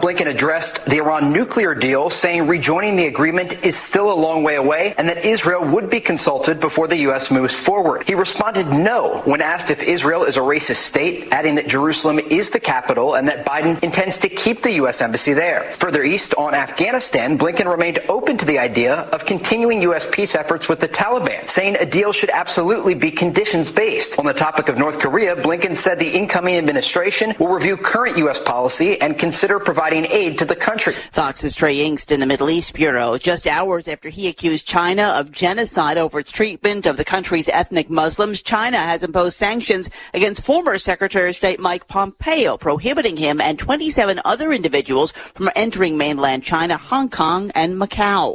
Blinken addressed the Iran nuclear deal, saying rejoining the agreement is still a long way away and that Israel would be consulted before the U.S. moves forward. He responded no when asked if Israel is a racist state, adding that Jerusalem is the capital and that Biden intends to keep the U.S. embassy there. Further east on Afghanistan, Blinken remained open to the idea of continuing U.S. peace efforts with the Taliban, saying a deal should absolutely be conditions-based. On the topic of North Korea, Blinken said the incoming administration will review current U.S. policy and consider providing aid to the country. Fox's Trey Yingst in the Middle East Bureau, just hours after he accused China of genocide over its treatment of the country's ethnic Muslims, China has imposed sanctions against former Secretary of State Mike Pompeo, prohibiting him and 27 other individuals from entering mainland China, Hong Kong, and Macau.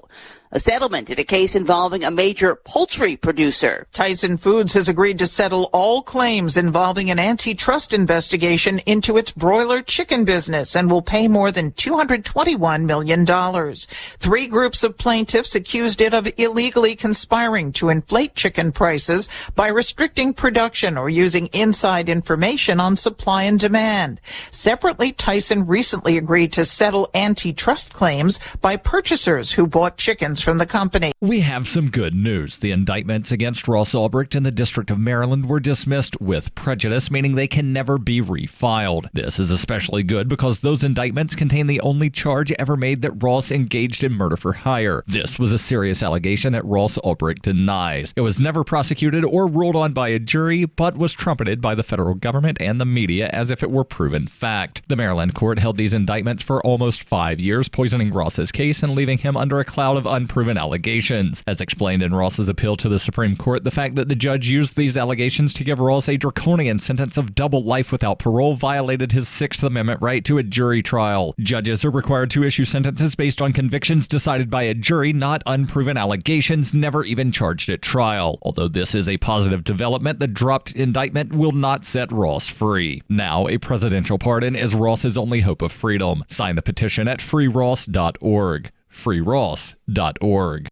A settlement in a case involving a major poultry producer. Tyson Foods has agreed to settle all claims involving an antitrust investigation into its broiler chicken business and will pay more than $221 million. 3 groups of plaintiffs accused it of illegally conspiring to inflate chicken prices by restricting production or using inside information on supply and demand. Separately, Tyson recently agreed to settle antitrust claims by purchasers who bought chickens from the company. We have some good news. The indictments against Ross Ulbricht in the District of Maryland were dismissed with prejudice, meaning they can never be refiled. This is especially good because those indictments contain the only charge ever made that Ross engaged in murder for hire. This was a serious allegation that Ross Ulbricht denies. It was never prosecuted or ruled on by a jury, but was trumpeted by the federal government and the media as if it were proven fact. The Maryland court held these indictments for almost 5 years, poisoning Ross's case and leaving him under a cloud of unproven allegations. As explained in Ross's appeal to the Supreme Court, the fact that the judge used these allegations to give Ross a draconian sentence of double life without parole violated his Sixth Amendment right to a jury trial. Judges are required to issue sentences based on convictions decided by a jury, not unproven allegations never even charged at trial. Although this is a positive development, the dropped indictment will not set Ross free. Now, a presidential pardon is Ross's only hope of freedom. Sign the petition at freeross.org. freeross.org.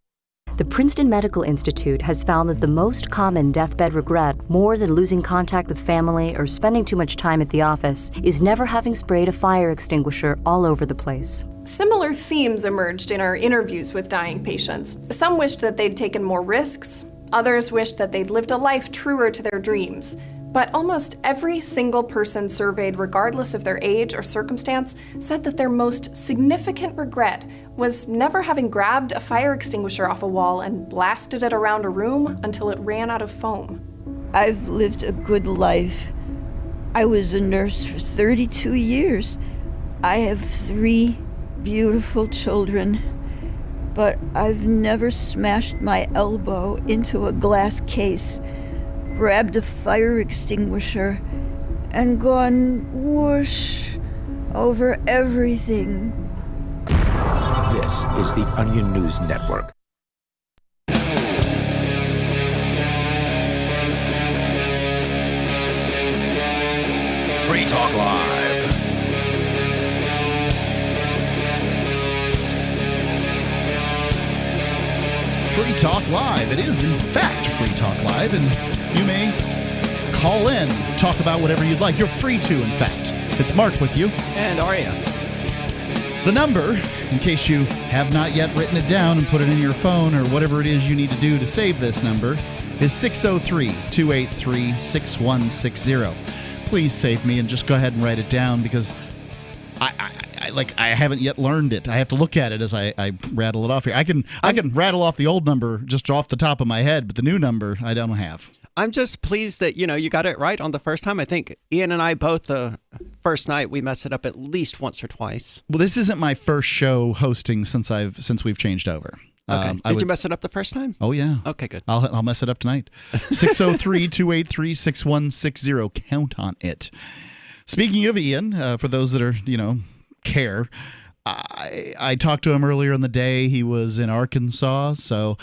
The Princeton Medical Institute has found that the most common deathbed regret, more than losing contact with family or spending too much time at the office, is never having sprayed a fire extinguisher all over the place. Similar themes emerged in our interviews with dying patients. Some wished that they'd taken more risks. Others wished that they'd lived a life truer to their dreams. But almost every single person surveyed, regardless of their age or circumstance, said that their most significant regret was never having grabbed a fire extinguisher off a wall and blasted it around a room until it ran out of foam. I've lived a good life. I was a nurse for 32 years. I have 3 beautiful children, but I've never smashed my elbow into a glass case, grabbed a fire extinguisher, and gone whoosh over everything. This is the Onion News Network. Free Talk Live. Free Talk Live. It is, in fact, Free Talk Live, and you may call in, talk about whatever you'd like. You're free to, in fact. It's Mark with you. And Aria. The number, in case you have not yet written it down and put it in your phone or whatever it is you need to do to save this number, is 603-283-6160. Please save me and just go ahead and write it down because I haven't yet learned it. I have to look at it as I rattle it off here. I can rattle off the old number just off the top of my head, but the new number I don't have. I'm just pleased that, you got it right on the first time. I think Ian and I both, the first night, we messed it up at least once or twice. Well, this isn't my first show hosting since we've changed over. Okay. Did you mess it up the first time? Oh, yeah. Okay, good. I'll mess it up tonight. 603-283-6160. Count on it. Speaking of Ian, for those that are, care, I talked to him earlier in the day. He was in Arkansas. So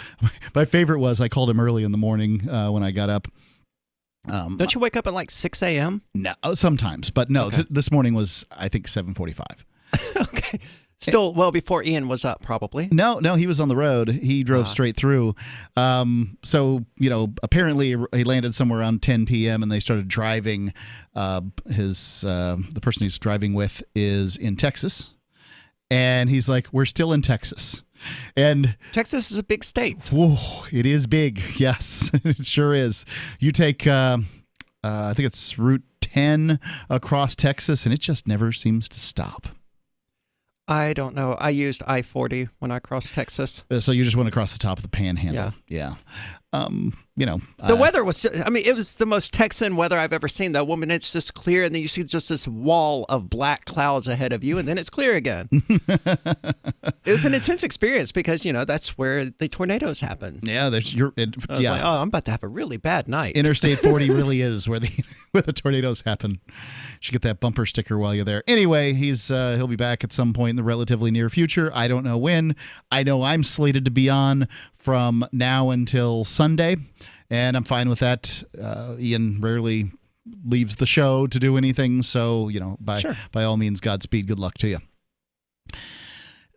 my favorite was I called him early in the morning when I got up. Don't you wake up at like 6 a.m.? No, sometimes. But no, okay. This morning was, I think, 7:45. Okay. Still well before Ian was up, probably. No, he was on the road. He drove straight through. So, apparently he landed somewhere around 10 p.m. and they started driving. The person he's driving with is in Texas. And he's like, we're still in Texas. And Texas is a big state. Whoa, it is big. Yes, it sure is. You take, I think it's Route 10 across Texas, and it just never seems to stop. I don't know. I used I-40 when I crossed Texas. So you just went across the top of the Panhandle. Yeah. The weather was, it was the most Texan weather I've ever seen, though. Woman, it's just clear, and then you see just this wall of black clouds ahead of you, and then it's clear again. It was an intense experience because, that's where the tornadoes happen. Yeah, I was like, oh, I'm about to have a really bad night. Interstate 40 really is where the tornadoes happen. You should get that bumper sticker while you're there. Anyway, he'll be back at some point in the relatively near future. I don't know when. I know I'm slated to be on from now until Sunday, and I'm fine with that. Ian rarely leaves the show to do anything, so by all means, Godspeed. Good luck to you.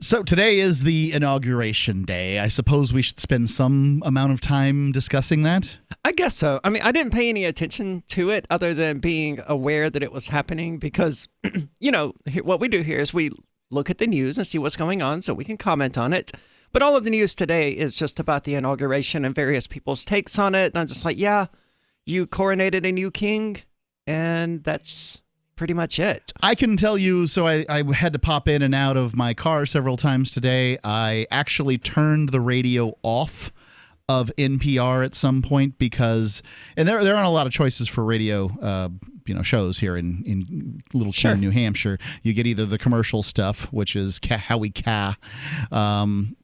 So today is the inauguration day. I suppose we should spend some amount of time discussing that. I guess so. I didn't pay any attention to it other than being aware that it was happening because, what we do here is we look at the news and see what's going on so we can comment on it. But all of the news today is just about the inauguration and various people's takes on it. And I'm just like, yeah, you coronated a new king, and that's pretty much it. I can tell you, so I had to pop in and out of my car several times today. I actually turned the radio off of NPR at some point because, and there aren't a lot of choices for radio shows here in Little Keene, New Hampshire. You get either the commercial stuff, which is Howie Ka,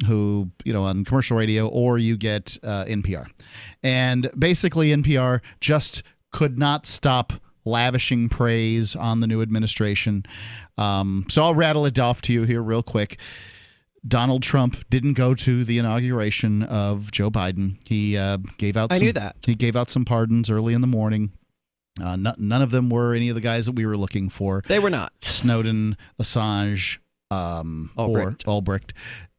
who, on commercial radio, or you get NPR. And basically NPR just could not stop lavishing praise on the new administration. So I'll rattle it off to you here real quick. Donald Trump didn't go to the inauguration of Joe Biden. He gave out. I knew that. He gave out some pardons early in the morning. None of them were any of the guys that we were looking for. They were not. Snowden, Assange, or Albrecht.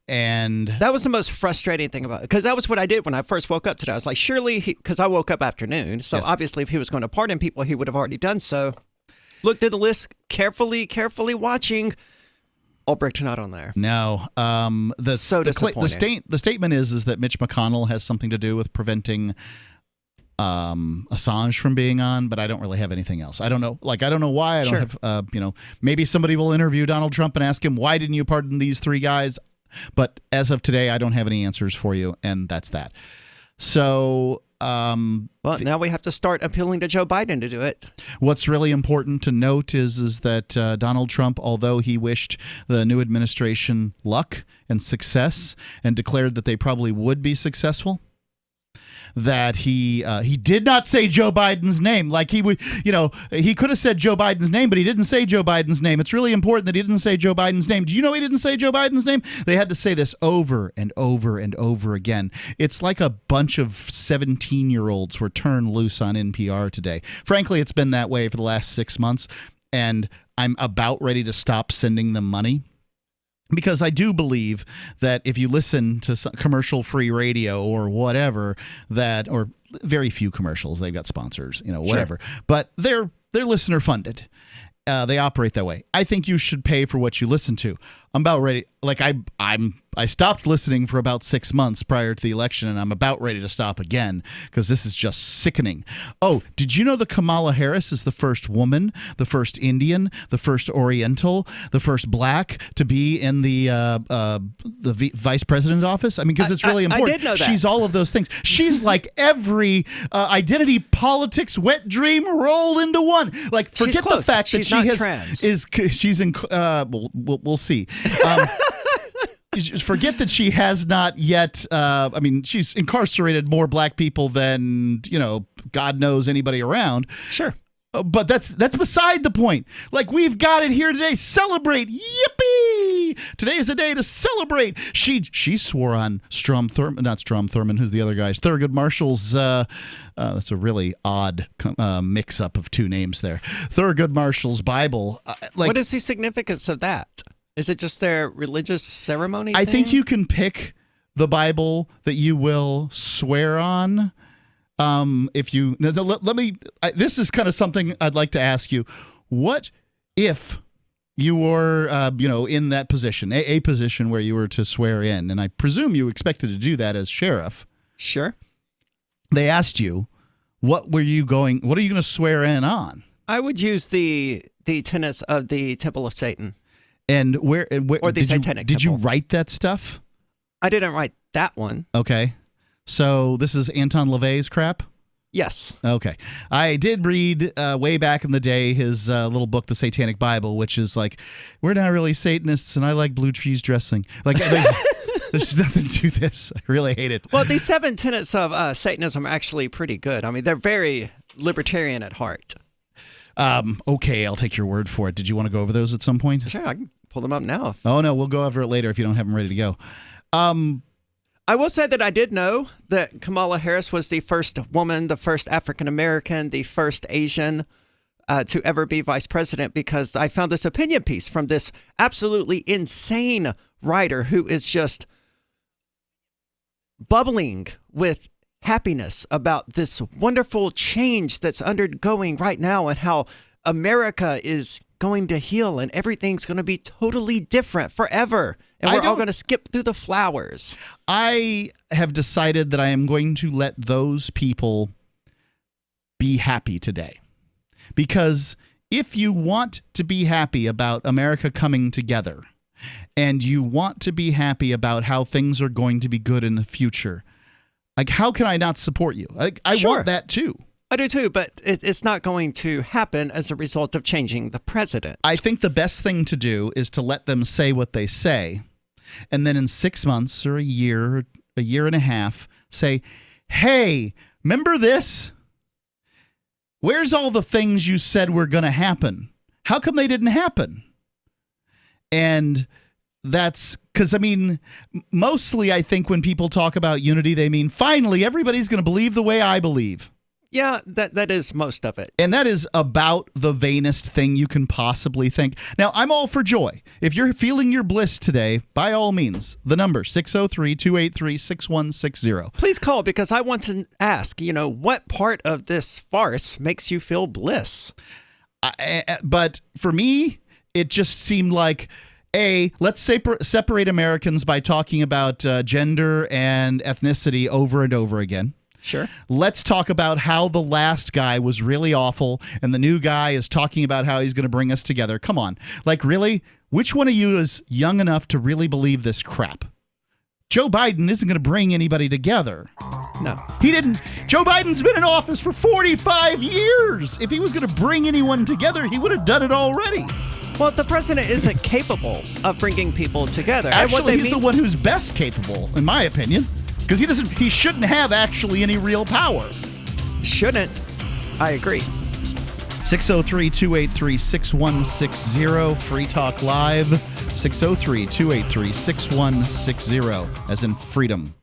And that was the most frustrating thing about it, because that was what I did when I first woke up today. I was like, surely, because I woke up afternoon, so obviously if he was going to pardon people, he would have already done so. Looked through the list carefully watching. Albrecht not on there. No. So disappointing. The statement is that Mitch McConnell has something to do with preventing Assange from being on, but I don't really have anything else. I don't know. I don't know why. I don't have. Maybe somebody will interview Donald Trump and ask him, why didn't you pardon these three guys? But as of today, I don't have any answers for you, and that's that. So, now we have to start appealing to Joe Biden to do it. What's really important to note is that Donald Trump, although he wished the new administration luck and success and declared that they probably would be successful, that he did not say Joe Biden's name. Like he would, he could have said Joe Biden's name, but he didn't say Joe Biden's name. It's really important that he didn't say Joe Biden's name. Do you know he didn't say Joe Biden's name? They had to say this over and over and over again. It's like a bunch of 17-year-olds were turned loose on NPR today. Frankly, it's been that way for the last 6 months, and I'm about ready to stop sending them money. Because I do believe that if you listen to commercial-free radio or whatever, or very few commercials, they've got sponsors, whatever. Sure. But they're listener-funded. They operate that way. I think you should pay for what you listen to. I'm about ready. I stopped listening for about 6 months prior to the election, and I'm about ready to stop again because this is just sickening. Oh, did you know that Kamala Harris is the first woman, the first Indian, the first Oriental, the first black to be in the vice president's office? Because it's really important. I did know that. She's all of those things. She's like every identity politics wet dream rolled into one. Forget the fact that she's in. We'll see. Forget that she has not yet. She's incarcerated more black people than God knows anybody around. Sure, but that's beside the point. We've got it here today. Celebrate! Yippee! Today is a day to celebrate. She swore on not Strom Thurmond. Who's the other guy? Thurgood Marshall's. That's a really odd mix-up of two names there. Thurgood Marshall's Bible. What is the significance of that? Is it just their religious ceremony thing? I think you can pick the Bible that you will swear on. If you let me, this is kind of something I'd like to ask you. What if you were, in that position, a position where you were to swear in, and I presume you expected to do that as sheriff. Sure. They asked you, what are you going to swear in on? I would use the tenets of the Temple of Satan. And where or the Satanic did you Temple. write that stuff? I didn't write that one. Okay. So this is Anton LaVey's crap? Yes. Okay. I did read way back in the day his little book, The Satanic Bible, which is like, we're not really Satanists and I like blue cheese dressing. Like, there's nothing to this. I really hate it. Well, these 7 tenets of Satanism are actually pretty good. I mean, they're very libertarian at heart. Okay, I'll take your word for it. Did you want to go over those at some point? Sure, I can pull them up now. Oh, no, we'll go over it later if you don't have them ready to go. I will say that I did know that Kamala Harris was the first woman, the first African American, the first Asian to ever be vice president, because I found this opinion piece from this absolutely insane writer who is just bubbling with happiness about this wonderful change that's undergoing right now and how America is going to heal and everything's going to be totally different forever. And we're all going to skip through the flowers. I have decided that I am going to let those people be happy today. Because if you want to be happy about America coming together and you want to be happy about how things are going to be good in the future, like, how can I not support you? Like, I want that too. I do too, but it's not going to happen as a result of changing the president. I think the best thing to do is to let them say what they say, and then in 6 months or a year and a half, say, hey, remember this? Where's all the things you said were going to happen? How come they didn't happen? And that's because, I mean, mostly I think when people talk about unity, they mean finally everybody's going to believe the way I believe. Yeah, that is most of it. And that is about the vainest thing you can possibly think. Now, I'm all for joy. If you're feeling your bliss today, by all means, the number 603-283-6160. Please call, because I want to ask, what part of this farce makes you feel bliss? But for me, it just seemed like, let's separate Americans by talking about gender and ethnicity over and over again. Sure. Let's talk about how the last guy was really awful and the new guy is talking about how he's going to bring us together. Come on. Like, really? Which one of you is young enough to really believe this crap? Joe Biden isn't going to bring anybody together. No. He didn't. Joe Biden's been in office for 45 years. If he was going to bring anyone together, he would have done it already. Well, the president isn't capable of bringing people together. Actually, he's the one who's best capable, in my opinion. Because he shouldn't have actually any real power. Shouldn't. I agree. 603-283-6160, Free Talk Live, 603-283-6160, as in freedom.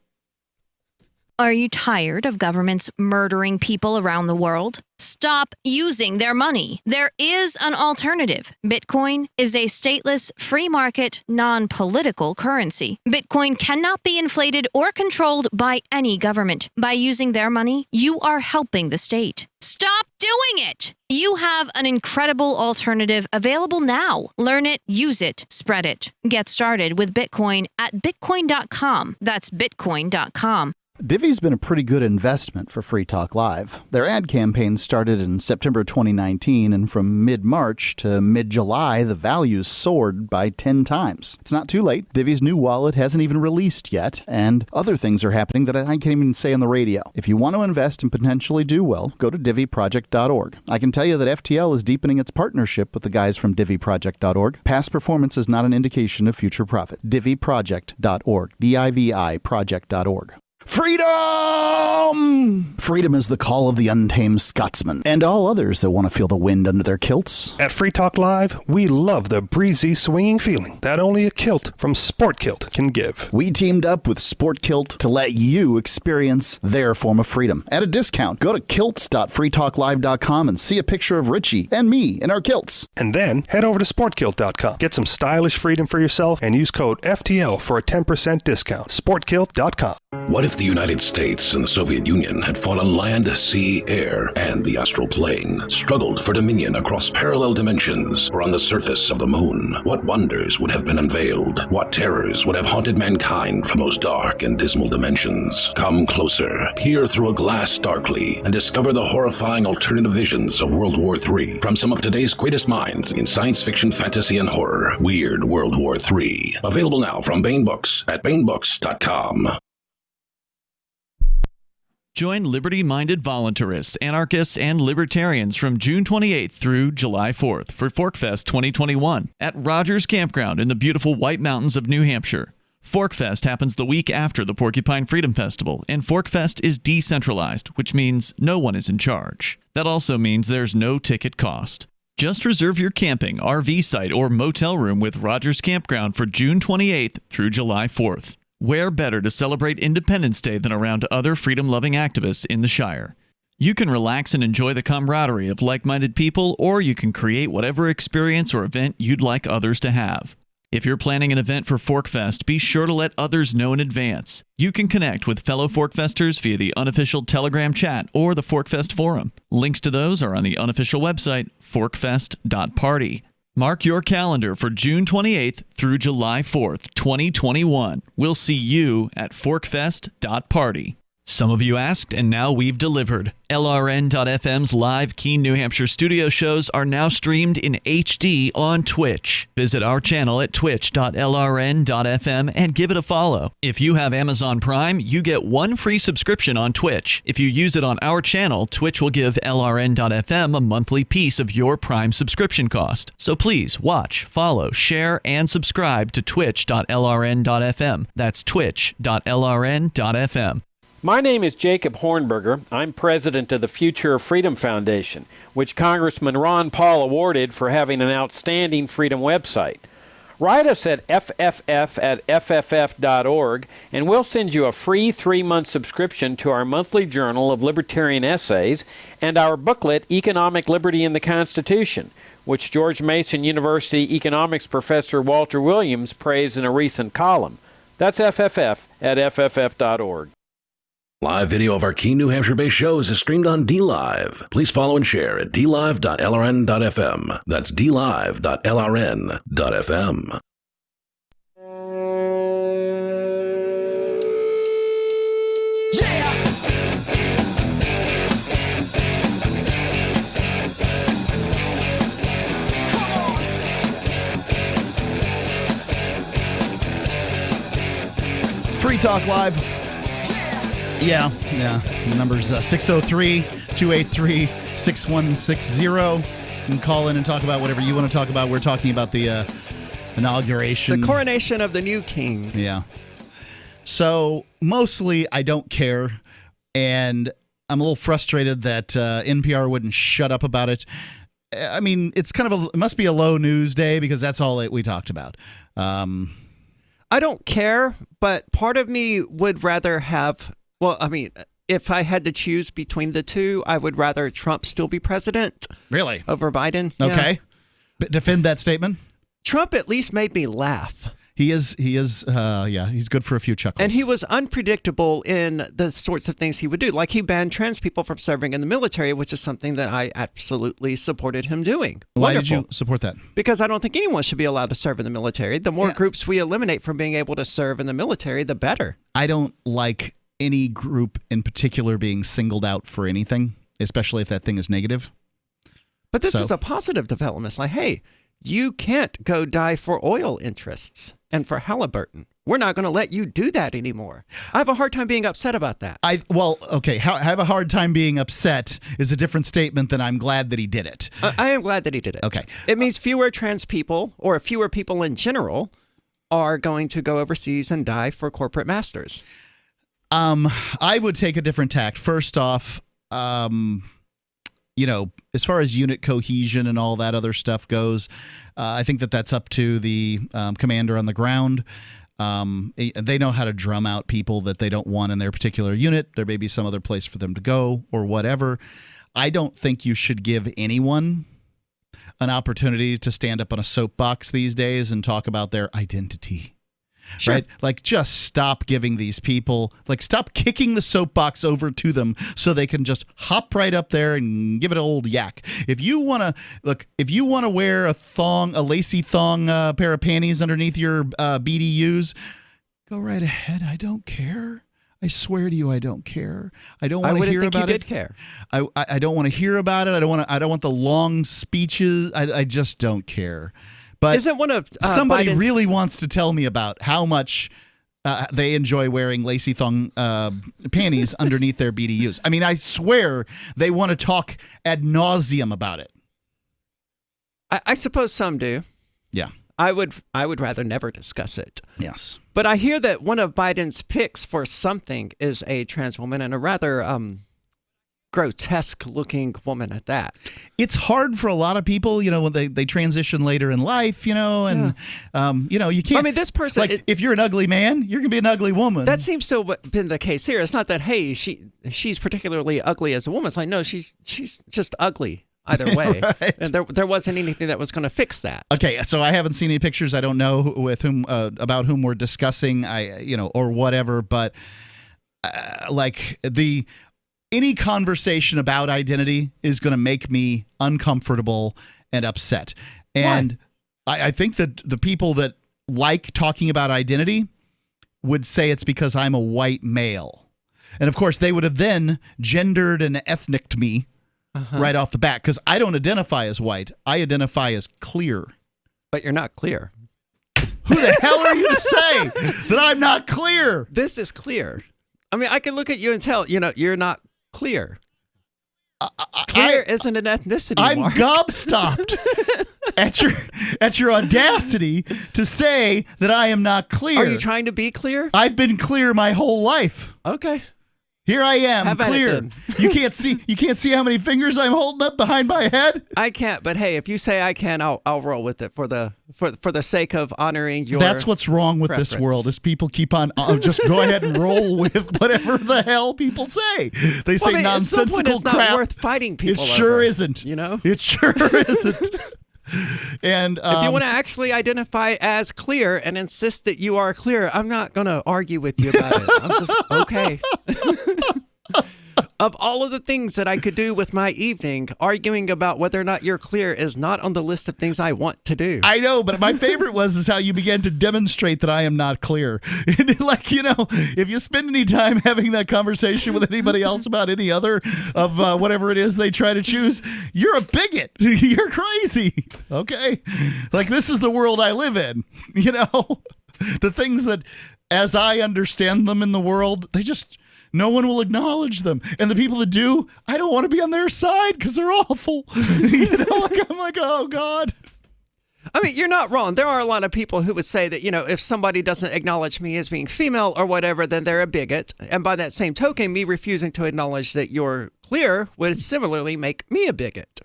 Are you tired of governments murdering people around the world? Stop using their money. There is an alternative. Bitcoin is a stateless, free market, non-political currency. Bitcoin cannot be inflated or controlled by any government. By using their money, you are helping the state. Stop doing it! You have an incredible alternative available now. Learn it, use it, spread it. Get started with Bitcoin at bitcoin.com. That's bitcoin.com. Divvy's been a pretty good investment for Free Talk Live. Their ad campaign started in September 2019, and from mid-March to mid-July, the values soared by 10 times. It's not too late. Divvy's new wallet hasn't even released yet, and other things are happening that I can't even say on the radio. If you want to invest and potentially do well, go to divvyproject.org. I can tell you that FTL is deepening its partnership with the guys from divvyproject.org. Past performance is not an indication of future profit. divvyproject.org. D-I-V-I project.org. Freedom! Freedom is the call of the untamed Scotsman and all others that want to feel the wind under their kilts. At Free Talk Live, we love the breezy, swinging feeling that only a kilt from Sport Kilt can give. We teamed up with Sport Kilt to let you experience their form of freedom at a discount. Go to kilts.freetalklive.com and see a picture of Richie and me in our kilts. And then head over to sportkilt.com. Get some stylish freedom for yourself and use code FTL for a 10% discount. Sportkilt.com. What if if the United States and the Soviet Union had fought on land, sea, air, and the astral plane, struggled for dominion across parallel dimensions or on the surface of the moon, what wonders would have been unveiled? What terrors would have haunted mankind from those dark and dismal dimensions? Come closer, peer through a glass darkly, and discover the horrifying alternative visions of World War III from some of today's greatest minds in science fiction, fantasy, and horror. Weird World War III. Available now from Baen Books at baenbooks.com. Join liberty-minded voluntarists, anarchists, and libertarians from June 28th through July 4th for ForkFest 2021 at Rogers Campground in the beautiful White Mountains of New Hampshire. ForkFest happens the week after the Porcupine Freedom Festival, and ForkFest is decentralized, which means no one is in charge. That also means there's no ticket cost. Just reserve your camping, RV site, or motel room with Rogers Campground for June 28th through July 4th. Where better to celebrate Independence Day than around other freedom-loving activists in the Shire? You can relax and enjoy the camaraderie of like-minded people, or you can create whatever experience or event you'd like others to have. If you're planning an event for ForkFest, be sure to let others know in advance. You can connect with fellow ForkFesters via the unofficial Telegram chat or the ForkFest forum. Links to those are on the unofficial website, forkfest.party. Mark your calendar for June 28th through July 4th, 2021. We'll see you at forkfest.party. Some of you asked, and now we've delivered. LRN.FM's live Keene, New Hampshire studio shows are now streamed in HD on Twitch. Visit our channel at twitch.lrn.fm and give it a follow. If you have Amazon Prime, you get one free subscription on Twitch. If you use it on our channel, Twitch will give LRN.FM a monthly piece of your Prime subscription cost. So please watch, follow, share, and subscribe to twitch.lrn.fm. That's twitch.lrn.fm. My name is Jacob Hornberger. I'm president of the Future of Freedom Foundation, which Congressman Ron Paul awarded for having an outstanding freedom website. Write us at fff@fff.org, and we'll send you a free 3-month subscription to our monthly journal of libertarian essays and our booklet, Economic Liberty in the Constitution, which George Mason University economics professor Walter Williams praised in a recent column. That's fff@fff.org. Live video of our Keene, New Hampshire-based shows is streamed on DLive. Please follow and share at dlive.lrn.fm. That's dlive.lrn.fm. Free Talk Live. Yeah. Number's 603-283-6160. You can call in and talk about whatever you want to talk about. We're talking about the inauguration. The coronation of the new king. Yeah. So mostly I don't care, and I'm a little frustrated that NPR wouldn't shut up about it. I mean, it's kind of it must be a low news day because that's all that we talked about. I don't care, but part of me would rather have... Well, I mean, if I had to choose between the two, I would rather Trump still be president. Really? Over Biden. Okay. But defend that statement. Trump at least made me laugh. He's good for a few chuckles. And he was unpredictable in the sorts of things he would do. Like he banned trans people from serving in the military, which is something that I absolutely supported him doing. Why did you support that? Because I don't think anyone should be allowed to serve in the military. The more groups we eliminate from being able to serve in the military, the better. I don't like any group in particular being singled out for anything, especially if that thing is negative. But this is a positive development. It's like, hey, you can't go die for oil interests and for Halliburton. We're not going to let you do that anymore. I have a hard time being upset about that. Have a hard time being upset is a different statement than I'm glad that he did it. I am glad that he did it. Okay. It means fewer trans people, or fewer people in general, are going to go overseas and die for corporate masters. I would take a different tact. First off, as far as unit cohesion and all that other stuff goes, I think that's up to the commander on the ground. They know how to drum out people that they don't want in their particular unit. There may be some other place for them to go or whatever. I don't think you should give anyone an opportunity to stand up on a soapbox these days and talk about their identity. Sure. Right? Like, just stop giving these people, stop kicking the soapbox over to them so they can just hop right up there and give it an old yak. If you want to wear a lacy thong pair of panties underneath your BDUs, go right ahead. I don't care. I swear to you, I don't care. I don't want to hear about it. I wouldn't think you did care. I don't want to hear about it. I don't want the long speeches. I just don't care. But isn't one of somebody Biden's... really wants to tell me about how much they enjoy wearing lacy thong panties underneath their BDUs. I mean, I swear they want to talk ad nauseum about it. I suppose some do. Yeah. I would rather never discuss it. Yes. But I hear that one of Biden's picks for something is a trans woman, and a rather grotesque-looking woman at that. It's hard for a lot of people, when they transition later in life, and you can't. I mean, this person, if you're an ugly man, you're gonna be an ugly woman. That seems to have been the case here. It's not that she's particularly ugly as a woman. It's like, no, she's just ugly. Either way, right. And there wasn't anything that was going to fix that. Okay, so I haven't seen any pictures. I don't know with whom about whom we're discussing. Or whatever. But any conversation about identity is going to make me uncomfortable and upset. And I think that the people that like talking about identity would say it's because I'm a white male, and of course they would have then gendered and ethniced me. Right off the bat, because I don't identify as white. I identify as clear. But you're not clear. Who the hell are you to say that I'm not clear? This is clear. I mean, I can look at you and tell, you're not clear. Clear isn't an ethnicity, I'm Mark. gobstopped at your audacity to say that I am not clear. Are you trying to be clear? I've been clear my whole life. Okay. Here I am, clear. You can't see how many fingers I'm holding up behind my head. I can't, but hey, if you say I can, I'll roll with it for the sake of honoring your. That's what's wrong with preference. This world is people keep on just go ahead and roll with whatever the hell people say. They say nonsensical at some point it's crap. Not worth fighting people. It sure over, isn't. It sure isn't. And if you want to actually identify as clear and insist that you are clear, I'm not going to argue with you about it. I'm just okay. Of all of the things that I could do with my evening, arguing about whether or not you're clear is not on the list of things I want to do. I know, but my favorite is how you began to demonstrate that I am not clear. If you spend any time having that conversation with anybody else about any other of whatever it is they try to choose, you're a bigot. You're crazy. Okay? This is the world I live in. The things that, as I understand them in the world, no one will acknowledge them. And the people that do, I don't want to be on their side because they're awful. I'm like, oh, God. I mean, you're not wrong. There are a lot of people who would say that, if somebody doesn't acknowledge me as being female or whatever, then they're a bigot. And by that same token, me refusing to acknowledge that you're clear would similarly make me a bigot.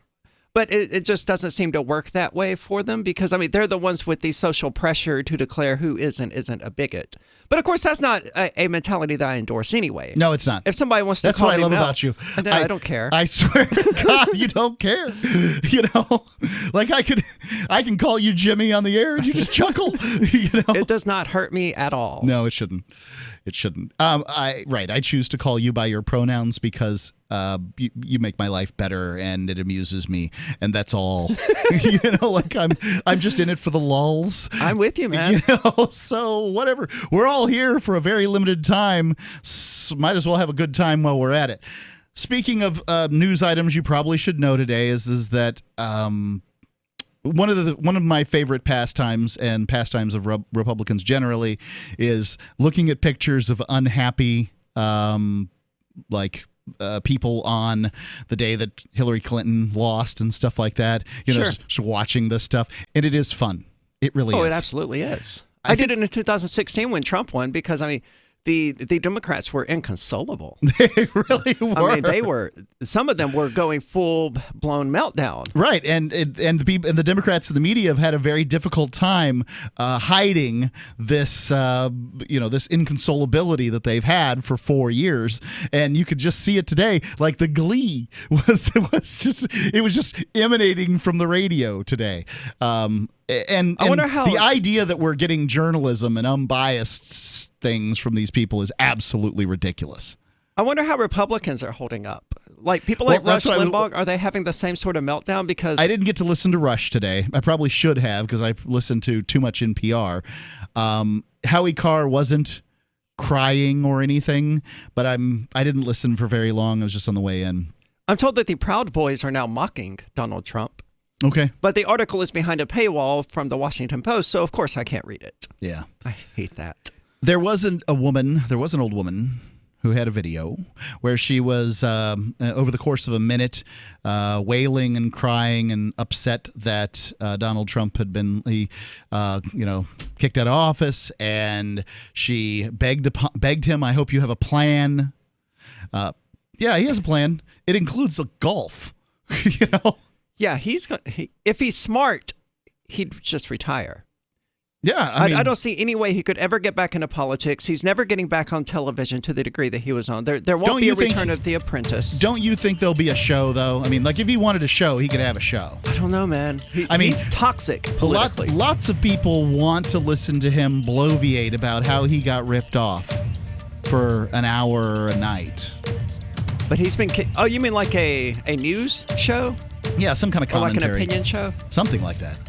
But it just doesn't seem to work that way for them because, they're the ones with the social pressure to declare who isn't a bigot. But, of course, that's not a mentality that I endorse anyway. No, it's not. If somebody wants to That's call what I me love Mel, about you. I don't care. I swear to God, you don't care. I can call you Jimmy on the air and you just chuckle. It does not hurt me at all. No, it shouldn't. It shouldn't. I choose to call you by your pronouns because you make my life better and it amuses me, and that's all. I'm just in it for the lulls. I'm with you, man. So whatever. We're all here for a very limited time. So might as well have a good time while we're at it. Speaking of news items, you probably should know today is that. One of my favorite pastimes and pastimes of Republicans generally is looking at pictures of unhappy people on the day that Hillary Clinton lost and stuff like that. Sure. Just watching this stuff, and it is fun. It really is. Oh, it absolutely is. I did it in 2016 when Trump won because the Democrats were inconsolable. They really were. Some of them were going full blown meltdown. Right, and the people and the Democrats and the media have had a very difficult time hiding this this inconsolability that they've had for 4 years, and you could just see it today. Like the glee was just emanating from the radio today. And I wonder how the idea that we're getting journalism and unbiased things from these people is absolutely ridiculous. I wonder how Republicans are holding up. Like people like Rush Limbaugh, are they having the same sort of meltdown? Because I didn't get to listen to Rush today. I probably should have because I listened to too much NPR. Howie Carr wasn't crying or anything, but I didn't listen for very long. I was just on the way in. I'm told that the Proud Boys are now mocking Donald Trump. Okay. But the article is behind a paywall from the Washington Post, so of course I can't read it. Yeah. I hate that. There was an old woman who had a video where she was, over the course of a minute, wailing and crying and upset that Donald Trump had been, kicked out of office, and she begged him, "I hope you have a plan." Yeah, he has a plan. It includes a golf. Yeah, if he's smart, he'd just retire. Yeah, I don't see any way he could ever get back into politics. He's never getting back on television to the degree that he was on. There won't be a return of The Apprentice. Don't you think there'll be a show, though? I mean, like, if he wanted a show, he could have a show. I don't know, man. He's toxic politically. Lots of people want to listen to him bloviate about how he got ripped off for an hour a night. But he's been... Oh, you mean like a news show? Yeah, some kind of commentary. Or like an opinion show? Something like that.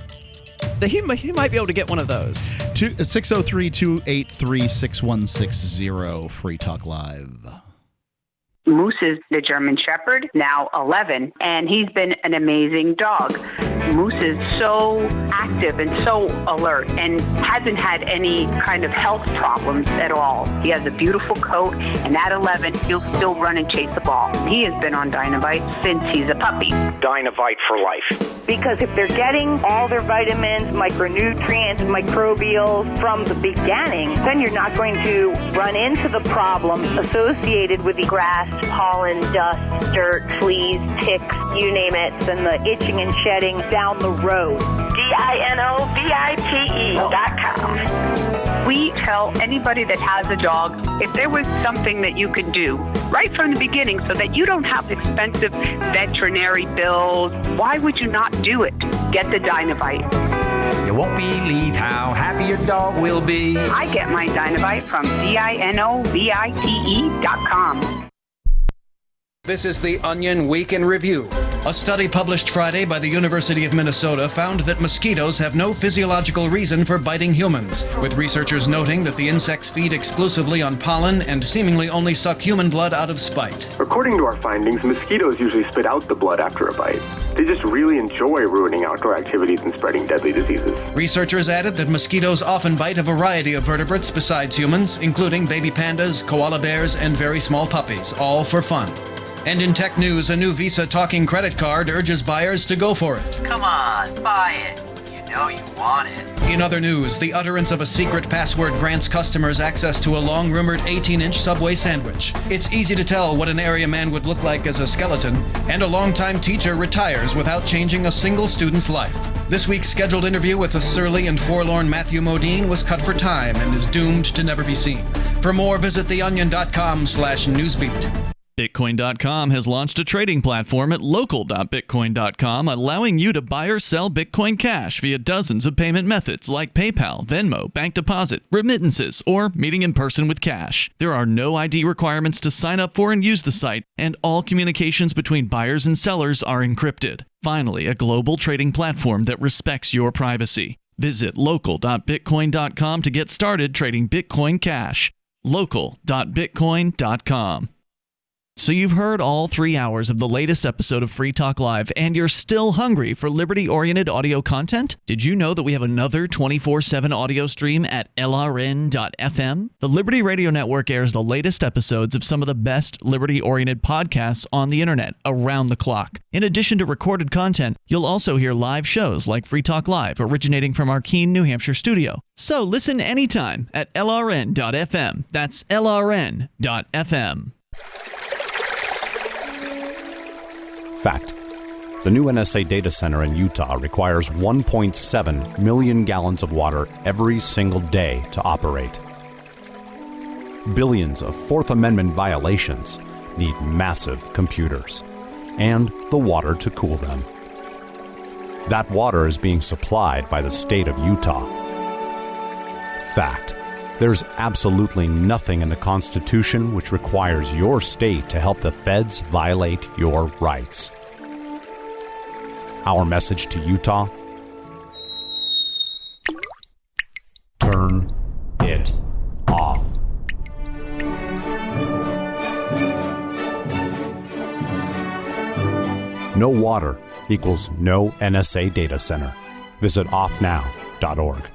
He might be able to get one of those. 603-283-6160, Free Talk Live. Moose is the German Shepherd, now 11, and he's been an amazing dog. Moose is so active and so alert and hasn't had any kind of health problems at all. He has a beautiful coat, and at 11, he'll still run and chase the ball. He has been on Dynavite since he's a puppy. Dynavite for life. Because if they're getting all their vitamins, micronutrients, microbials from the beginning, then you're not going to run into the problems associated with the grass, pollen, dust, dirt, fleas, ticks, you name it, and the itching and shedding down the road. DINOVITE.com. We tell anybody that has a dog, if there was something that you could do right from the beginning so that you don't have expensive veterinary bills, why would you not do it? Get the Dynavite. You won't believe how happy your dog will be. I get my Dynavite from DINOVITE.com. This is the Onion Week in Review. A study published Friday by the University of Minnesota found that mosquitoes have no physiological reason for biting humans, with researchers noting that the insects feed exclusively on pollen and seemingly only suck human blood out of spite. According to our findings, mosquitoes usually spit out the blood after a bite. They just really enjoy ruining outdoor activities and spreading deadly diseases. Researchers added that mosquitoes often bite a variety of vertebrates besides humans, including baby pandas, koala bears, and very small puppies, all for fun. And in tech news, a new Visa talking credit card urges buyers to go for it. Come on, buy it. You know you want it. In other news, the utterance of a secret password grants customers access to a long-rumored 18-inch Subway sandwich. It's easy to tell what an area man would look like as a skeleton, and a longtime teacher retires without changing a single student's life. This week's scheduled interview with the surly and forlorn Matthew Modine was cut for time and is doomed to never be seen. For more, visit theonion.com/newsbeat. Bitcoin.com has launched a trading platform at local.bitcoin.com, allowing you to buy or sell Bitcoin Cash via dozens of payment methods like PayPal, Venmo, bank deposit, remittances, or meeting in person with cash. There are no ID requirements to sign up for and use the site, and all communications between buyers and sellers are encrypted. Finally, a global trading platform that respects your privacy. Visit local.bitcoin.com to get started trading Bitcoin Cash. local.bitcoin.com. So you've heard all 3 hours of the latest episode of Free Talk Live, and you're still hungry for liberty-oriented audio content? Did you know that we have another 24/7 audio stream at LRN.FM? The Liberty Radio Network airs the latest episodes of some of the best liberty-oriented podcasts on the internet around the clock. In addition to recorded content, you'll also hear live shows like Free Talk Live, originating from our Keene, New Hampshire studio. So listen anytime at LRN.FM. That's LRN.FM. Fact. The new NSA data center in Utah requires 1.7 million gallons of water every single day to operate. Billions of Fourth Amendment violations need massive computers and the water to cool them. That water is being supplied by the state of Utah. Fact. There's absolutely nothing in the Constitution which requires your state to help the feds violate your rights. Our message to Utah: turn it off. No water equals no NSA data center. Visit offnow.org.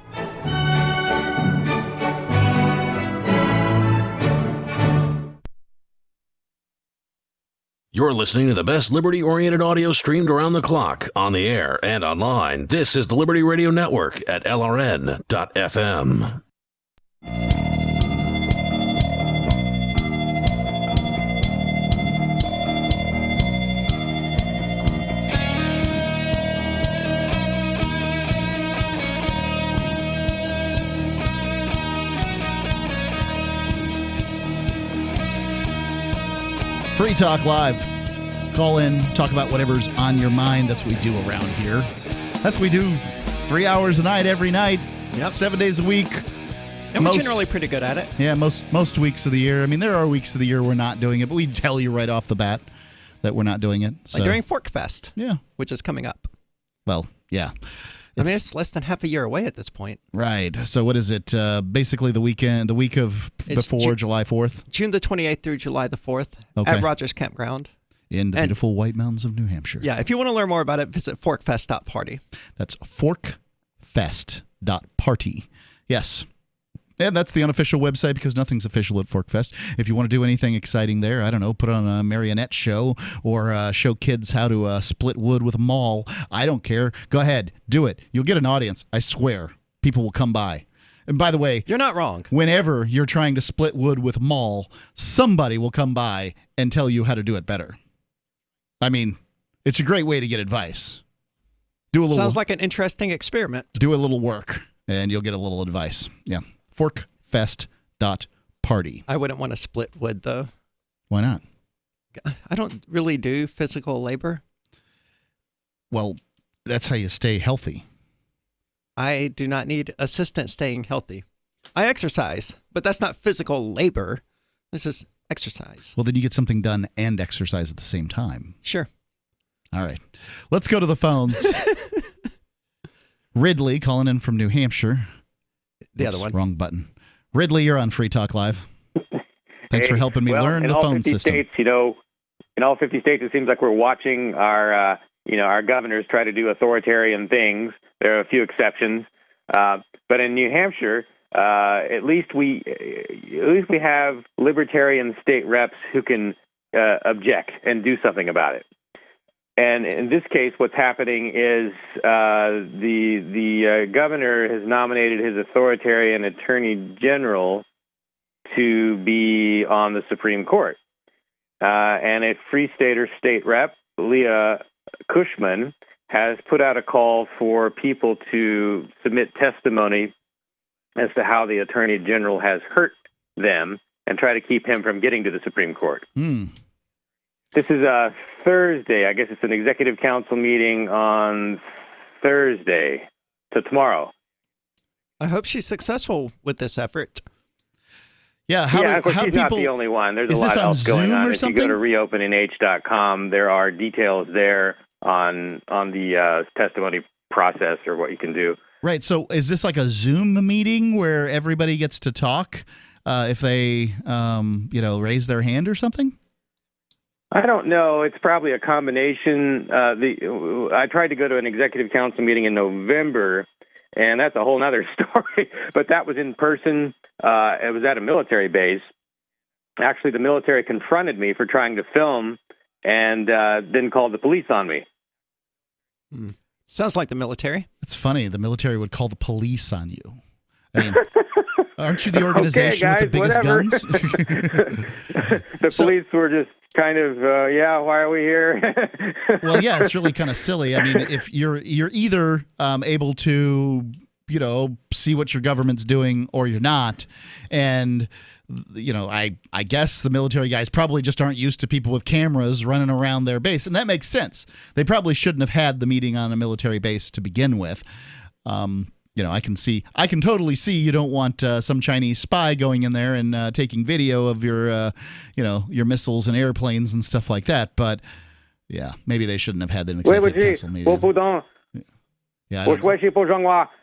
You're listening to the best liberty-oriented audio streamed around the clock, on the air, and online. This is the Liberty Radio Network at LRN.FM. Free Talk Live. Call in, talk about whatever's on your mind. That's what we do around here. That's what we do 3 hours a night, every night. Yep. 7 days a week. And we're generally pretty good at it. Yeah, most weeks of the year. I mean, there are weeks of the year we're not doing it, but we tell you right off the bat that we're not doing it. So. Like during Fork Fest. Yeah. Which is coming up. Well, yeah. It's less than half a year away at this point. Right. So what is it? Basically the week of before July 4th? June the 28th through July the 4th at Rogers Campground. In the beautiful White Mountains of New Hampshire. Yeah, if you want to learn more about it, visit forkfest.party. That's forkfest.party. Yes. And that's the unofficial website because nothing's official at Forkfest. If you want to do anything exciting there, I don't know, put on a marionette show or show kids how to split wood with a maul. I don't care. Go ahead. Do it. You'll get an audience. I swear. People will come by. And by the way, you're not wrong. Whenever you're trying to split wood with a maul, somebody will come by and tell you how to do it better. I mean, it's a great way to get advice. Sounds like an interesting experiment. Do a little work, and you'll get a little advice. Yeah. Forkfest.party. I wouldn't want to split wood, though. Why not? I don't really do physical labor. Well, that's how you stay healthy. I do not need assistance staying healthy. I exercise, but that's not physical labor. This is exercise. Well, then you get something done and exercise at the same time. Sure. All right. Let's go to the phones. Ridley calling in from New Hampshire. The other one. Wrong button. Ridley, you're on Free Talk Live. Thanks for helping me learn the phone system. States, in all 50 states, it seems like we're watching our governors try to do authoritarian things. There are a few exceptions, but in New Hampshire, at least we have libertarian state reps who can object and do something about it. And in this case, what's happening is the governor has nominated his authoritarian attorney general to be on the Supreme Court. And a Free Stater state rep, Leah Cushman, has put out a call for people to submit testimony as to how the attorney general has hurt them and try to keep him from getting to the Supreme Court. This is Thursday. I guess it's an executive council meeting on Thursday, so tomorrow. I hope she's successful with this effort. Yeah, of course, she's not the only one. There's a lot else going on. If you go to reopening.com, there are details there on the testimony process or what you can do. Right. So is this like a Zoom meeting where everybody gets to talk if they, raise their hand or something? I don't know. It's probably a combination. I tried to go to an executive council meeting in November, and that's a whole other story. But that was in person. It was at a military base. Actually, the military confronted me for trying to film and then called the police on me. Sounds like the military. It's funny. The military would call the police on you. I mean, aren't you the organization with the biggest guns? The police were just kind of, why are we here? Well, yeah, it's really kind of silly. I mean, if you're either able to, see what your government's doing or you're not. And I guess the military guys probably just aren't used to people with cameras running around their base, and that makes sense. They probably shouldn't have had the meeting on a military base to begin with. I can totally see you don't want some Chinese spy going in there and taking video of your missiles and airplanes and stuff like that. But yeah, maybe they shouldn't have had an executive council meeting. Yeah,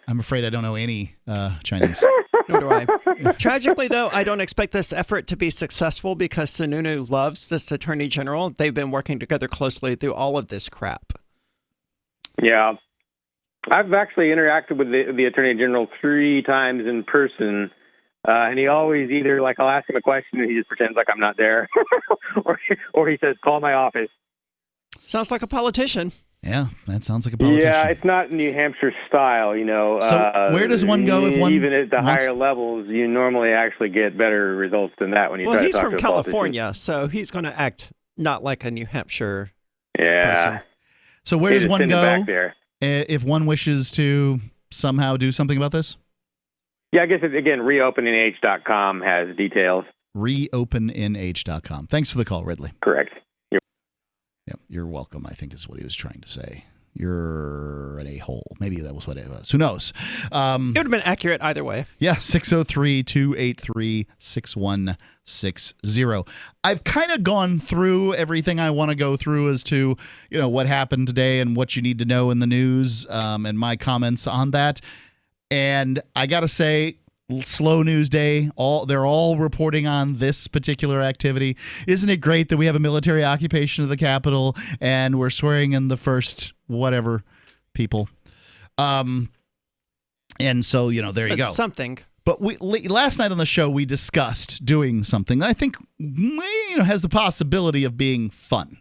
I'm afraid I don't know any Chinese. Nor do I. Tragically, though, I don't expect this effort to be successful because Sununu loves this attorney general. They've been working together closely through all of this crap. Yeah. I've actually interacted with the attorney general 3 times in person, and he always either, I'll ask him a question and he just pretends like I'm not there, or he says, call my office. Sounds like a politician. Yeah, that sounds like a politician. Yeah, it's not New Hampshire style, So where does one go if one... Even at the higher levels, you normally actually get better results than that when you try to talk to a politician. Well, he's from California, so he's going to act not like a New Hampshire person. So where does one go back there if one wishes to somehow do something about this? Yeah, I guess it's, again, reopening.com has details. Reopening.com. Thanks for the call, Ridley. Correct. You're welcome, I think is what he was trying to say. You're an a-hole. Maybe that was what it was. Who knows? It would have been accurate either way. Yeah, 603-283-6160. I've kind of gone through everything I want to go through as to, what happened today and what you need to know in the news and my comments on that. And I got to say, slow news day. They're all reporting on this particular activity. Isn't it great that we have a military occupation of the Capitol and we're swearing in the first whatever people? And so there you go. Something. But last night on the show we discussed doing something that I think has the possibility of being fun.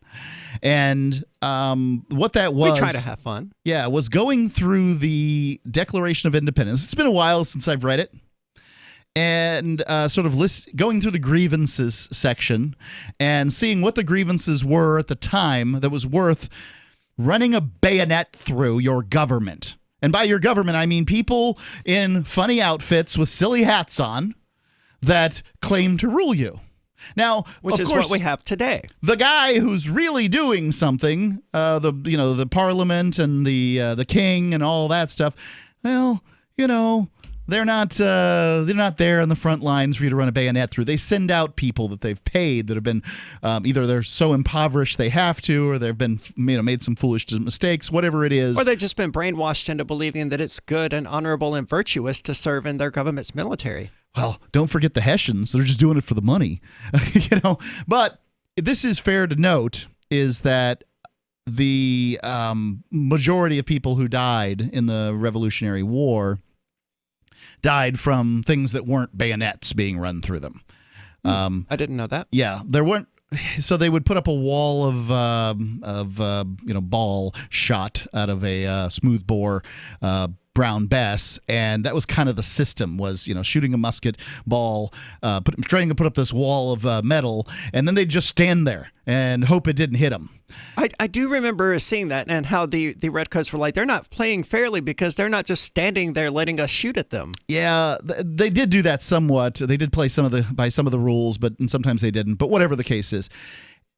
And what that was... We try to have fun. Yeah, was going through the Declaration of Independence. It's been a while since I've read it. And going through the grievances section and seeing what the grievances were at the time that was worth running a bayonet through your government. And by your government, I mean people in funny outfits with silly hats on that claim to rule you. Now, which is what we have today. The guy who's really doing something, the parliament and the king and all that stuff, well, they're not there on the front lines for you to run a bayonet through. They send out people that they've paid that have been either they're so impoverished they have to, or they've been made some foolish mistakes, whatever it is. Or they've just been brainwashed into believing that it's good and honorable and virtuous to serve in their government's military. Well, don't forget the Hessians. They're just doing it for the money, But this is fair to note is that the majority of people who died in the Revolutionary War died from things that weren't bayonets being run through them. I didn't know that. Yeah, there weren't. So they would put up a wall of ball shot out of a smooth bore Brown Bess, and that was kind of the system, was shooting a musket ball, trying to put up this wall of metal, and then they'd just stand there and hope it didn't hit them. I do remember seeing that and how the Redcoats were like, they're not playing fairly because they're not just standing there letting us shoot at them. Yeah, they did do that somewhat. They did play by some of the rules, and sometimes they didn't. But whatever the case is.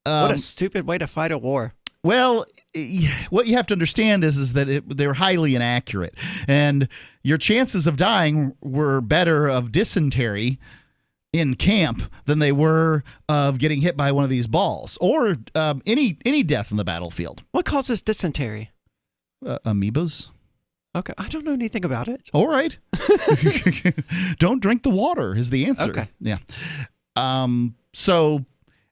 What a stupid way to fight a war. Well, what you have to understand is that they're highly inaccurate, and your chances of dying were better of dysentery in camp than they were of getting hit by one of these balls or any death in the battlefield. What causes dysentery? Amoebas. Okay, I don't know anything about it. All right. Don't drink the water is the answer. Okay. Yeah. So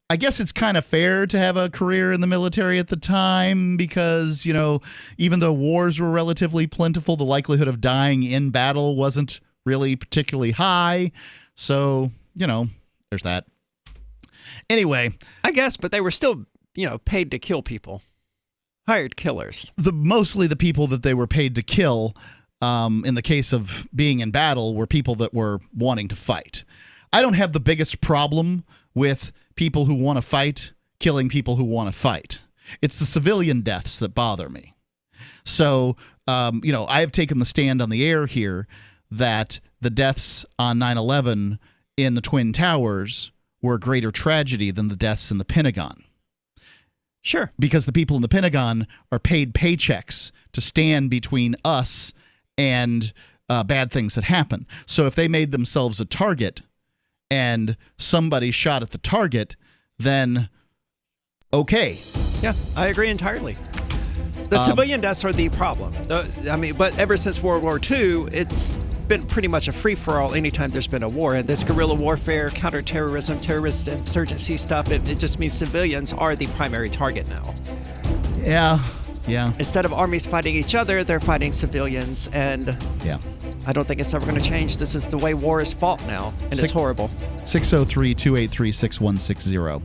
I guess it's kind of fair to have a career in the military at the time because, even though wars were relatively plentiful, the likelihood of dying in battle wasn't really particularly high. So, there's that. Anyway. I guess, but they were still, paid to kill people. Hired killers. Mostly the people that they were paid to kill, in the case of being in battle, were people that were wanting to fight. I don't have the biggest problem with people who want to fight killing people who want to fight. It's the civilian deaths that bother me. So, I have taken the stand on the air here that the deaths on 9/11 in the Twin Towers were a greater tragedy than the deaths in the Pentagon. Sure. Because the people in the Pentagon are paid paychecks to stand between us and bad things that happen. So if they made themselves a target and somebody shot at the target, then okay. Yeah, I agree entirely. The civilian deaths are the problem. But ever since World War II, it's been pretty much a free-for-all anytime there's been a war. And this guerrilla warfare, counterterrorism, terrorist insurgency stuff, it just means civilians are the primary target now. Yeah. Instead of armies fighting each other, they're fighting civilians. And I don't think it's ever going to change. This is the way war is fought now, and it's horrible. 603-283-6160.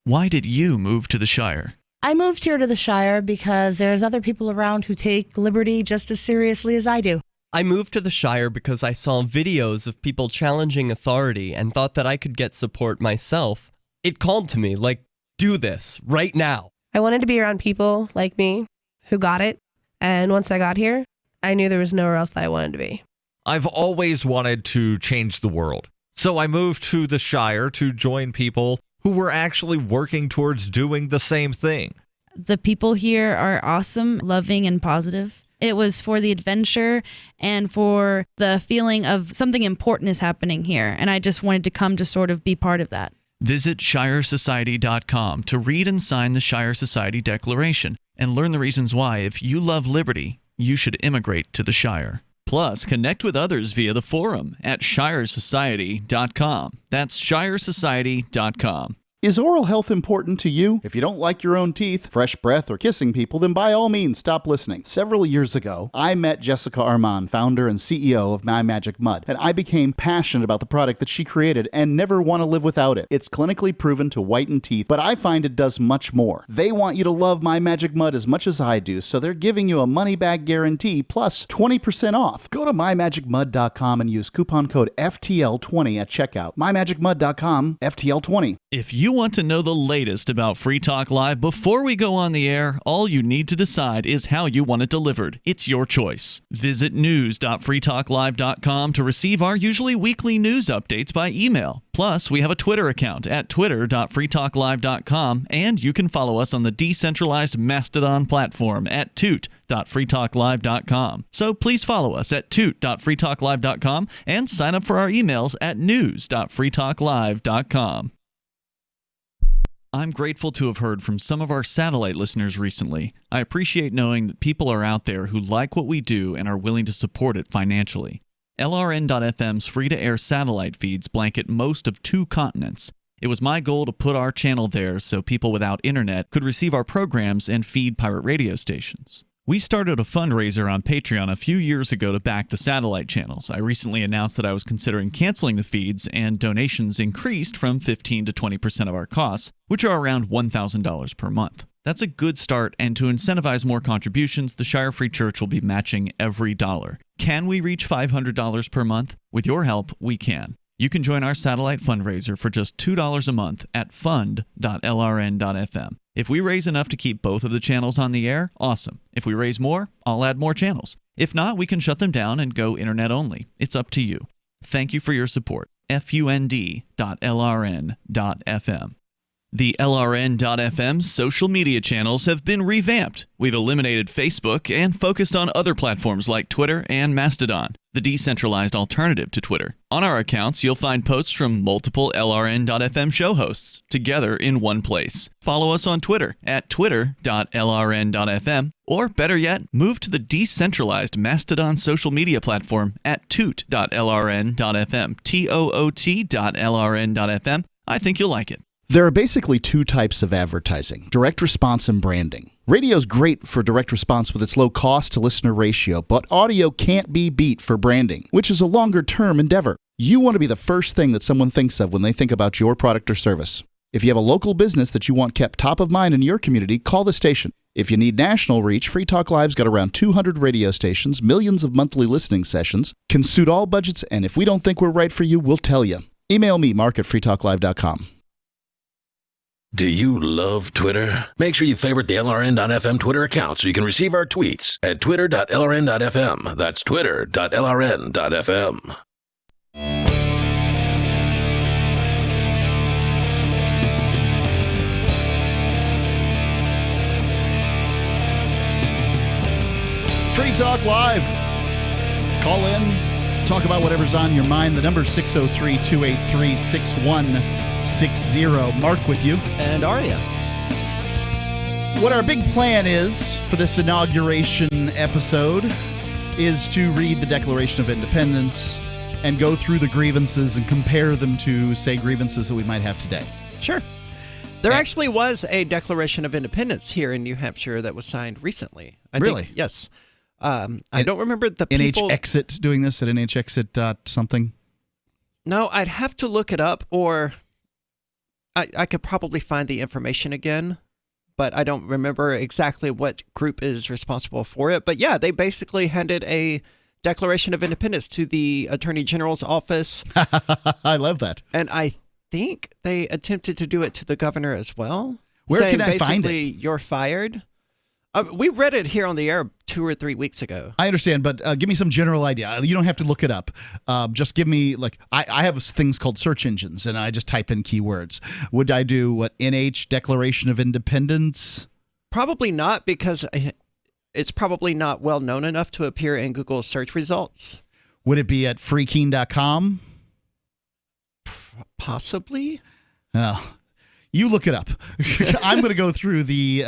Why did you move to the Shire? I moved here to the Shire because there's other people around who take liberty just as seriously as I do. I moved to the Shire because I saw videos of people challenging authority and thought that I could get support myself. It called to me, like, do this, right now. I wanted to be around people like me who got it, and once I got here, I knew there was nowhere else that I wanted to be. I've always wanted to change the world, so I moved to the Shire to join people who were actually working towards doing the same thing. The people here are awesome, loving, and positive. It was for the adventure and for the feeling of something important is happening here, and I just wanted to come to sort of be part of that. Visit ShireSociety.com to read and sign the Shire Society Declaration and learn the reasons why, if you love liberty, you should immigrate to the Shire. Plus, connect with others via the forum at ShireSociety.com. That's ShireSociety.com. Is oral health important to you? If you don't like your own teeth, fresh breath, or kissing people, then by all means, stop listening. Several years ago, I met Jessica Armand, founder and CEO of My Magic Mud, and I became passionate about the product that she created and never want to live without it. It's clinically proven to whiten teeth, but I find it does much more. They want you to love My Magic Mud as much as I do, so they're giving you a money-back guarantee plus 20% off. Go to MyMagicMud.com and use coupon code FTL20 at checkout. MyMagicMud.com, FTL20. If you want to know the latest about Free Talk Live before we go on the air, all you need to decide is how you want it delivered. It's your choice. Visit news.freetalklive.com to receive our usually weekly news updates by email. Plus, we have a Twitter account at twitter.freetalklive.com, and you can follow us on the decentralized Mastodon platform at toot.freetalklive.com. So please follow us at toot.freetalklive.com and sign up for our emails at news.freetalklive.com. I'm grateful to have heard from some of our satellite listeners recently. I appreciate knowing that people are out there who like what we do and are willing to support it financially. LRN.FM's free-to-air satellite feeds blanket most of 2 continents. It was my goal to put our channel there so people without internet could receive our programs and feed pirate radio stations. We started a fundraiser on Patreon a few years ago to back the satellite channels. I recently announced that I was considering canceling the feeds, and donations increased from 15 to 20% of our costs, which are around $1,000 per month. That's a good start, and to incentivize more contributions, the Shire Free Church will be matching every dollar. Can we reach $500 per month? With your help, we can. You can join our satellite fundraiser for just $2 a month at fund.lrn.fm. If we raise enough to keep both of the channels on the air, awesome. If we raise more, I'll add more channels. If not, we can shut them down and go internet only. It's up to you. Thank you for your support. fund.lrn.fm. The LRN.FM social media channels have been revamped. We've eliminated Facebook and focused on other platforms like Twitter and Mastodon, the decentralized alternative to Twitter. On our accounts, you'll find posts from multiple LRN.FM show hosts together in one place. Follow us on Twitter at twitter.lrn.fm, or better yet, move to the decentralized Mastodon social media platform at toot.lrn.fm, toot.lrn.fm. I think you'll like it. There are basically 2 types of advertising, direct response and branding. Radio's great for direct response with its low cost to listener ratio, but audio can't be beat for branding, which is a longer term endeavor. You want to be the first thing that someone thinks of when they think about your product or service. If you have a local business that you want kept top of mind in your community, call the station. If you need national reach, Free Talk Live's got around 200 radio stations, millions of monthly listening sessions, can suit all budgets, and if we don't think we're right for you, we'll tell you. Email me, mark@freetalklive.com. Do you love Twitter? Make sure you favorite the LRN.FM Twitter account so you can receive our tweets at twitter.lrn.fm. That's twitter.lrn.fm. Free Talk Live. Call in, talk about whatever's on your mind. The number is 603-283-6160. Mark with you. And Aria. What our big plan is for this inauguration episode is to read the Declaration of Independence and go through the grievances and compare them to, say, grievances that we might have today. Sure. There actually was a Declaration of Independence here in New Hampshire that was signed recently. I think, yes. I don't remember the people. NHExit doing this at NHExit something? No, I'd have to look it up, or I could probably find the information again, but I don't remember exactly what group is responsible for it. But yeah, they basically handed a Declaration of Independence to the Attorney General's office. I love that. And I think they attempted to do it to the governor as well. Where can I find it? Basically, you're fired. We read it here on the air 2 or 3 weeks ago. I understand, but give me some general idea. You don't have to look it up. Just give me, I have things called search engines, and I just type in keywords. Would I do NH Declaration of Independence? Probably not, because it's probably not well known enough to appear in Google search results. Would it be at freekeen.com? Possibly. You look it up. I'm going to go through the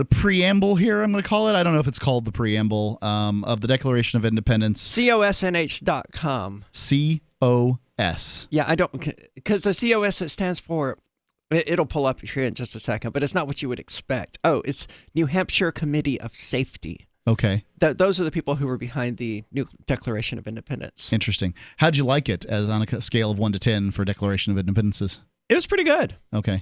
preamble here, I'm going to call it. I don't know if it's called the preamble of the Declaration of Independence. COSNH.com. COS. Yeah, I don't, because the COS, it stands for, it'll pull up here in just a second, but it's not what you would expect. Oh, it's New Hampshire Committee of Safety. Okay. Those are the people who were behind the new Declaration of Independence. Interesting. How'd you like it as on a scale of 1 to 10 for Declaration of Independences? It was pretty good. Okay.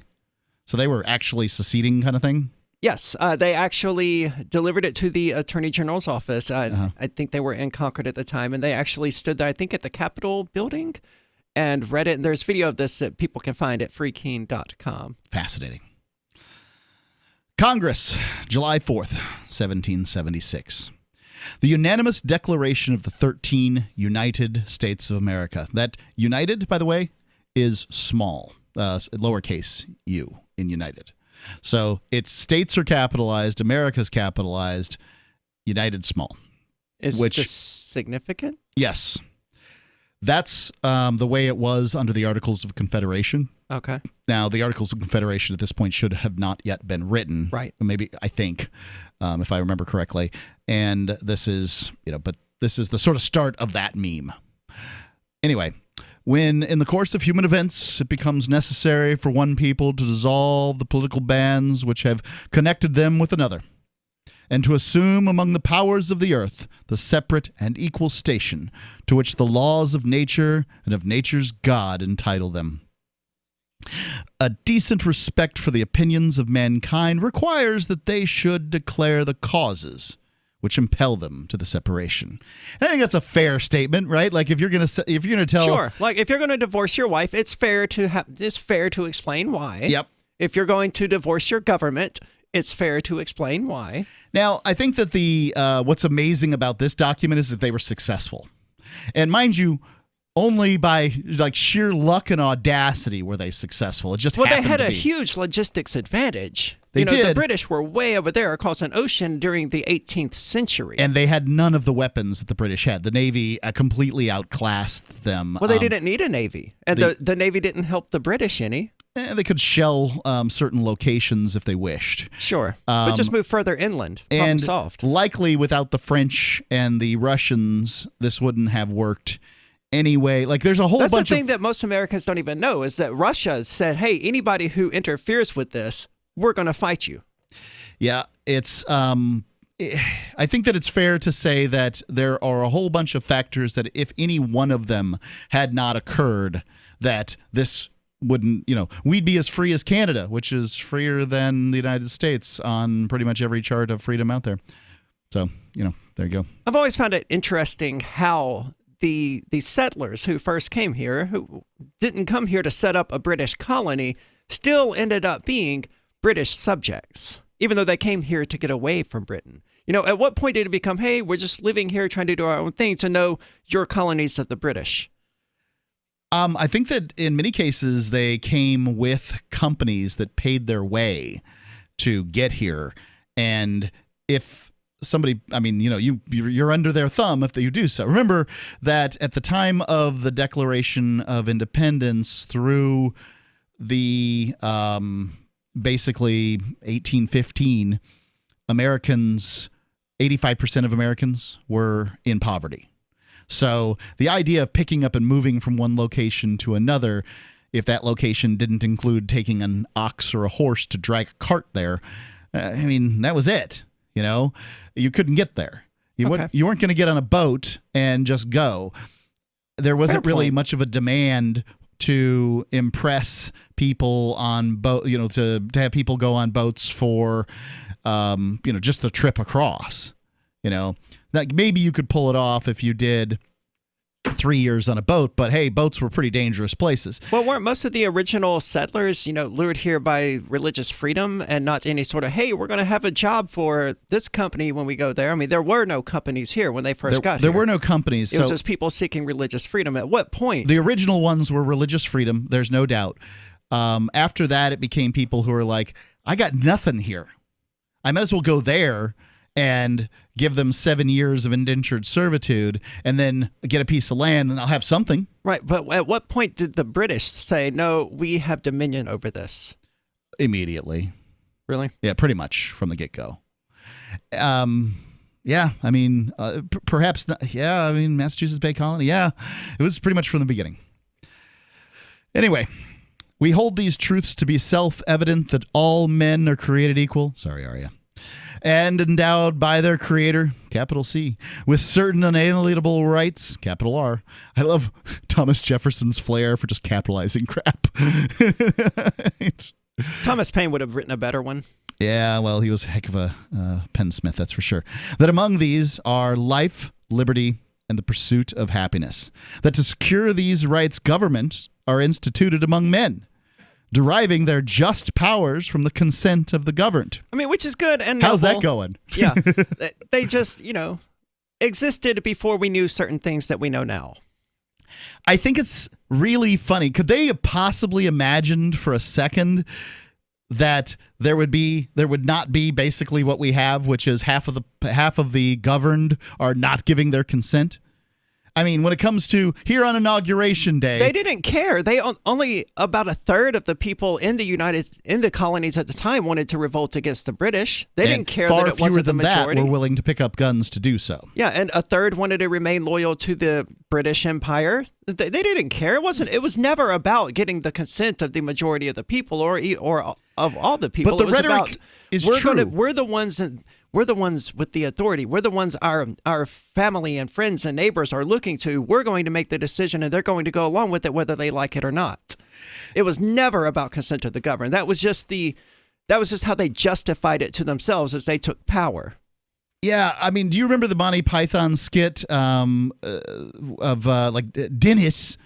So they were actually seceding kind of thing? Yes. They actually delivered it to the Attorney General's office. I think they were in Concord at the time, and they actually stood there, I think, at the Capitol building and read it. And there's video of this that people can find at freekeen.com. Fascinating. Congress, July 4th, 1776. The unanimous declaration of the 13 United States of America. That united, by the way, is small, lowercase u in united. So its states are capitalized, America's capitalized, united small. Is this significant? Yes. That's the way it was under the Articles of Confederation. Okay. Now, the Articles of Confederation at this point should have not yet been written. Right. Maybe, I think, if I remember correctly. And this is, but this is the sort of start of that meme. Anyway, when in the course of human events it becomes necessary for one people to dissolve the political bands which have connected them with another, and to assume among the powers of the earth the separate and equal station to which the laws of nature and of nature's God entitle them. A decent respect for the opinions of mankind requires that they should declare the causes which impel them to the separation. And I think that's a fair statement, right? Like if you're going to tell, sure, like if you're going to divorce your wife, it's fair to explain why. Yep. If you're going to divorce your government, it's fair to explain why. Now, I think that the what's amazing about this document is that they were successful, and mind you, only by sheer luck and audacity were they successful. It just happened they had to a be. huge logistics advantage. They did. The British were way over there across an ocean during the 18th century. And they had none of the weapons that the British had. The Navy completely outclassed them. Well, they didn't need a Navy. And the Navy didn't help the British any. They could shell certain locations if they wished. Sure. But just move further inland. Problem solved. Likely without the French and the Russians, this wouldn't have worked anyway. There's a whole bunch of... That's the thing that most Americans don't even know, is that Russia said, hey, anybody who interferes with this, we're going to fight you. Yeah, it's... I think that it's fair to say that there are a whole bunch of factors that if any one of them had not occurred, that this wouldn't, we'd be as free as Canada, which is freer than the United States on pretty much every chart of freedom out there. So, there you go. I've always found it interesting how the settlers who first came here, who didn't come here to set up a British colony, still ended up being British subjects, even though they came here to get away from Britain. At what point did it become, hey, we're just living here trying to do our own thing, to know your colonies of the British? I think that in many cases they came with companies that paid their way to get here. And if somebody, I mean, you're under their thumb if you do so. Remember that at the time of the Declaration of Independence through the basically 1815, 85% of Americans were in poverty. So the idea of picking up and moving from one location to another, if that location didn't include taking an ox or a horse to drag a cart there, that was it. You couldn't get there. You weren't going to get on a boat and just go. There wasn't really much of a demand to impress people on boat, to have people go on boats for, just the trip across. Like maybe you could pull it off if you did 3 years on a boat, but hey, boats were pretty dangerous places. Well, weren't most of the original settlers, lured here by religious freedom and not any sort of, hey, we're going to have a job for this company when we go there? I mean, there were no companies here when they first got here. There were no companies. It was just people seeking religious freedom. At what point? The original ones were religious freedom. There's no doubt. After that, it became people who were like, I got nothing here. I might as well go there and give them 7 years of indentured servitude and then get a piece of land and I'll have something. Right. But at what point did the British say, no, we have dominion over this? Immediately. Really? Yeah, pretty much from the get-go. Perhaps not. Yeah, Massachusetts Bay Colony. Yeah, it was pretty much from the beginning. Anyway, we hold these truths to be self-evident that all men are created equal. Sorry, Arya. And endowed by their creator, capital C, with certain unalienable rights, capital R. I love Thomas Jefferson's flair for just capitalizing crap. Thomas Paine would have written a better one. Yeah, well, he was a heck of a pensmith, that's for sure. That among these are life, liberty, and the pursuit of happiness. That to secure these rights, governments are instituted among men, deriving their just powers from the consent of the governed. Which is good and how's noble. that going? Yeah, they just, existed before we knew certain things that we know now. I think it's really funny. Could they have possibly imagined for a second that there would not be basically what we have, which is half of the governed are not giving their consent? When it comes to here on Inauguration Day, they didn't care. They only about a third of the people in the colonies at the time wanted to revolt against the British. They didn't care that it wasn't the majority. Far fewer than that were willing to pick up guns to do so. Yeah, and a third wanted to remain loyal to the British Empire. They didn't care. It was never about getting the consent of the majority of the people or of all the people. But the rhetoric is true. We're the ones with the authority. We're the ones our family and friends and neighbors are looking to. We're going to make the decision and they're going to go along with it whether they like it or not. It was never about consent of the governed. That was just how they justified it to themselves as they took power. Yeah, do you remember the Monty Python skit of Dennis?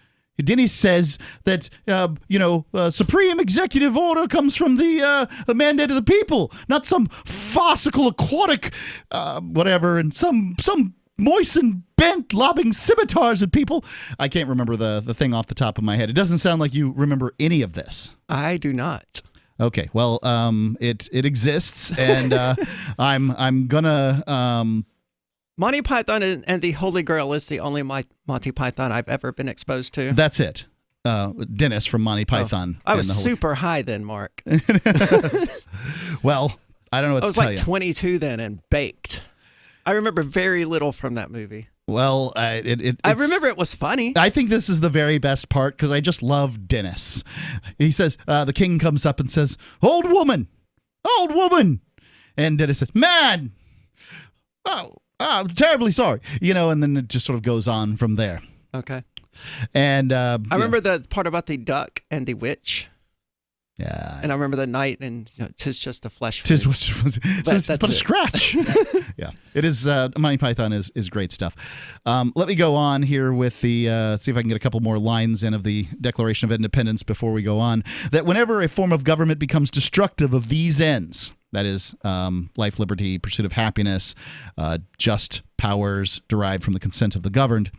Dennis says that, supreme executive order comes from the mandate of the people, not some farcical aquatic whatever, and some moistened bent lobbing scimitars at people. I can't remember the thing off the top of my head. It doesn't sound like you remember any of this. I do not. Okay, well, it exists, and I'm gonna. Monty Python and the Holy Grail is the only Monty Python I've ever been exposed to. That's it. Dennis from Monty Python. I was super high then, Mark. Well, I don't know what to tell you. I was like 22 then and baked. I remember very little from that movie. Well, I remember it was funny. I think this is the very best part because I just love Dennis. He says, the king comes up and says, old woman. And Dennis says, man. Oh, I'm terribly sorry. And then it just sort of goes on from there. Okay. And I remember the part about the duck and the witch. Yeah. And I remember the night and 'tis just a flesh wound. It's but a scratch. Yeah. It is Monty Python is great stuff. Let me go on here with the see if I can get a couple more lines in of the Declaration of Independence before we go on. That whenever a form of government becomes destructive of these ends, that is life, liberty, pursuit of happiness, just powers derived from the consent of the governed,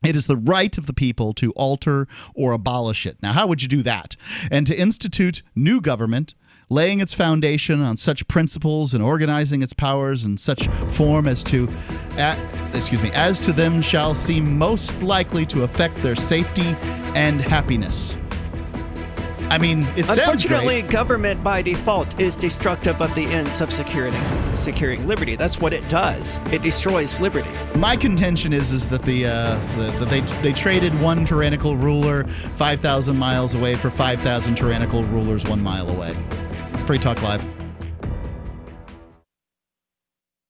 it is the right of the people to alter or abolish it. Now, how would you do that? And to institute new government laying its foundation on such principles and organizing its powers in such form as to them shall seem most likely to affect their safety and happiness. I mean, it sounds Unfortunately, great. government by default is destructive of the ends of securing liberty. That's what it does. It destroys liberty. My contention is that they traded one tyrannical ruler 5,000 miles away for 5,000 tyrannical rulers 1 mile away. Free Talk Live.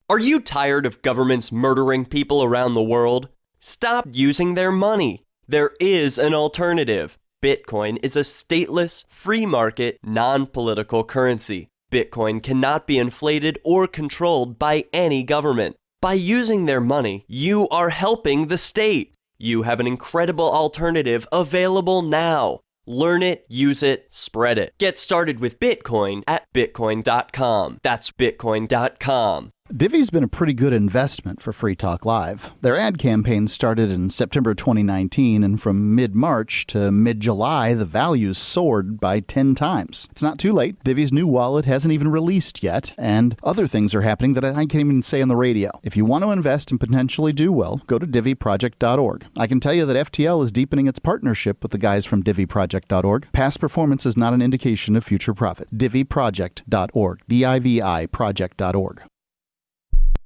Are you tired of governments murdering people around the world? Stop using their money. There is an alternative. Bitcoin is a stateless, free market, non-political currency. Bitcoin cannot be inflated or controlled by any government. By using their money, you are helping the state. You have an incredible alternative available now. Learn it, use it, spread it. Get started with Bitcoin at Bitcoin.com. That's Bitcoin.com. Divvy's been a pretty good investment for Free Talk Live. Their ad campaign started in September 2019, and from mid-March to mid-July, the values soared by 10 times. It's not too late. Divvy's new wallet hasn't even released yet, and other things are happening that I can't even say on the radio. If you want to invest and potentially do well, go to DivvyProject.org. I can tell you that FTL is deepening its partnership with the guys from DivvyProject.org. Past performance is not an indication of future profit. DivvyProject.org. DIVI Project.org.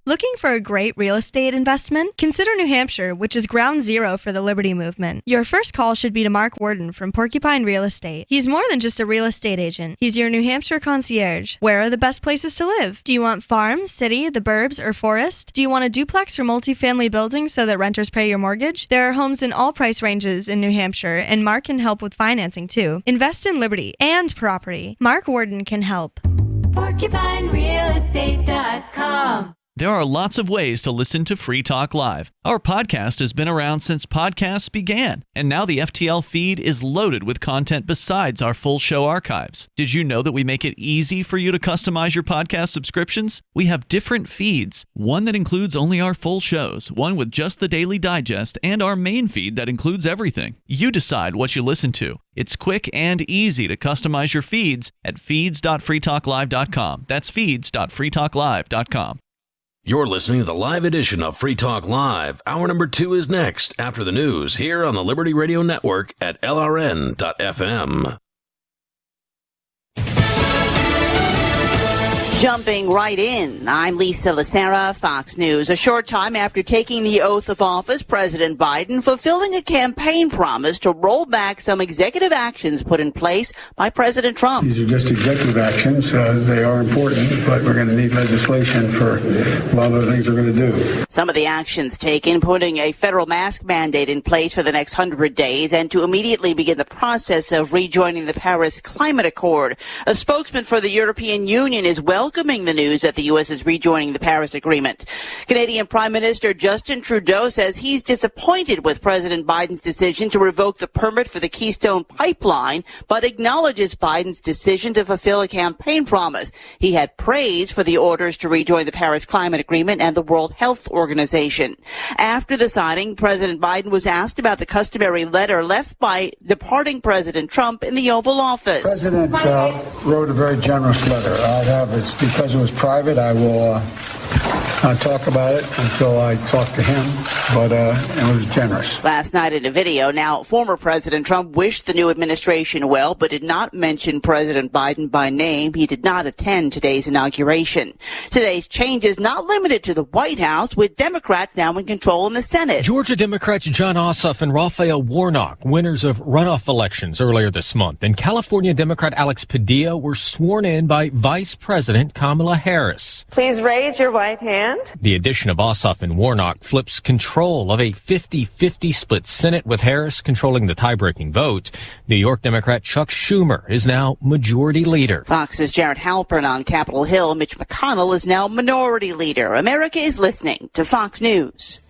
Looking for a great real estate investment? Consider New Hampshire, which is ground zero for the Liberty Movement. Your first call should be to Mark Worden from Porcupine Real Estate. He's more than just a real estate agent. He's your New Hampshire concierge. Where are the best places to live? Do you want farm, city, the burbs, or forest? Do you want a duplex or multifamily building so that renters pay your mortgage? There are homes in all price ranges in New Hampshire, and Mark can help with financing too. Invest in liberty and property. Mark Worden can help. PorcupineRealEstate.com. There are lots of ways to listen to Free Talk Live. Our podcast has been around since podcasts began, and now the FTL feed is loaded with content besides our full show archives. Did you know that we make it easy for you to customize your podcast subscriptions? We have different feeds, one that includes only our full shows, one with just the Daily Digest, and our main feed that includes everything. You decide what you listen to. It's quick and easy to customize your feeds at feeds.freetalklive.com. That's feeds.freetalklive.com. You're listening to the live edition of Free Talk Live. Hour number 2 is next after the news here on the Liberty Radio Network at LRN.FM. Jumping right in, I'm Lisa Lacera, Fox News. A short time after taking the oath of office, President Biden fulfilling a campaign promise to roll back some executive actions put in place by President Trump. These are just executive actions. They are important, but we're going to need legislation for a lot of the things we're going to do. Some of the actions taken, putting a federal mask mandate in place for the next 100 days and to immediately begin the process of rejoining the Paris Climate Accord. A spokesman for the European Union is welcoming the news that the U.S. is rejoining the Paris Agreement. Canadian Prime Minister Justin Trudeau says he's disappointed with President Biden's decision to revoke the permit for the Keystone Pipeline, but acknowledges Biden's decision to fulfill a campaign promise. He had praise for the orders to rejoin the Paris Climate Agreement and the World Health Organization. After the signing, President Biden was asked about the customary letter left by departing President Trump in the Oval Office. The President wrote a very generous letter. It's because it was private. I will not talk about it until I talk to him, but it was generous. Last night in a video, now former President Trump wished the new administration well, but did not mention President Biden by name. He did not attend today's inauguration. Today's change is not limited to the White House, with Democrats now in control in the Senate. Georgia Democrats John Ossoff and Raphael Warnock, winners of runoff elections earlier this month, and California Democrat Alex Padilla were sworn in by Vice President Kamala Harris. Please raise your right hand. The addition of Ossoff and Warnock flips control of a 50-50 split Senate, with Harris controlling the tie-breaking vote. New York Democrat Chuck Schumer is now majority leader. Fox's Jared Halpern on Capitol Hill. Mitch McConnell is now minority leader. America is listening to Fox News.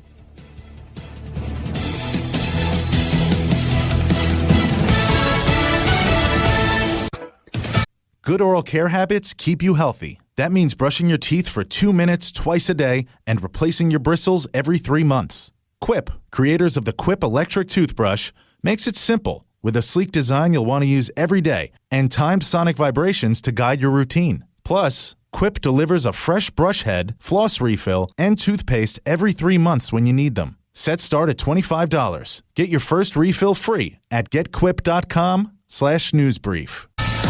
Good oral care habits keep you healthy. That means brushing your teeth for 2 minutes twice a day and replacing your bristles every 3 months. Quip, creators of the Quip electric toothbrush, makes it simple. with a sleek design you'll want to use every day and timed sonic vibrations to guide your routine. Plus, Quip delivers a fresh brush head, floss refill, and toothpaste every 3 months when you need them. Set start at $25. Get your first refill free at getquip.com/newsbrief.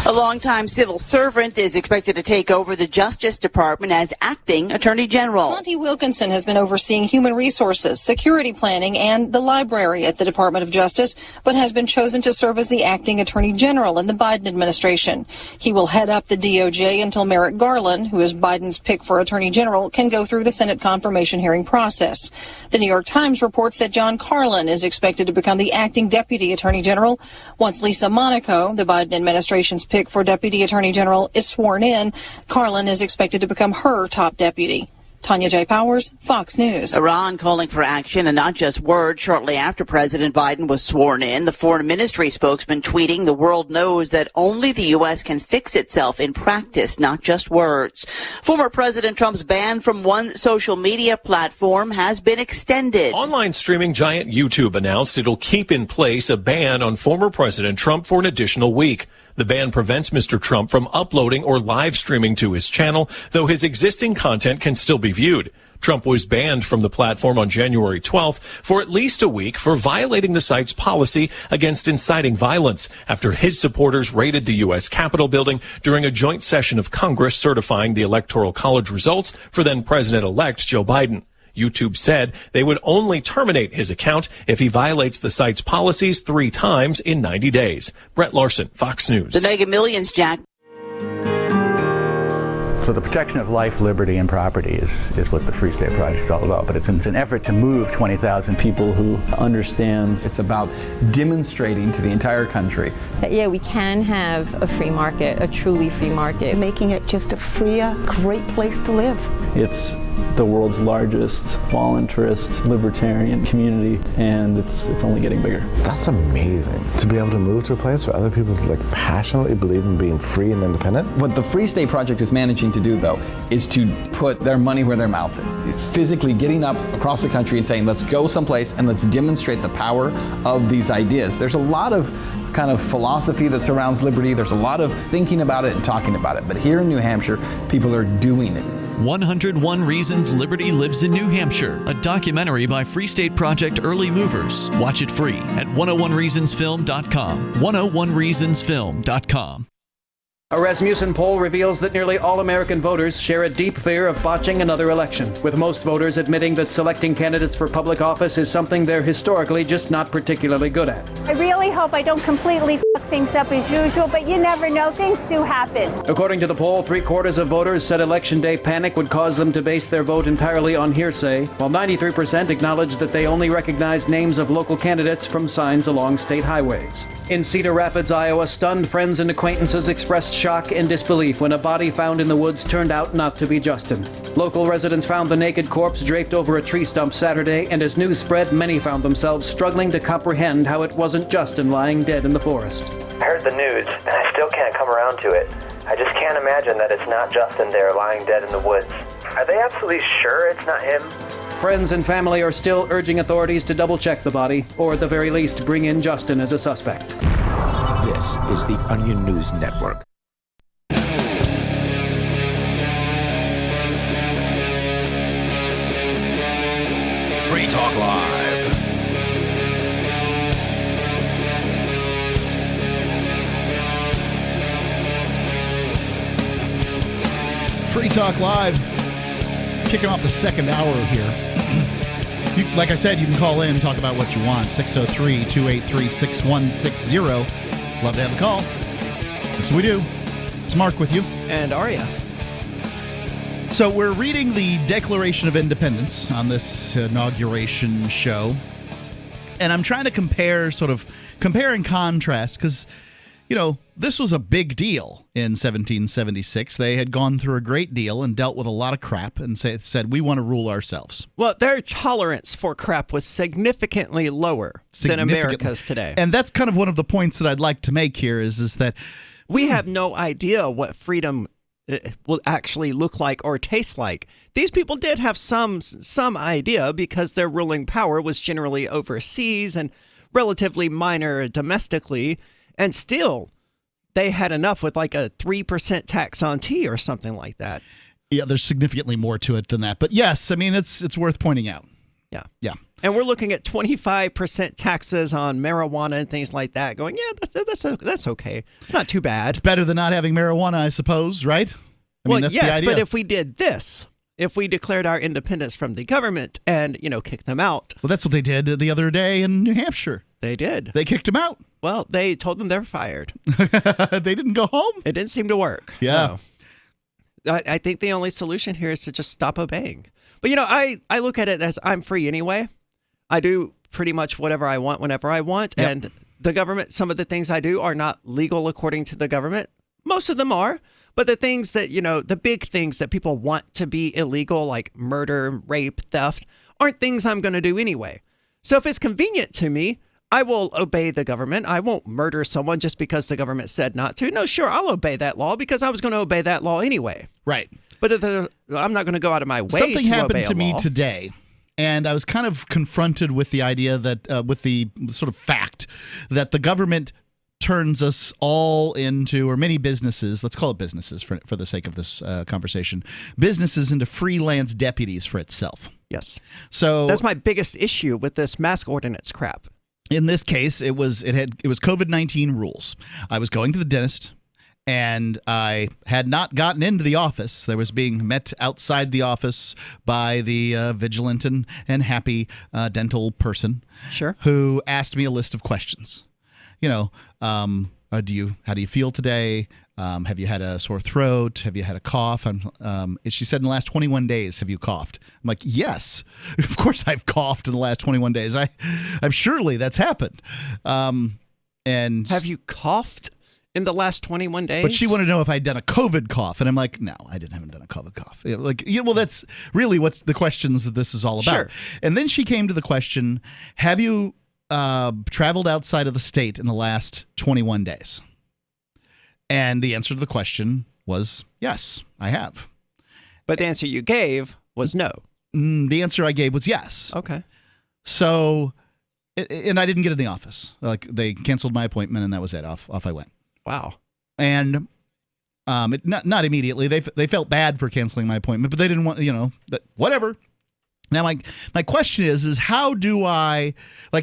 A longtime civil servant is expected to take over the Justice Department as acting Attorney General. Monty Wilkinson has been overseeing human resources, security planning, and the library at the Department of Justice, but has been chosen to serve as the acting Attorney General in the Biden administration. He will head up the DOJ until Merrick Garland, who is Biden's pick for Attorney General, can go through the Senate confirmation hearing process. The New York Times reports that John Carlin is expected to become the acting Deputy Attorney General once Lisa Monaco, the Biden administration's pick for Deputy Attorney General, is sworn in. Carlin is expected to become her top deputy. Tanya J. Powers, Fox News. Iran calling for action and not just words shortly after President Biden was sworn in. The foreign ministry spokesman tweeting, "The world knows that only the U.S. can fix itself in practice, not just words." Former President Trump's ban from one social media platform has been extended. Online streaming giant YouTube announced it'll keep in place a ban on former President Trump for an additional week. The ban prevents Mr. Trump from uploading or live streaming to his channel, though his existing content can still be viewed. Trump was banned from the platform on January 12th for at least a week for violating the site's policy against inciting violence after his supporters raided the U.S. Capitol building during a joint session of Congress certifying the Electoral College results for then President-elect Joe Biden. YouTube said they would only terminate his account if he violates the site's policies 3 times in 90 days. Brett Larson, Fox News. The Mega Millions, Jack. So the protection of life, liberty, and property is what the Free State Project is all about. But it's an effort to move 20,000 people who understand. It's about demonstrating to the entire country that, yeah, we can have a free market, a truly free market. Making it just a freer, great place to live. It's the world's largest voluntarist libertarian community, and it's only getting bigger. That's amazing, to be able to move to a place where other people passionately believe in being free and independent. What the Free State Project is managing to do, though, is to put their money where their mouth is. It's physically getting up across the country and saying, let's go someplace and let's demonstrate the power of these ideas. There's a lot of kind of philosophy that surrounds liberty. There's a lot of thinking about it and talking about it. But here in New Hampshire, people are doing it. 101 Reasons Liberty Lives in New Hampshire, a documentary by Free State Project Early Movers. Watch it free at 101reasonsfilm.com. 101reasonsfilm.com. A Rasmussen poll reveals that nearly all American voters share a deep fear of botching another election, with most voters admitting that selecting candidates for public office is something they're historically just not particularly good at. I really hope I don't completely fuck things up as usual, but you never know. Things do happen. According to the poll, 3/4 of voters said Election Day panic would cause them to base their vote entirely on hearsay, while 93% acknowledged that they only recognized names of local candidates from signs along state highways. In Cedar Rapids, Iowa, stunned friends and acquaintances expressed shock and disbelief when a body found in the woods turned out not to be Justin. Local residents found the naked corpse draped over a tree stump Saturday, and as news spread, many found themselves struggling to comprehend how it wasn't Justin lying dead in the forest. I heard the news, and I still can't come around to it. I just can't imagine that it's not Justin there lying dead in the woods. Are they absolutely sure it's not him? Friends and family are still urging authorities to double-check the body, or at the very least, bring in Justin as a suspect. This is the Onion News Network. Free Talk Live. Free Talk Live. Kicking off the second hour here. Like I said, you can call in and talk about what you want. 603-283-6160. Love to have a call. That's what we do. It's Mark with you. And Aria. So we're reading the Declaration of Independence on this inauguration show. And I'm trying to compare and contrast because, this was a big deal in 1776. They had gone through a great deal and dealt with a lot of crap and said, we want to rule ourselves. Well, their tolerance for crap was significantly lower than America's today. And that's kind of one of the points that I'd like to make here is that we have no idea what freedom will actually look like or taste like. These people did have some idea because their ruling power was generally overseas, and relatively minor domestically, and still they had enough with like a 3% tax on tea or something like that. Yeah, there's significantly more to it than that. But yes, I mean, it's worth pointing out. Yeah. Yeah. And we're looking at 25% taxes on marijuana and things like that, going, yeah, that's okay. It's not too bad. It's better than not having marijuana, I suppose, right? I mean, that's the idea. But if we did this, if we declared our independence from the government and, kicked them out. Well, that's what they did the other day in New Hampshire. They did. They kicked them out. Well, they told them they're fired. They didn't go home? It didn't seem to work. Yeah. No. I think the only solution here is to just stop obeying. But, I look at it as I'm free anyway. I do pretty much whatever I want whenever I want. Yep. And the government, some of the things I do are not legal according to the government. Most of them are. But the things that, the big things that people want to be illegal, like murder, rape, theft, aren't things I'm going to do anyway. So if it's convenient to me, I will obey the government. I won't murder someone just because the government said not to. No, sure, I'll obey that law because I was going to obey that law anyway. Right. But I'm not going to go out of my way to obey a law. Something happened to me today. And I was kind of confronted with the idea that, with the sort of fact that the government turns us all into, or many businesses, let's call it businesses for the sake of this conversation, businesses into freelance deputies for itself. Yes. So that's my biggest issue with this mask ordinance crap. In this case, it was COVID-19 rules. I was going to the dentist. And I had not gotten into the office. I was being met outside the office by the vigilant and happy dental person, sure, who asked me a list of questions. How do you feel today? Have you had a sore throat? Have you had a cough? She said in the last 21 days, have you coughed? I'm like, yes, of course I've coughed in the last 21 days. I'm surely that's happened. And have you coughed in the last 21 days? But she wanted to know if I'd done a COVID cough. And I'm like, no, I haven't done a COVID cough. Well, that's really what's the questions that this is all about. Sure. And then she came to the question, have you traveled outside of the state in the last 21 days? And the answer to the question was, yes, I have. But the answer you gave was no. The answer I gave was yes. Okay. So, and I didn't get in the office. Like, they canceled my appointment and that was it. Off I went. Wow. And not immediately. They felt bad for canceling my appointment, but they didn't want, whatever. Now, my question is how do I,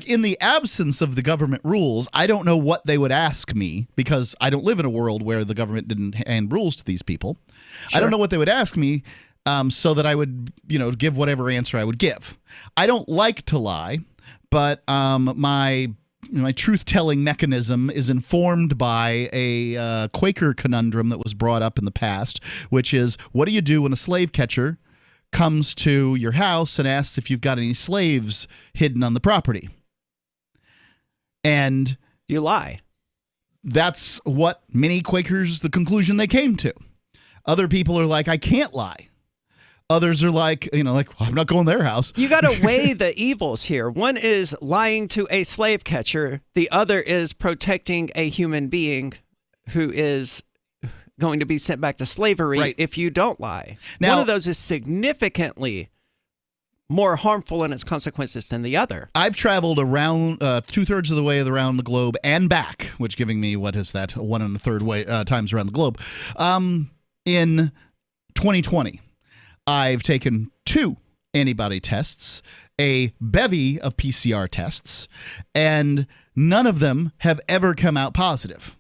in the absence of the government rules, I don't know what they would ask me because I don't live in a world where the government didn't hand rules to these people. Sure. I don't know what they would ask me so that I would, give whatever answer I would give. I don't like to lie, but my truth-telling mechanism is informed by a Quaker conundrum that was brought up in the past, which is, what do you do when a slave catcher comes to your house and asks if you've got any slaves hidden on the property? And you lie. That's what many Quakers, the conclusion they came to. Other people are like, I can't lie. Others are like, I'm not going to their house. You got to weigh the evils here. One is lying to a slave catcher. The other is protecting a human being who is going to be sent back to slavery if you don't lie. Now, one of those is significantly more harmful in its consequences than the other. I've traveled around 2/3 of the way around the globe and back, which giving me, what is that, 1 1/3 way times around the globe. In 2020. I've taken 2 antibody tests, a bevy of PCR tests, and none of them have ever come out positive.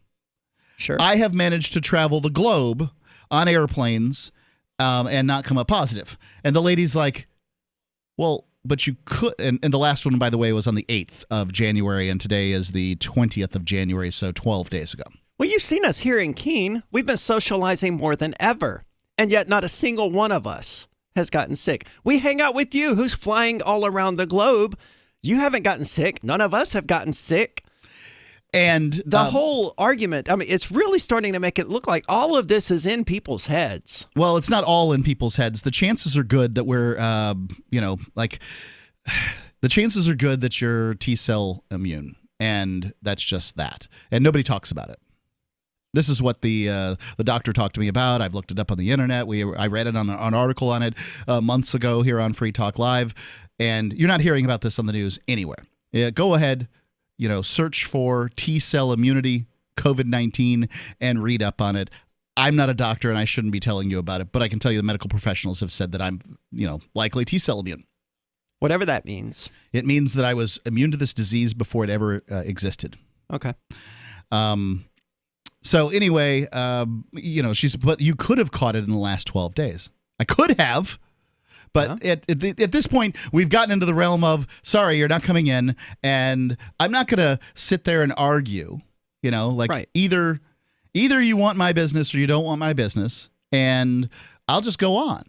Sure. I have managed to travel the globe on airplanes and not come up positive. And the lady's like, well, but you could. And the last one, by the way, was on the 8th of January, and today is the 20th of January, so 12 days ago. Well, you've seen us here in Keene. We've been socializing more than ever. And yet not a single one of us has gotten sick. We hang out with you, who's flying all around the globe. You haven't gotten sick. None of us have gotten sick. And the whole argument, it's really starting to make it look like all of this is in people's heads. Well, it's not all in people's heads. The chances are good that we're, the chances are good that you're T-cell immune. And that's just that. And nobody talks about it. This is what the doctor talked to me about. I've looked it up on the internet. I read it on an article on it months ago here on Free Talk Live, and you're not hearing about this on the news anywhere. Go ahead, search for T-cell immunity, COVID-19, and read up on it. I'm not a doctor, and I shouldn't be telling you about it, but I can tell you the medical professionals have said that I'm, likely T-cell immune. Whatever that means. It means that I was immune to this disease before it ever existed. Okay. So anyway, but you could have caught it in the last 12 days. I could have, but at this point, we've gotten into the realm of, sorry, you're not coming in, and I'm not going to sit there and argue, Right. either you want my business or you don't want my business, and I'll just go on.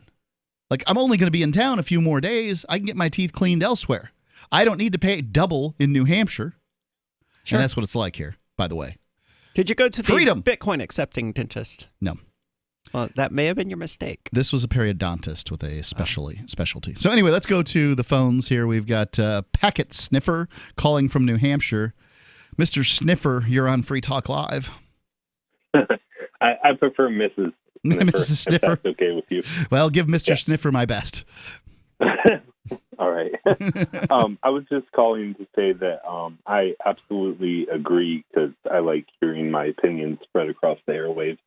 I'm only going to be in town a few more days. I can get my teeth cleaned elsewhere. I don't need to pay double in New Hampshire. Sure. And that's what it's like here, by the way. Did you go to the Freedom. Bitcoin accepting dentist? No. Well, that may have been your mistake. This was a periodontist with a specialty. So anyway, let's go to the phones here. We've got Packet Sniffer calling from New Hampshire. Mr. Sniffer, you're on Free Talk Live. I prefer Mrs. Sniffer, Mrs. Sniffer. If that's okay with you. Well, give Mr. Sniffer my best. All right. I was just calling to say that I absolutely agree, because I like hearing my opinions spread across the airwaves.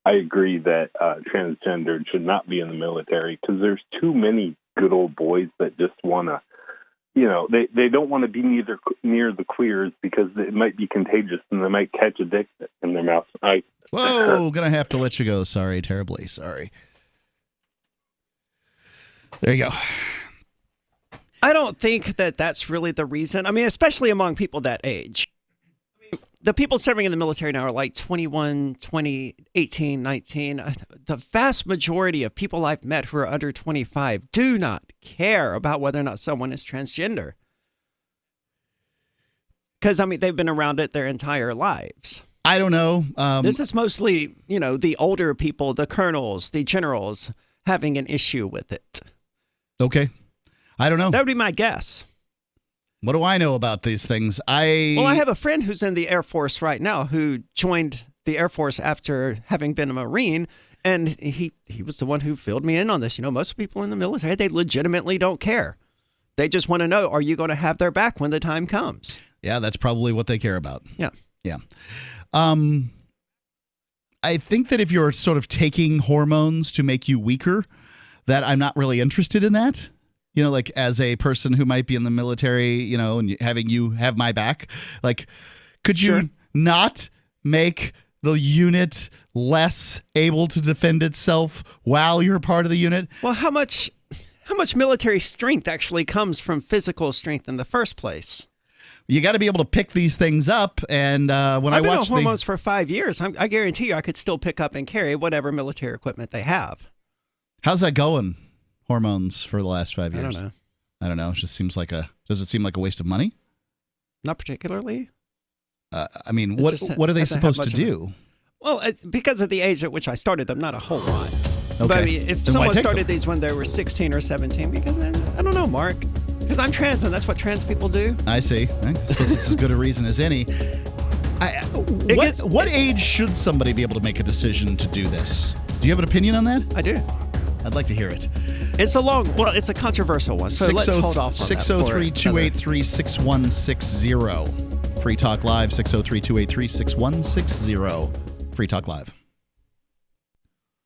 I agree that transgendered should not be in the military, because there's too many good old boys that just want to, they don't want to be near the queers because it might be contagious and they might catch a dick in their mouth. Whoa, gonna have to let you go. Sorry, terribly sorry. There you go. I don't think that that's really the reason. I mean, especially among people that age. The people serving in the military now are like 21, 20, 18, 19. The vast majority of people I've met who are under 25 do not care about whether or not someone is transgender. Because, they've been around it their entire lives. I don't know. This is mostly, the older people, the colonels, the generals, having an issue with it. Okay. I don't know. That would be my guess. What do I know about these things? Well, I have a friend who's in the Air Force right now who joined the Air Force after having been a Marine, and he was the one who filled me in on this. Most people in the military, they legitimately don't care. They just want to know, are you going to have their back when the time comes? Yeah, that's probably what they care about. Yeah. Yeah. I think that if you're sort of taking hormones to make you weaker, that I'm not really interested in that. As a person who might be in the military, and having you have my back, could you not make the unit less able to defend itself while you're part of the unit? Well, how much military strength actually comes from physical strength in the first place? You got to be able to pick these things up. And I've been on hormones for 5 years. I guarantee you I could still pick up and carry whatever military equipment they have. How's that going? Hormones for the last 5 years? I don't know. It just seems like does it seem like a waste of money? Not particularly. What are they supposed to do? Well, because of the age at which I started them, not a whole lot. Okay. But if someone started these when they were 16 or 17, because I don't know, Mark. Because I'm trans, and that's what trans people do. I see. I suppose it's as good a reason as any. What age should somebody be able to make a decision to do this? Do you have an opinion on that? I do. I'd like to hear it. It's a controversial one, so let's hold off on that. 603-283-6160. Free Talk Live, 603-283-6160. Free Talk Live.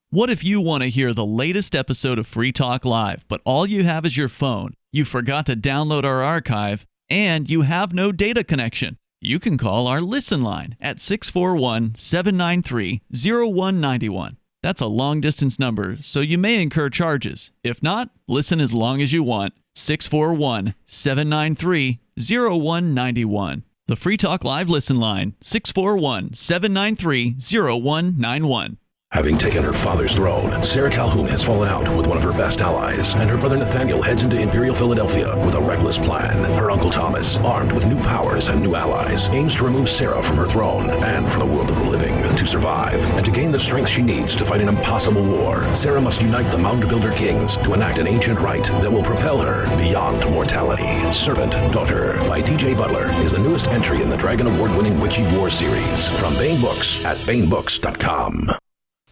What if you want to hear the latest episode of Free Talk Live, but all you have is your phone, you forgot to download our archive, and you have no data connection? You can call our Listen line at 641-793-0191. That's a long-distance number, so you may incur charges. If not, listen as long as you want. 641-793-0191. The Free Talk Live Listen line, 641-793-0191. Having taken her father's throne, Sarah Calhoun has fallen out with one of her best allies, and her brother Nathaniel heads into Imperial Philadelphia with a reckless plan. Her uncle Thomas, armed with new powers and new allies, aims to remove Sarah from her throne and from the world of the living. To survive and to gain the strength she needs to fight an impossible war, Sarah must unite the Mound Builder Kings to enact an ancient rite that will propel her beyond mortality. Servant Daughter by D.J. Butler is the newest entry in the Dragon Award-winning Witchy War series from Baen Books at BaenBooks.com.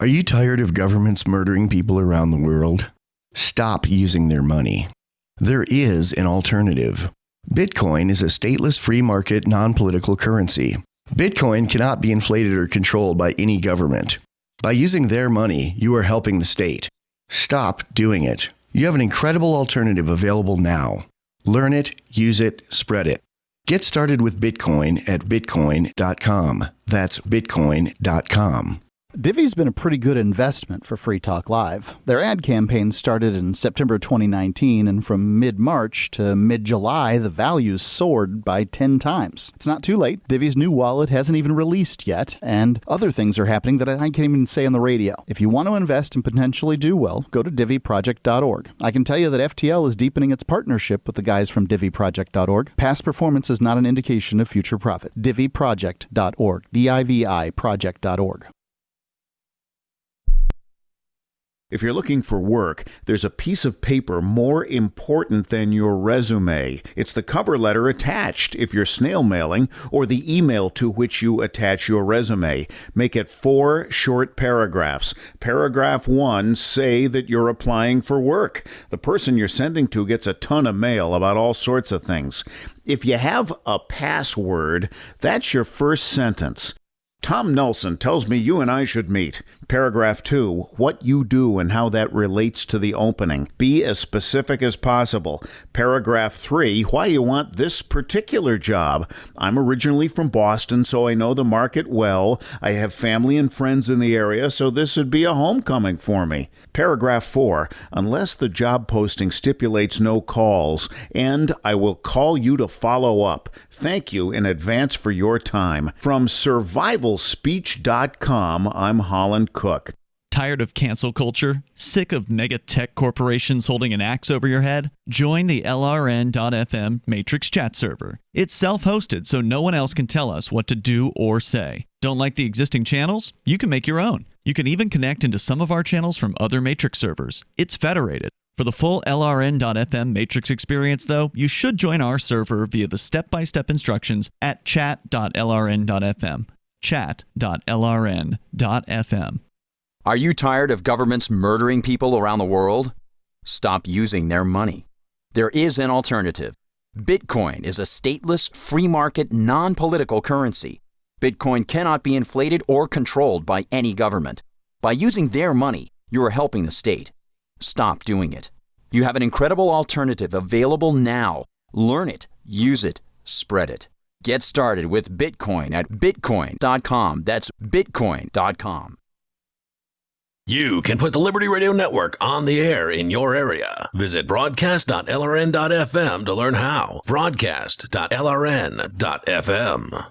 Are you tired of governments murdering people around the world? Stop using their money. There is an alternative. Bitcoin is a stateless free market non-political currency. Bitcoin cannot be inflated or controlled by any government. By using their money, you are helping the state. Stop doing it. You have an incredible alternative available now. Learn it, use it, spread it. Get started with Bitcoin at bitcoin.com. That's bitcoin.com. Divvy's been a pretty good investment for Free Talk Live. Their ad campaign started in September 2019, and from mid-March to mid-July, the values soared by 10 times. It's not too late. Divvy's new wallet hasn't even released yet, and other things are happening that I can't even say on the radio. If you want to invest and potentially do well, go to divvyproject.org. I can tell you that FTL is deepening its partnership with the guys from divvyproject.org. Past performance is not an indication of future profit. divvyproject.org. DIVI project.org. If you're looking for work, there's a piece of paper more important than your resume. It's the cover letter attached if you're snail mailing, or the email to which you attach your resume. Make it 4 short paragraphs. Paragraph 1, say that you're applying for work. The person you're sending to gets a ton of mail about all sorts of things. If you have a password, that's your first sentence. Tom Nelson tells me you and I should meet. Paragraph 2, what you do and how that relates to the opening. Be as specific as possible. Paragraph 3, why you want this particular job. I'm originally from Boston, so I know the market well. I have family and friends in the area, so this would be a homecoming for me. Paragraph 4, unless the job posting stipulates no calls, and I will call you to follow up. Thank you in advance for your time. From survivalspeech.com, I'm Holland Cook. Tired of cancel culture? Sick of mega tech corporations holding an axe over your head? Join the LRN.FM Matrix chat server. It's self-hosted, so no one else can tell us what to do or say. Don't like the existing channels? You can make your own. You can even connect into some of our channels from other Matrix servers. It's federated. For the full LRN.FM Matrix experience, though, you should join our server via the step-by-step instructions at chat.lrn.fm. Chat.lrn.fm. Are you tired of governments murdering people around the world? Stop using their money. There is an alternative. Bitcoin is a stateless, free market, non-political currency. Bitcoin cannot be inflated or controlled by any government. By using their money, you are helping the state. Stop doing it. You have an incredible alternative available now. Learn it, use it, spread it. Get started with Bitcoin at bitcoin.com. That's bitcoin.com. You can put the Liberty Radio Network on the air in your area. Visit broadcast.lrn.fm to learn how. Broadcast.lrn.fm.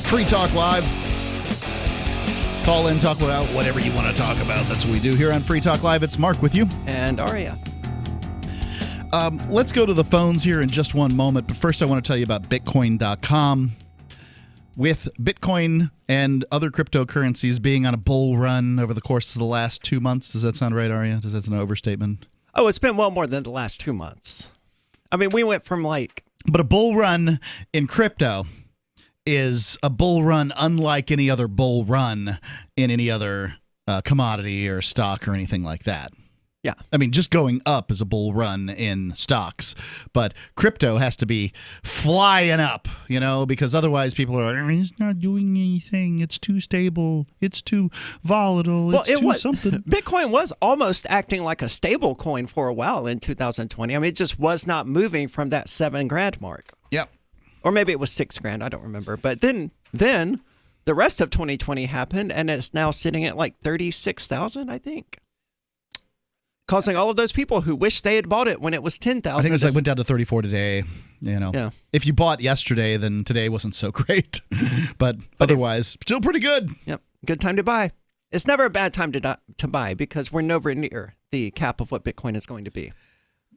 Free Talk Live. Call in, talk about whatever you want to talk about. That's what we do here on Free Talk Live. It's Mark with you. And Aria. Let's go to the phones here in just one moment. But first, I want to tell you about Bitcoin.com. With Bitcoin and other cryptocurrencies being on a bull run over the course of the last 2 months. Does that sound right, Aria? Does that sound an overstatement? Oh, it's been well more than the last 2 months. I mean, we went from But a bull run in crypto is a bull run unlike any other bull run in any other commodity or stock or anything like that. Yeah. I mean, just going up is a bull run in stocks, but crypto has to be flying up, because otherwise people are like, it's not doing anything. It's too stable. It's too volatile. Something. Bitcoin was almost acting like a stable coin for a while in 2020. I mean, it just was not moving from that $7,000 mark. Yep. Or maybe it was $6,000. I don't remember. But then the rest of 2020 happened, and it's now sitting at like 36,000, I think. Causing all of those people who wish they had bought it when it was 10,000. I think it was went down to 34 today. Yeah. If you bought yesterday, then today wasn't so great. but otherwise, still pretty good. Yep. Good time to buy. It's never a bad time to buy because we're nowhere near the cap of what Bitcoin is going to be.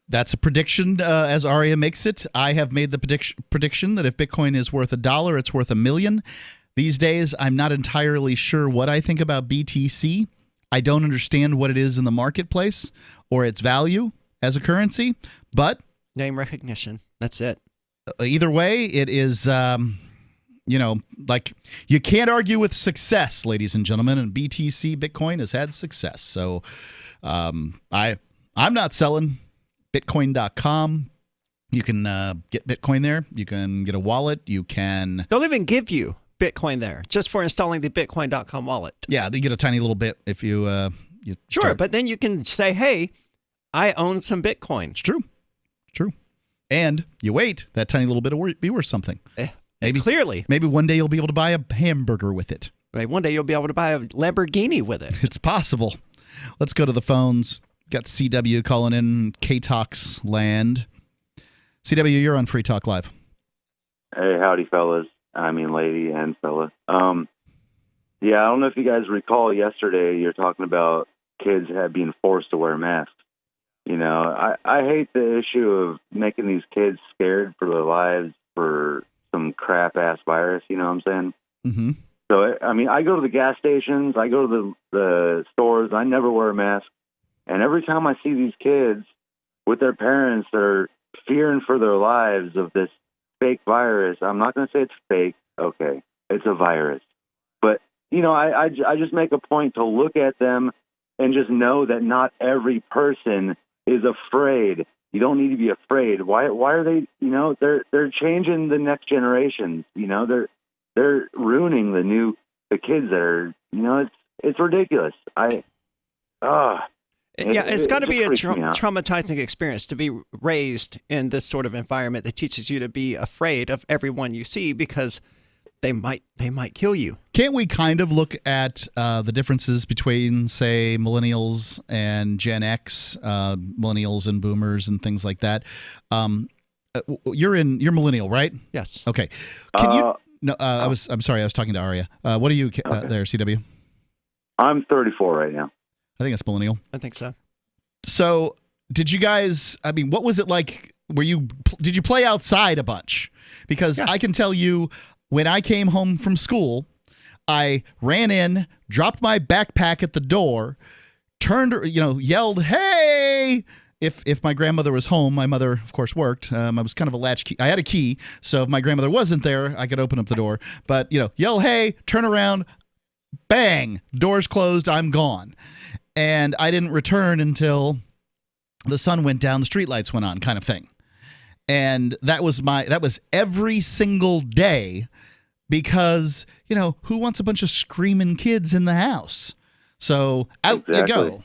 That's a prediction as Aria makes it. I have made the prediction that if Bitcoin is worth $1, it's worth $1 million. These days, I'm not entirely sure what I think about BTC. I don't understand what it is in the marketplace or its value as a currency, but name recognition. That's it. Either way, it is, like you can't argue with success, ladies and gentlemen, and BTC Bitcoin has had success. So I'm not selling. Bitcoin.com. You can get Bitcoin there. You can get a wallet. You can. They'll even give you Bitcoin there just for installing the Bitcoin.com wallet. Yeah, they get a tiny little bit if you. Sure, start. but then you can say, "Hey, I own some Bitcoin." It's true. And you wait, that tiny little bit will be worth something. Clearly. Maybe one day you'll be able to buy a hamburger with it. Right. One day you'll be able to buy a Lamborghini with it. It's possible. Let's go to the phones. Got CW calling in K-Talks land. CW, you're on Free Talk Live. Hey, howdy, fellas. I mean, lady and fella. Yeah, I don't know if you guys recall yesterday you're talking about kids being forced to wear masks. I hate the issue of making these kids scared for their lives for some crap-ass virus, you know what I'm saying? Mm-hmm. So, I go to the gas stations, I go to the stores, I never wear a mask. And every time I see these kids with their parents that are fearing for their lives of this fake virus, I'm not going to say it's fake. Okay, it's a virus. But, I just make a point to look at them and just know that not every person is afraid. You don't need to be afraid. Why are they, they're changing the next generations. They're ruining the kids that are, it's ridiculous. It's got to be a traumatizing experience to be raised in this sort of environment that teaches you to be afraid of everyone you see because they might kill you. Can't we kind of look at the differences between, say, millennials and Gen X, millennials and boomers and things like that? You're millennial, right? Yes. Okay. Can you? No, I'm sorry. I was talking to Aria. What are you there, CW? I'm 34 right now. I think that's millennial. I think so. So, did you guys? What was it like? Did you play outside a bunch? Because I can tell you, when I came home from school, I ran in, dropped my backpack at the door, turned, yelled, "Hey!" If my grandmother was home. My mother, of course, worked. I was kind of a latchkey. I had a key, so if my grandmother wasn't there, I could open up the door. But yell, "Hey!" Turn around, bang, door's closed. I'm gone, and I didn't return until the sun went down, the streetlights went on, kind of thing. And that was every single day. Because, who wants a bunch of screaming kids in the house? So out you go.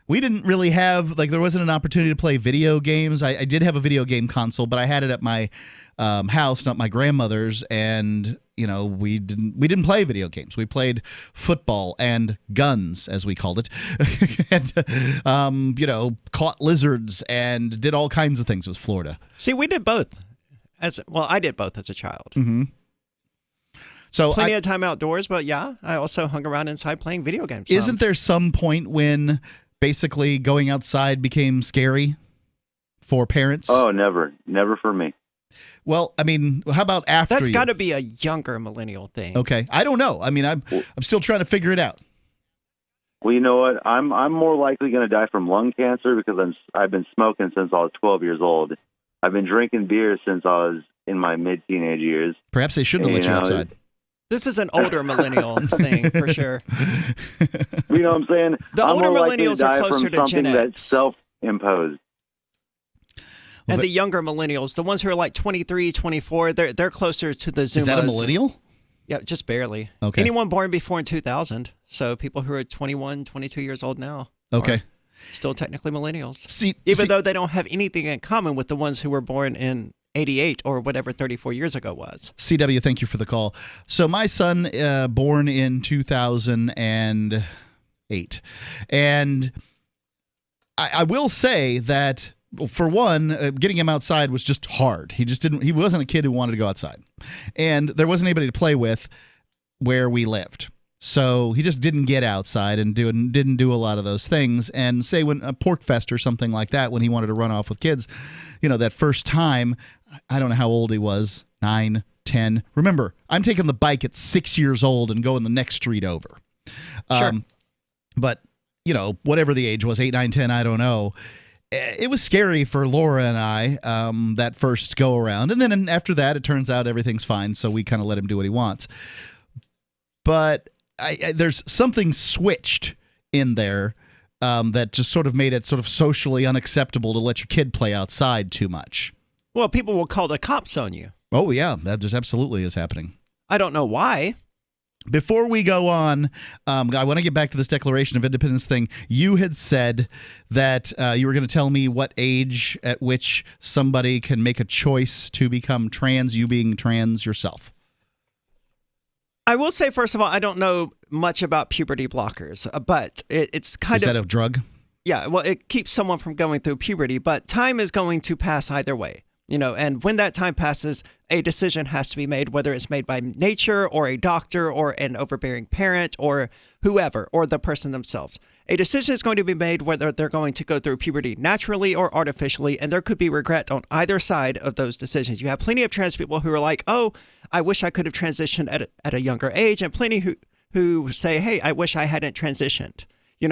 We didn't really have, there wasn't an opportunity to play video games. I did have a video game console, but I had it at my house, not my grandmother's. And, we didn't play video games. We played football and guns, as we called it. And, caught lizards and did all kinds of things with Florida. See, we did both. I did both as a child. Mm-hmm. So plenty of time outdoors, but yeah, I also hung around inside playing video games. Isn't there some point when basically going outside became scary for parents? Oh, never for me. Well, how about after? That's got to be a younger millennial thing. Okay, I don't know. I'm still trying to figure it out. Well, you know what? I'm more likely going to die from lung cancer because I've been smoking since I was 12 years old. I've been drinking beer since I was in my mid-teenage years. Perhaps they shouldn't have let you outside. This is an older millennial thing for sure. You know what I'm saying? The I'm older more likely millennials to die are closer from to something Gen X. that's self-imposed. And the younger millennials, the ones who are like 23, 24, they're closer to the Zoomers. Is that a millennial? Yeah, just barely. Okay. Anyone born before in 2000. So people who are 21, 22 years old now. Okay. Still technically millennials. Even though they don't have anything in common with the ones who were born in 88 or whatever 34 years ago was. CW, thank you for the call. So my son, born in 2008. And I will say that, for one, getting him outside was just hard. He wasn't a kid who wanted to go outside. And there wasn't anybody to play with where we lived. So he just didn't get outside and didn't do a lot of those things. And say when a pork fest or something like that, when he wanted to run off with kids, that first time, I don't know how old he was, 9, 10. Remember, I'm taking the bike at 6 years old and going the next street over. Sure. But whatever the age was, 8, 9, 10, I don't know. It was scary for Laura and I that first go around. And then after that, it turns out everything's fine. So we kind of let him do what he wants. But there's something switched in there that just sort of made it sort of socially unacceptable to let your kid play outside too much. Well, people will call the cops on you. Oh, yeah. That just absolutely is happening. I don't know why. Before we go on, I want to get back to this Declaration of Independence thing. You had said that you were going to tell me what age at which somebody can make a choice to become trans, you being trans yourself. I will say, first of all, I don't know much about puberty blockers, but it's kind of... Is that a drug? Yeah, well, it keeps someone from going through puberty, but time is going to pass either way. And when that time passes, a decision has to be made, whether it's made by nature or a doctor or an overbearing parent or whoever, or the person themselves. A decision is going to be made whether they're going to go through puberty naturally or artificially, and there could be regret on either side of those decisions. You have plenty of trans people who are like, oh, I wish I could have transitioned at a younger age, and plenty who say, hey, I wish I hadn't transitioned.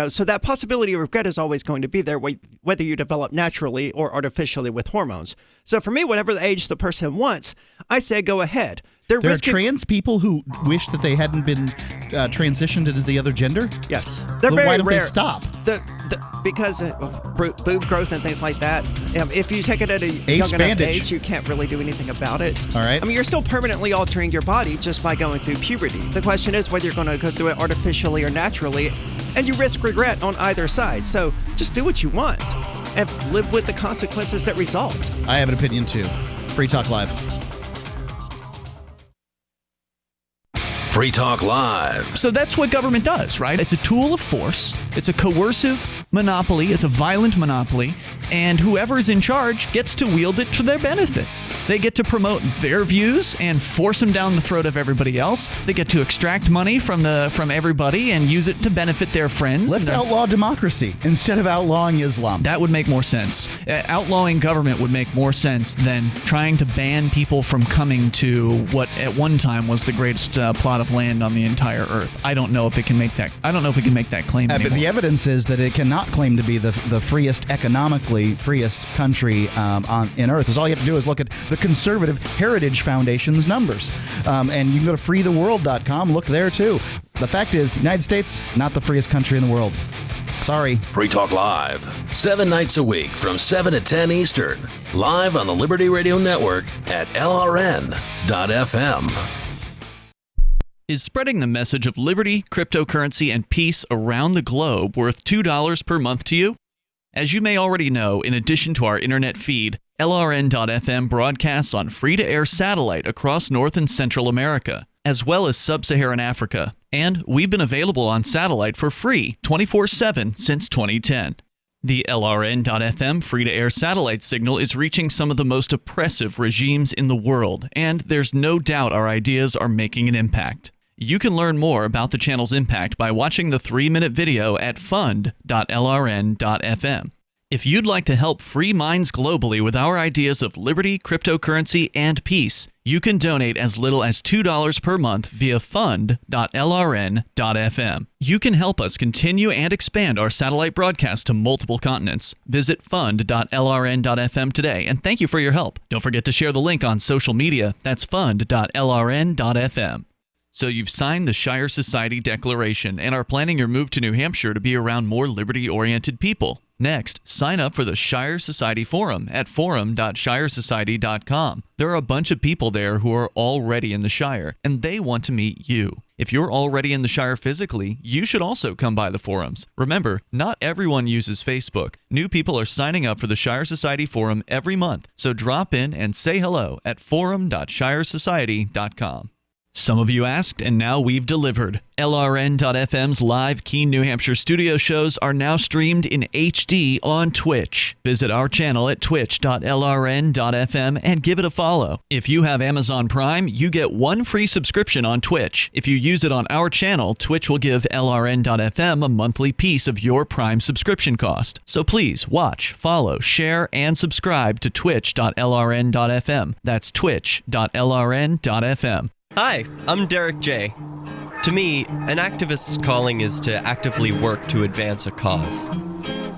So that possibility of regret is always going to be there, whether you develop naturally or artificially with hormones. So for me, whatever the age the person wants, I say go ahead. There are trans people who wish that they hadn't been transitioned into the other gender? Yes. They're very Why don't rare. they stop? Because of boob growth and things like that. If you take it at a young enough age, you can't really do anything about it. All right. I mean, you're still permanently altering your body just by going through puberty. The question is whether you're going to go through it artificially or naturally, and you risk regret on either side. So just do what you want and live with the consequences that result. I have an opinion too. Free Talk Live. Free Talk Live. So that's what government does, right? It's a tool of force. It's a coercive monopoly. It's a violent monopoly. And whoever's in charge gets to wield it for their benefit. They get to promote their views and force them down the throat of everybody else. They get to extract money from everybody and use it to benefit their friends. Let's outlaw democracy instead of outlawing Islam. That would make more sense. Outlawing government would make more sense than trying to ban people from coming to what at one time was the greatest plot of land on the entire earth. I don't know if it can make that. I don't know if it can make that claim anymore. But the evidence is that it cannot claim to be the freest, economically freest country in earth. Because all you have to do is look at the Conservative Heritage Foundation's numbers. And you can go to freetheworld.com, look there too. The fact is, the United States, not the freest country in the world. Sorry. Free Talk Live, 7 nights a week from 7 to 10 Eastern. Live on the Liberty Radio Network at LRN.FM. Is spreading the message of liberty, cryptocurrency, and peace around the globe worth $2 per month to you? As you may already know, in addition to our internet feed, LRN.FM broadcasts on free-to-air satellite across North and Central America, as well as Sub-Saharan Africa. And we've been available on satellite for free 24/7 since 2010. The LRN.FM free-to-air satellite signal is reaching some of the most oppressive regimes in the world, and there's no doubt our ideas are making an impact. You can learn more about the channel's impact by watching the 3-minute video at fund.lrn.fm. If you'd like to help free minds globally with our ideas of liberty, cryptocurrency, and peace, you can donate as little as $2 per month via fund.lrn.fm. You can help us continue and expand our satellite broadcast to multiple continents. Visit fund.lrn.fm today, and thank you for your help. Don't forget to share the link on social media. That's fund.lrn.fm. So you've signed the Shire Society Declaration and are planning your move to New Hampshire to be around more liberty-oriented people. Next, sign up for the Shire Society Forum at forum.shiresociety.com. There are a bunch of people there who are already in the Shire, and they want to meet you. If you're already in the Shire physically, you should also come by the forums. Remember, not everyone uses Facebook. New people are signing up for the Shire Society Forum every month, so drop in and say hello at forum.shiresociety.com. Some of you asked, and now we've delivered. LRN.FM's live Keene, New Hampshire studio shows are now streamed in HD on Twitch. Visit our channel at twitch.lrn.fm and give it a follow. If you have Amazon Prime, you get 1 free subscription on Twitch. If you use it on our channel, Twitch will give LRN.FM a monthly piece of your Prime subscription cost. So please watch, follow, share, and subscribe to twitch.lrn.fm. That's twitch.lrn.fm. Hi, I'm Derek J. To me, an activist's calling is to actively work to advance a cause.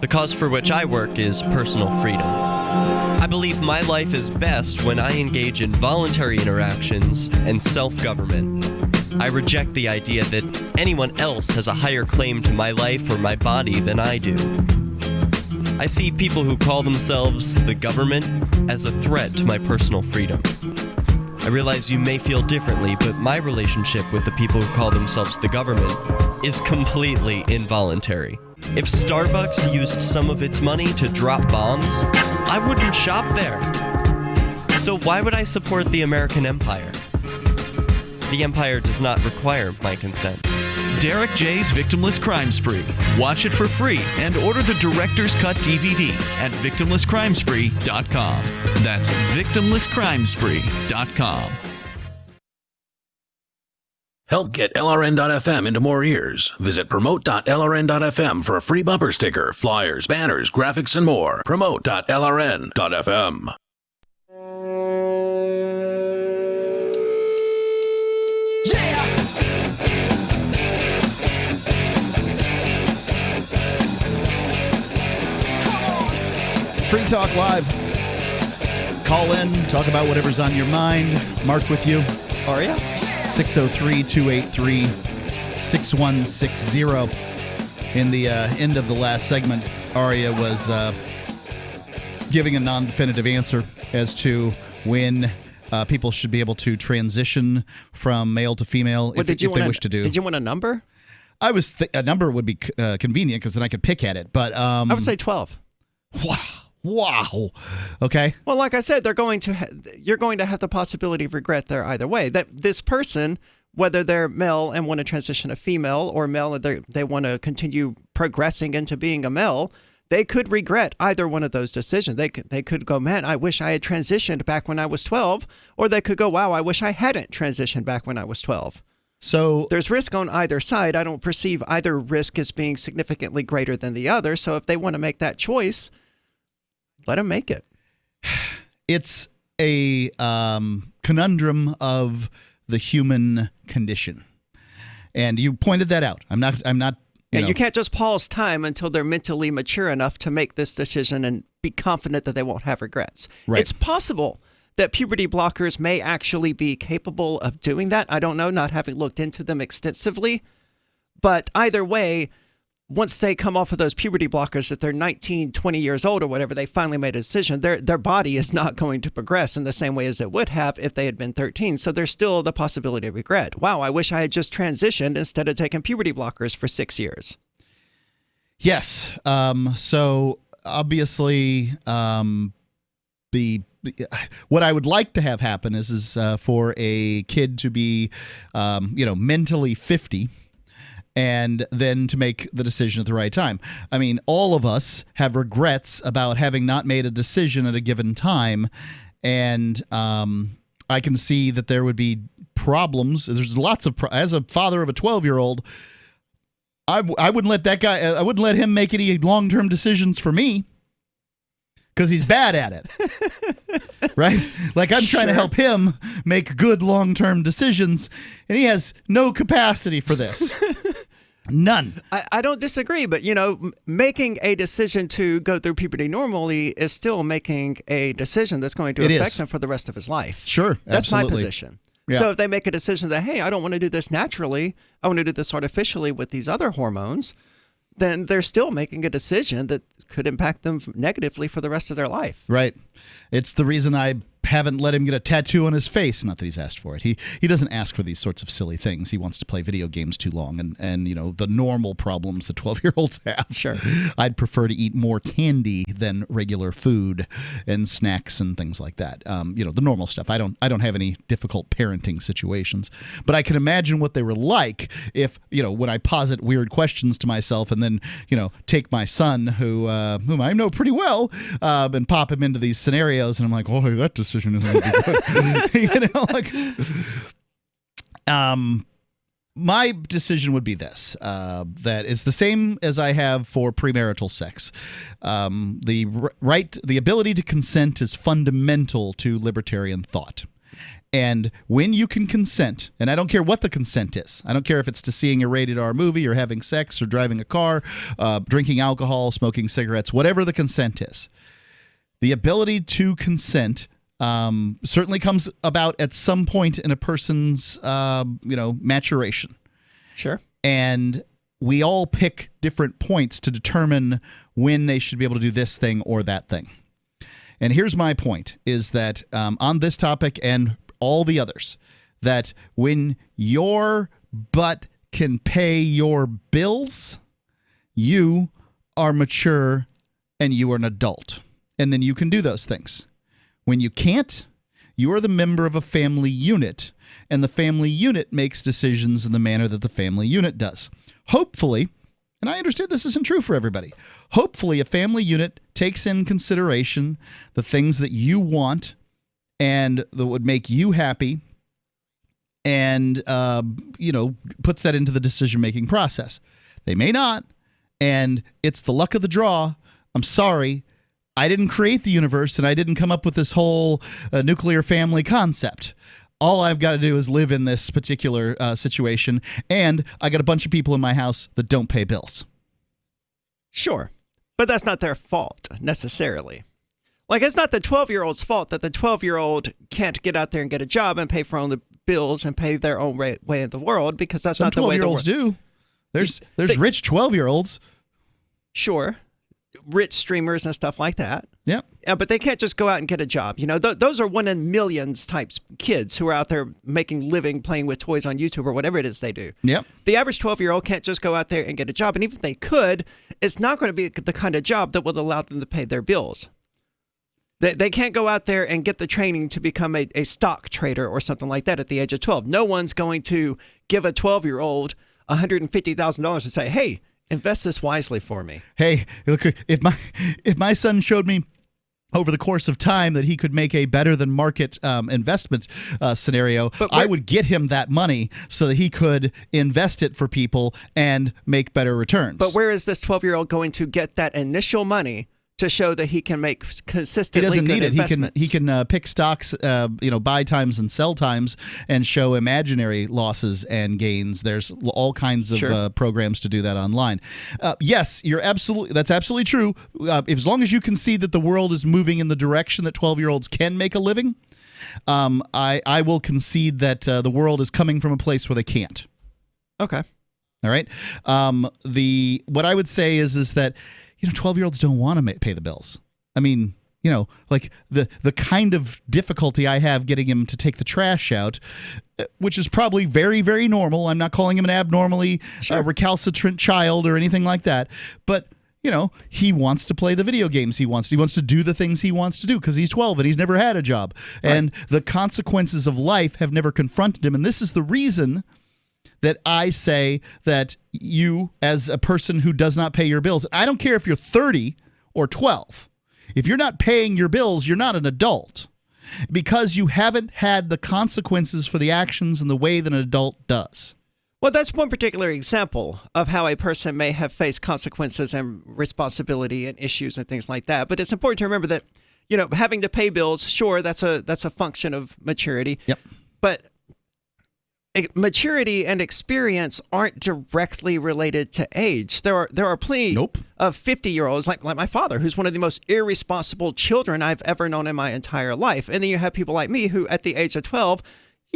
The cause for which I work is personal freedom. I believe my life is best when I engage in voluntary interactions and self-government. I reject the idea that anyone else has a higher claim to my life or my body than I do. I see people who call themselves the government as a threat to my personal freedom. I realize you may feel differently, but my relationship with the people who call themselves the government is completely involuntary. If Starbucks used some of its money to drop bombs, I wouldn't shop there. So why would I support the American empire? The empire does not require my consent. Derek J's Victimless Crime Spree. Watch it for free and order the Director's Cut DVD at victimlesscrimespree.com. That's victimlesscrimespree.com. Help get LRN.FM into more ears. Visit promote.lrn.fm for a free bumper sticker, flyers, banners, graphics, and more. Promote.lrn.fm. Free Talk Live. Call in, talk about whatever's on your mind. Mark with you. Aria? 603-283-6160. In the end of the last segment, Aria was giving a non-definitive answer as to when people should be able to transition from male to female if they wish to do. Did you want a number? I was a number would be convenient because then I could pick at it. But I would say 12. Wow. Okay. Well, like I said, you're going to have the possibility of regret there either way. That this person, whether they're male and want to transition to female, or male and they want to continue progressing into being a male, they could regret either one of those decisions. They could go, man, I wish I had transitioned back when I was 12, or they could go, wow, I wish I hadn't transitioned back when I was 12. So there's risk on either side. I don't perceive either risk as being significantly greater than the other. So if they want to make that choice, let them make it. It's a conundrum of the human condition, and you pointed that out. I'm not. You can't just pause time until they're mentally mature enough to make this decision and be confident that they won't have regrets. Right. It's possible that puberty blockers may actually be capable of doing that. I don't know, not having looked into them extensively. But either way, once they come off of those puberty blockers, if they're 19, 20 years old or whatever, they finally made a decision, their body is not going to progress in the same way as it would have if they had been 13. So there's still the possibility of regret. Wow, I wish I had just transitioned instead of taking puberty blockers for 6 years. Yes. So obviously, what I would like to have happen is for a kid to be, mentally 50 and then to make the decision at the right time. I mean, all of us have regrets about having not made a decision at a given time, and I can see that there would be problems. There's lots of as a father of a 12-year-old, I wouldn't let that guy. I wouldn't let him make any long-term decisions for me because he's bad at it. Right? Like I'm trying to help him make good long-term decisions, and he has no capacity for this. None. I don't disagree, but, making a decision to go through puberty normally is still making a decision that's going to affect him for the rest of his life. Sure. That's absolutely. my position. Yeah. So if they make a decision that, hey, I don't want to do this naturally, I want to do this artificially with these other hormones, then they're still making a decision that could impact them negatively for the rest of their life. Right. It's the reason I haven't let him get a tattoo on his face. Not that he's asked for it. He doesn't ask for these sorts of silly things. He wants to play video games too long and the normal problems the 12-year-olds have. Sure. I'd prefer to eat more candy than regular food and snacks and things like that. The normal stuff. I don't have any difficult parenting situations, but I can imagine what they were like if, when I posit weird questions to myself and then, take my son whom I know pretty well and pop him into these scenarios, and I'm like, oh, that decision isn't going to be good. My decision would be this, that it's the same as I have for premarital sex. The ability to consent is fundamental to libertarian thought. And when you can consent, and I don't care what the consent is, I don't care if it's to seeing a rated R movie or having sex or driving a car, drinking alcohol, smoking cigarettes, whatever the consent is, the ability to consent certainly comes about at some point in a person's maturation. Sure. And we all pick different points to determine when they should be able to do this thing or that thing. And here's my point, is that on this topic and all the others, that when your butt can pay your bills, you are mature and you are an adult. And then you can do those things. When you can't, you are the member of a family unit, and the family unit makes decisions in the manner that the family unit does. Hopefully, and I understand this isn't true for everybody, hopefully a family unit takes in consideration the things that you want and that would make you happy, and puts that into the decision-making process. They may not, and it's the luck of the draw. I'm sorry, I didn't create the universe, and I didn't come up with this whole nuclear family concept. All I've got to do is live in this particular situation, and I got a bunch of people in my house that don't pay bills. Sure, but that's not their fault necessarily. Like, it's not the 12-year-old's fault that the 12-year-old can't get out there and get a job and pay for own the bills and pay their own way in the world, because that's not the way the world. Some 12-year-olds do. There's rich 12-year-olds. Sure. Rich streamers and stuff like that. Yep. Yeah, but they can't just go out and get a job. Those are one in millions types kids who are out there making living playing with toys on YouTube or whatever it is they do. Yep. The average 12-year-old can't just go out there and get a job. And even if they could, it's not going to be the kind of job that will allow them to pay their bills. They can't go out there and get the training to become a stock trader or something like that at the age of 12. No one's going to give a 12-year-old $150,000 and say, hey, invest this wisely for me. Hey, look, if my son showed me over the course of time that he could make a better than market investment scenario, I would get him that money so that he could invest it for people and make better returns. But where is this 12-year-old going to get that initial money to show that he can make consistently good investments? He can pick stocks, buy times and sell times, and show imaginary losses and gains. There's all kinds of programs to do that online. Yes, that's absolutely true. As long as you can see that the world is moving in the direction that 12-year-olds can make a living, I will concede that the world is coming from a place where they can't. Okay. All right. What I would say is that 12-year-olds don't want to pay the bills. I mean, like the kind of difficulty I have getting him to take the trash out, which is probably very, very normal. I'm not calling him an abnormally recalcitrant child or anything like that. But, he wants to play the video games he wants. He wants to do the things he wants to do because he's 12 and he's never had a job. Right. And the consequences of life have never confronted him. And this is the reason that I say that you, as a person who does not pay your bills, I don't care if you're 30 or 12, if you're not paying your bills, you're not an adult because you haven't had the consequences for the actions in the way that an adult does. Well, that's one particular example of how a person may have faced consequences and responsibility and issues and things like that. But it's important to remember that, having to pay bills, sure, that's a function of maturity. Yep. But maturity and experience aren't directly related to age. There are plenty of 50-year-olds like my father, who's one of the most irresponsible children I've ever known in my entire life. And then you have people like me who at the age of 12,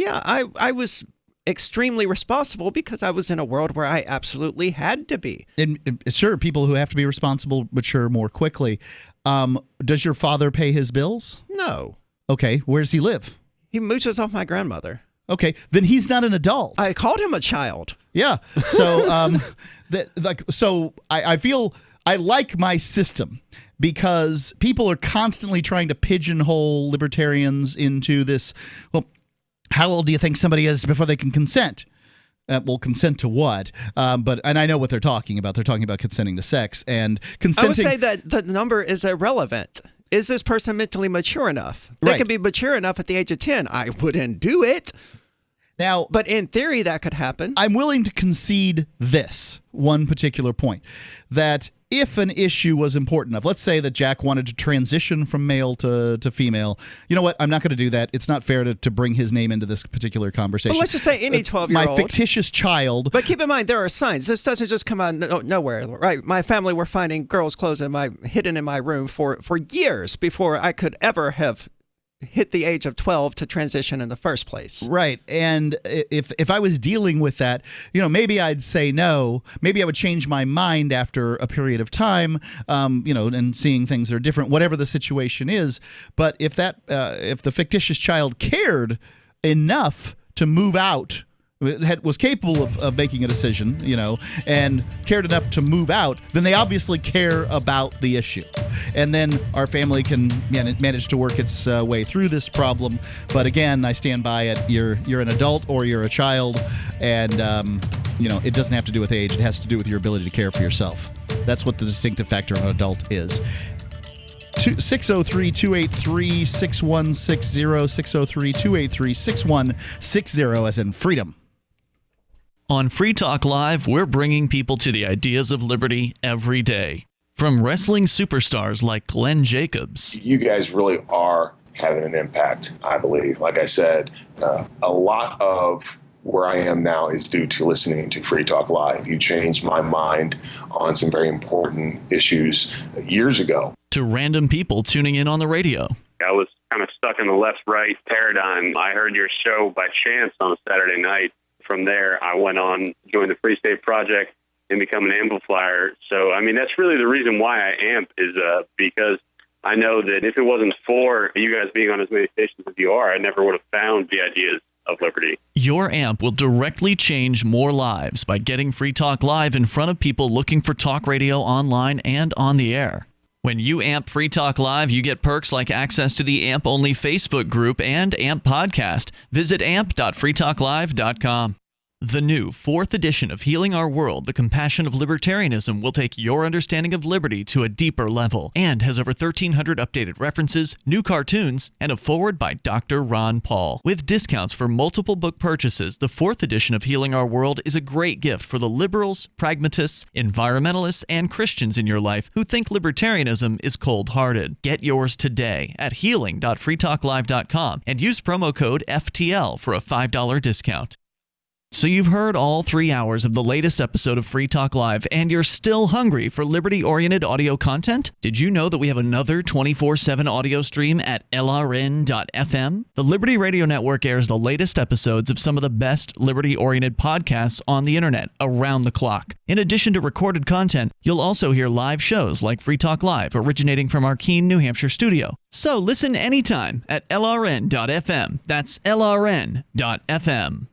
I was extremely responsible because I was in a world where I absolutely had to be. And sure, people who have to be responsible mature more quickly. Does your father pay his bills? No. Okay, where does he live? He mooches off my grandmother. Okay, then he's not an adult. I called him a child. Yeah. So I feel I like my system because people are constantly trying to pigeonhole libertarians into this, well, how old do you think somebody is before they can consent? Well, consent to what? And I know what they're talking about. They're talking about consenting to sex and consenting. I would say that the number is irrelevant. Is this person mentally mature enough? They could be mature enough at the age of 10. I wouldn't do it. Now, but in theory, that could happen. I'm willing to concede this one particular point, that if an issue was important enough, let's say that Jack wanted to transition from male to female, you know what? I'm not going to do that. It's not fair to bring his name into this particular conversation. Well, let's just say any 12-year-old. My fictitious child. But keep in mind, there are signs. This doesn't just come out of nowhere, right? My family were finding girls' clothes hidden in my room for years before I could ever have hit the age of 12 to transition in the first place. Right. And if I was dealing with that, maybe I'd say no. Maybe I would change my mind after a period of time, and seeing things that are different, whatever the situation is. But if the fictitious child cared enough to move out, was capable of making a decision, and cared enough to move out, then they obviously care about the issue. And then our family can manage to work its way through this problem. But again, I stand by it. You're an adult or you're a child, and it doesn't have to do with age. It has to do with your ability to care for yourself. That's what the distinctive factor of an adult is. 603-283-6160, 603-283-6160, as in freedom. On Free Talk Live, we're bringing people to the ideas of liberty every day. From wrestling superstars like Glenn Jacobs. You guys really are having an impact, I believe. Like I said, a lot of where I am now is due to listening to Free Talk Live. You changed my mind on some very important issues years ago. To random people tuning in on the radio. I was kind of stuck in the left-right paradigm. I heard your show by chance on a Saturday night. From there, I went on, joined the Free State Project, and become an amplifier. So, that's really the reason why I amp is because I know that if it wasn't for you guys being on as many stations as you are, I never would have found the ideas of liberty. Your amp will directly change more lives by getting Free Talk Live in front of people looking for talk radio online and on the air. When you amp Free Talk Live, you get perks like access to the AMP-only Facebook group and AMP podcast. Visit amp.freetalklive.com. The new 4th edition of Healing Our World, The Compassion of Libertarianism, will take your understanding of liberty to a deeper level and has over 1,300 updated references, new cartoons, and a foreword by Dr. Ron Paul. With discounts for multiple book purchases, the 4th edition of Healing Our World is a great gift for the liberals, pragmatists, environmentalists, and Christians in your life who think libertarianism is cold-hearted. Get yours today at healing.freetalklive.com and use promo code FTL for a $5 discount. So you've heard all 3 hours of the latest episode of Free Talk Live, and you're still hungry for liberty-oriented audio content? Did you know that we have another 24/7 audio stream at LRN.FM? The Liberty Radio Network airs the latest episodes of some of the best liberty-oriented podcasts on the internet around the clock. In addition to recorded content, you'll also hear live shows like Free Talk Live, originating from our Keene, New Hampshire studio. So listen anytime at LRN.FM. That's LRN.FM.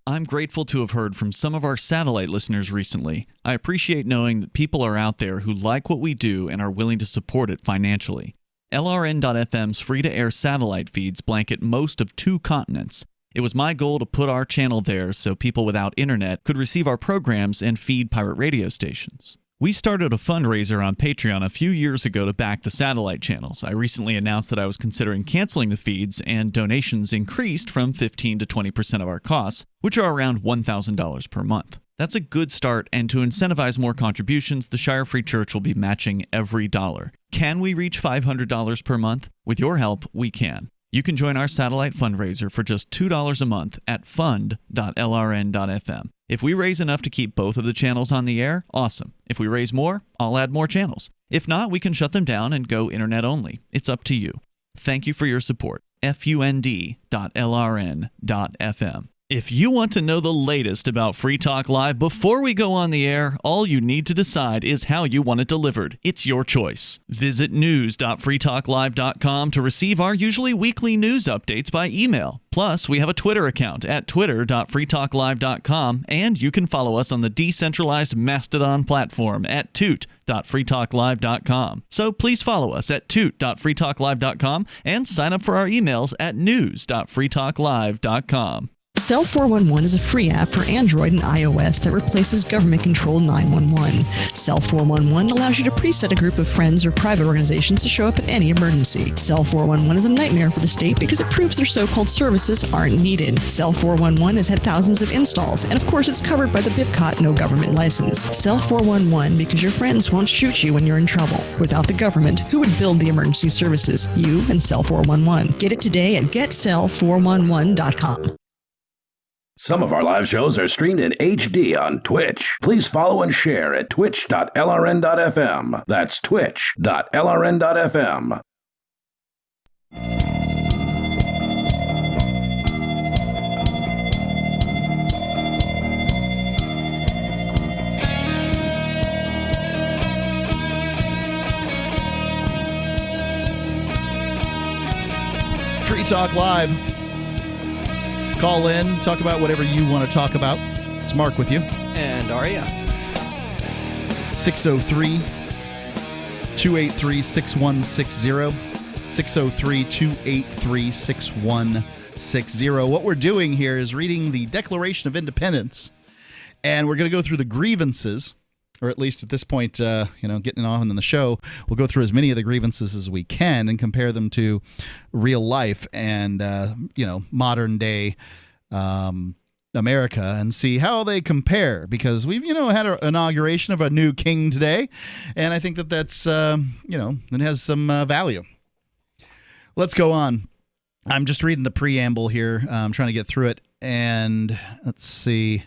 I'm grateful to have heard from some of our satellite listeners recently. I appreciate knowing that people are out there who like what we do and are willing to support it financially. LRN.FM's free-to-air satellite feeds blanket most of 2 continents. It was my goal to put our channel there so people without internet could receive our programs and feed pirate radio stations. We started a fundraiser on Patreon a few years ago to back the satellite channels. I recently announced that I was considering canceling the feeds, and donations increased from 15 to 20% of our costs, which are around $1,000 per month. That's a good start, and to incentivize more contributions, the Shire Free Church will be matching every dollar. Can we reach $500 per month? With your help, we can. You can join our satellite fundraiser for just $2 a month at fund.lrn.fm. If we raise enough to keep both of the channels on the air, awesome. If we raise more, I'll add more channels. If not, we can shut them down and go internet only. It's up to you. Thank you for your support. fund.lrn.fm. If you want to know the latest about Free Talk Live before we go on the air, all you need to decide is how you want it delivered. It's your choice. Visit news.freetalklive.com to receive our usually weekly news updates by email. Plus, we have a Twitter account at twitter.freetalklive.com, and you can follow us on the decentralized Mastodon platform at toot.freetalklive.com. So please follow us at toot.freetalklive.com and sign up for our emails at news.freetalklive.com. Cell 411 is a free app for Android and iOS that replaces government-controlled 911. Cell 411 allows you to preset a group of friends or private organizations to show up at any emergency. Cell 411 is a nightmare for the state because it proves their so-called services aren't needed. Cell 411 has had thousands of installs, and of course it's covered by the BIPCOT no government license. Cell 411 because your friends won't shoot you when you're in trouble. Without the government, who would build the emergency services? You and Cell 411. Get it today at getcell411.com. Some of our live shows are streamed in HD on Twitch. Please follow and share at twitch.lrn.fm. That's twitch.lrn.fm. Free Talk Live. Call in, talk about whatever you want to talk about. It's Mark with you. And Aria. 603-283-6160. 603-283-6160. What we're doing here is reading the Declaration of Independence, and we're going to go through the grievances, or at least at this point, getting on in the show, we'll go through as many of the grievances as we can and compare them to real life and, modern day America and see how they compare, because we've, had an inauguration of a new king today, and I think that's, it has some value. Let's go on. I'm just reading the preamble here. I'm trying to get through it, and let's see.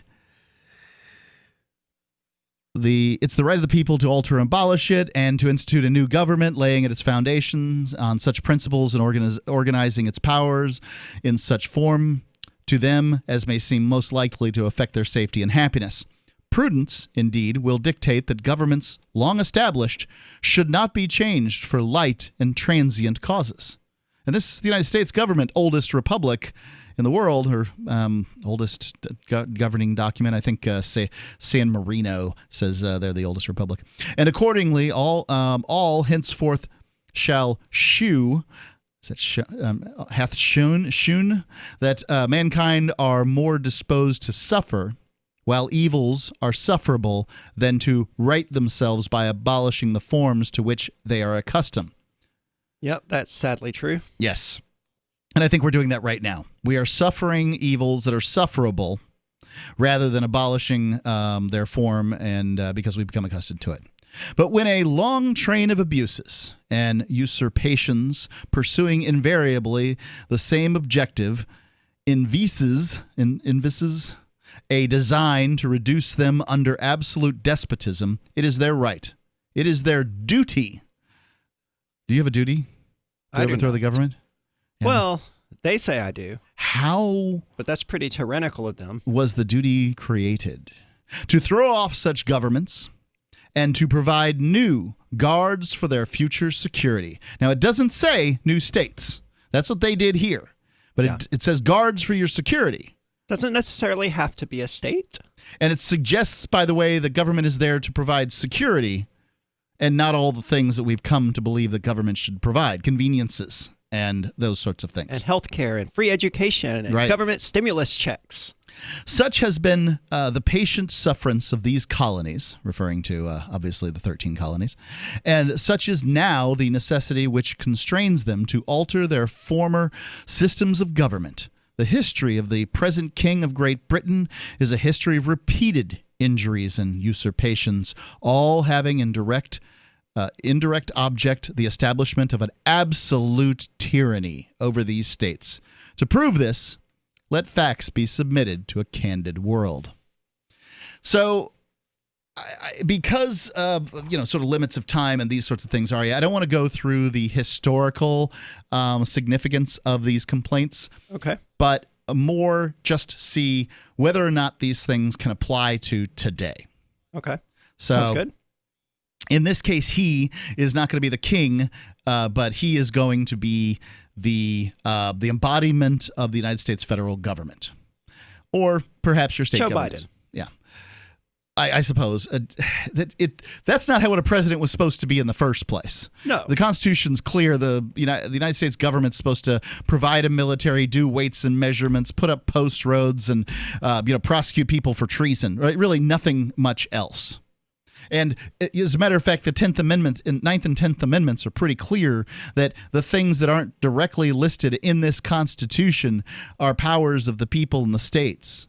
It's the right of the people to alter and abolish it, and to institute a new government, laying at its foundations on such principles and organizing its powers in such form to them as may seem most likely to affect their safety and happiness. Prudence, indeed, will dictate that governments long established should not be changed for light and transient causes. And this is the United States government, oldest republic in the world, or oldest governing document. I think San Marino says they're the oldest republic. And accordingly, all henceforth shall shew, hath shewn that mankind are more disposed to suffer, while evils are sufferable, than to right themselves by abolishing the forms to which they are accustomed. Yep, that's sadly true. Yes. And I think we're doing that right now. We are suffering evils that are sufferable rather than abolishing their form, and because we've become accustomed to it. But when a long train of abuses and usurpations pursuing invariably the same objective invises a design to reduce them under absolute despotism, it is their right. It is their duty. Do you have a duty to overthrow the government? Yeah. Well, they say I do. How? But that's pretty tyrannical of them. Was the duty created? To throw off such governments and to provide new guards for their future security. Now, it doesn't say new states. That's what they did here. But it says guards for your security. Doesn't necessarily have to be a state. And it suggests, by the way, the government is there to provide security and not all the things that we've come to believe the government should provide, conveniences and those sorts of things. And healthcare and free education and government stimulus checks. Such has been the patient sufferance of these colonies, referring to, obviously, the 13 colonies, and such is now the necessity which constrains them to alter their former systems of government. The history of the present King of Great Britain is a history of repeated injuries and usurpations, all having indirect object the establishment of an absolute tyranny over these states. To prove this, let facts be submitted to a candid world. So, because of sort of limits of time and these sorts of things, Aria, I don't want to go through the historical significance of these complaints. Okay. But more just see whether or not these things can apply to today. Okay. So, sounds good. In this case, he is not going to be the king, but he is going to be the embodiment of the United States federal government, or perhaps your state Joe government. Biden. Yeah. I suppose that's not how what a president was supposed to be in the first place. No. The Constitution's clear. The United States government's supposed to provide a military, do weights and measurements, put up post roads, and prosecute people for treason. Right? Really, nothing much else. And as a matter of fact, the 10th Amendment, 9th and 10th Amendments are pretty clear that the things that aren't directly listed in this Constitution are powers of the people and the states.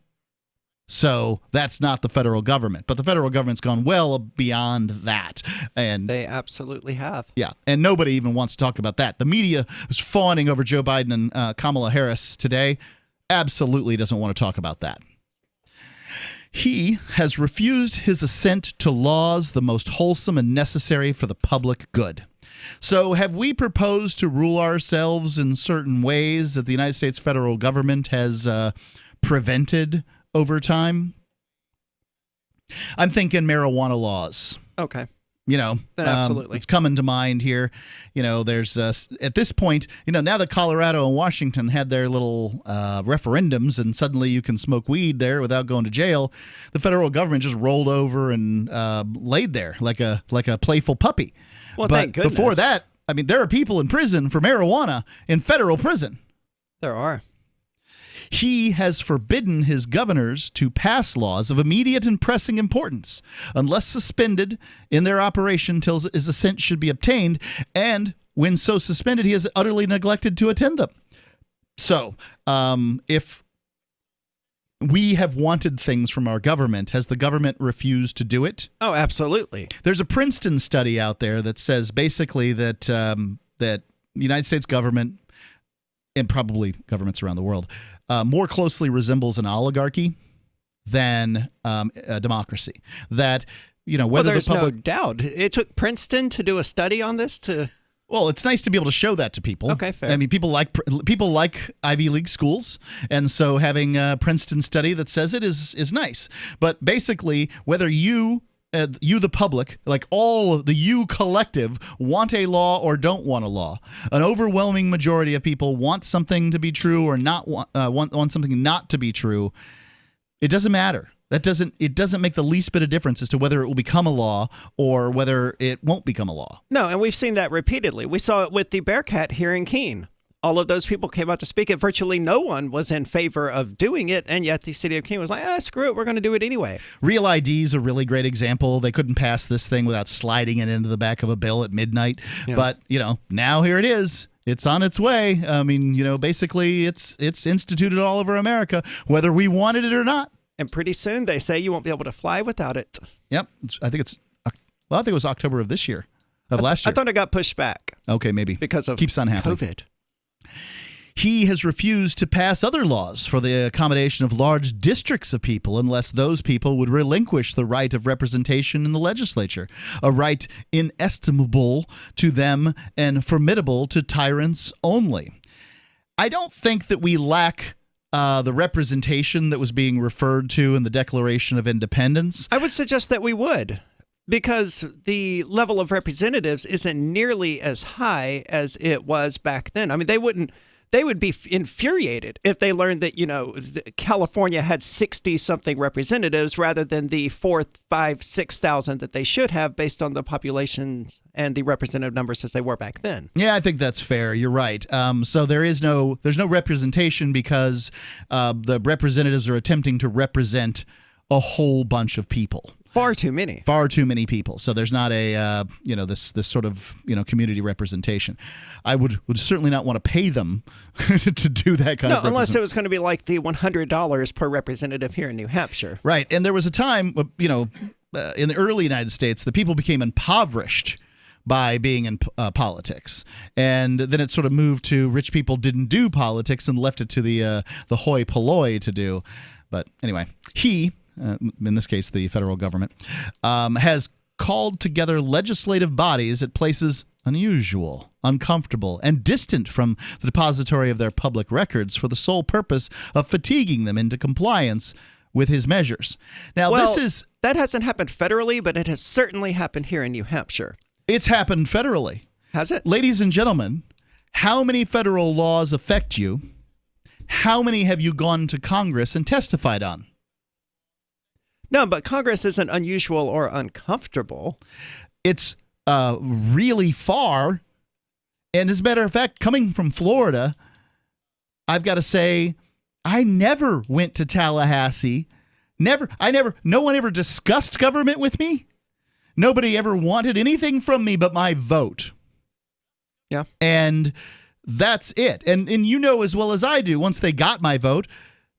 So that's not the federal government. But the federal government's gone well beyond that. And they absolutely have. Yeah. And nobody even wants to talk about that. The media is fawning over Joe Biden and Kamala Harris today. Absolutely doesn't want to talk about that. He has refused his assent to laws the most wholesome and necessary for the public good. So have we proposed to rule ourselves in certain ways that the United States federal government has prevented over time? I'm thinking marijuana laws. Okay. Absolutely. It's coming to mind here. There's at this point, now that Colorado and Washington had their little referendums and suddenly you can smoke weed there without going to jail, the federal government just rolled over and laid there like a playful puppy. Well, but thank goodness. Before that, there are people in prison for marijuana in federal prison. There are. He has forbidden his governors to pass laws of immediate and pressing importance, unless suspended in their operation till his assent should be obtained, and when so suspended, he has utterly neglected to attend them. So, if we have wanted things from our government, has the government refused to do it? Oh, absolutely. There's a Princeton study out there that says basically that that the United States government, and probably governments around the world, more closely resembles an oligarchy than a democracy. That, whether there's the public... no doubt. It took Princeton to do a study on this to... Well, it's nice to be able to show that to people. Okay, fair. People like Ivy League schools, and so having a Princeton study that says it is nice. But basically, whether you the public, like all the you collective, want a law or don't want a law, an overwhelming majority of people want something to be true or not want something not to be true. It doesn't matter. It doesn't make the least bit of difference as to whether it will become a law or whether it won't become a law. No, and we've seen that repeatedly. We saw it with the Bearcat here in Keene. All of those people came out to speak it. Virtually no one was in favor of doing it, and yet the city of Keene was like, screw it, we're going to do it anyway. Real ID is a really great example. They couldn't pass this thing without sliding it into the back of a bill at midnight. Yeah. But, now here it is. It's on its way. Basically it's instituted all over America, whether we wanted it or not. And pretty soon they say you won't be able to fly without it. Yep. I think it was October of this year, last year. I thought it got pushed back. Okay, maybe. Because of Keeps on happening. COVID. He has refused to pass other laws for the accommodation of large districts of people unless those people would relinquish the right of representation in the legislature, a right inestimable to them and formidable to tyrants only. I don't think that we lack the representation that was being referred to in the Declaration of Independence. I would suggest that we would, because the level of representatives isn't nearly as high as it was back then. They would be infuriated if they learned that, California had 60-something representatives rather than the 4,000, 5,000, 6,000 that they should have based on the populations and the representative numbers as they were back then. Yeah, I think that's fair. You're right. So there's no representation because the representatives are attempting to represent a whole bunch of people. Far too many. Far too many people. So there's not a this sort of community representation. I would certainly not want to pay them to do that kind of. No, unless it was going to be like the $100 per representative here in New Hampshire. Right, and there was a time, in the early United States, the people became impoverished by being in politics, and then it sort of moved to rich people didn't do politics and left it to the hoi polloi to do. But anyway, he. In this case, the federal government, has called together legislative bodies at places unusual, uncomfortable, and distant from the depository of their public records for the sole purpose of fatiguing them into compliance with his measures. Now, that hasn't happened federally, but it has certainly happened here in New Hampshire. It's happened federally. Has it? Ladies and gentlemen, how many federal laws affect you? How many have you gone to Congress and testified on? No, but Congress isn't unusual or uncomfortable. It's really far. And as a matter of fact, coming from Florida, I've got to say, I never went to Tallahassee. No one ever discussed government with me. Nobody ever wanted anything from me but my vote. Yeah. And that's it. And you know as well as I do, once they got my vote,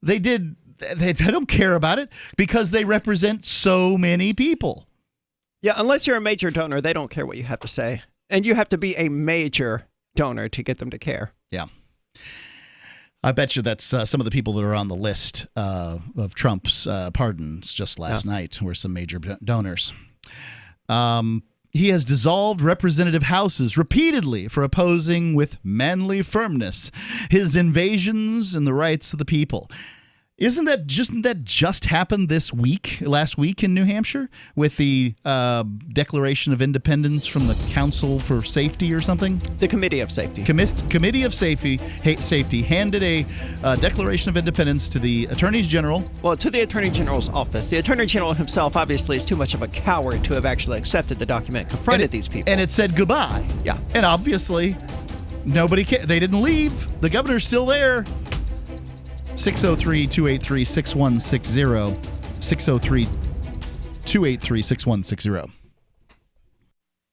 they don't care about it because they represent so many people. Yeah, unless you're a major donor, they don't care what you have to say. And you have to be a major donor to get them to care. Yeah. I bet you that's some of the people that are on the list of Trump's pardons just last night were some major donors. He has dissolved representative houses repeatedly for opposing with manly firmness his invasions and the rights of the people. Isn't that just happened last week in New Hampshire with the Declaration of Independence from the Council for Safety or something? The Committee of Safety. Committee of Safety handed a Declaration of Independence to the Attorney General. Well, to the Attorney General's office. The Attorney General himself obviously is too much of a coward to have actually accepted the document, confronted these people. And it said goodbye. Yeah. And obviously, nobody cared. They didn't leave. The governor's still there. 603-283-6160. 603-283-6160.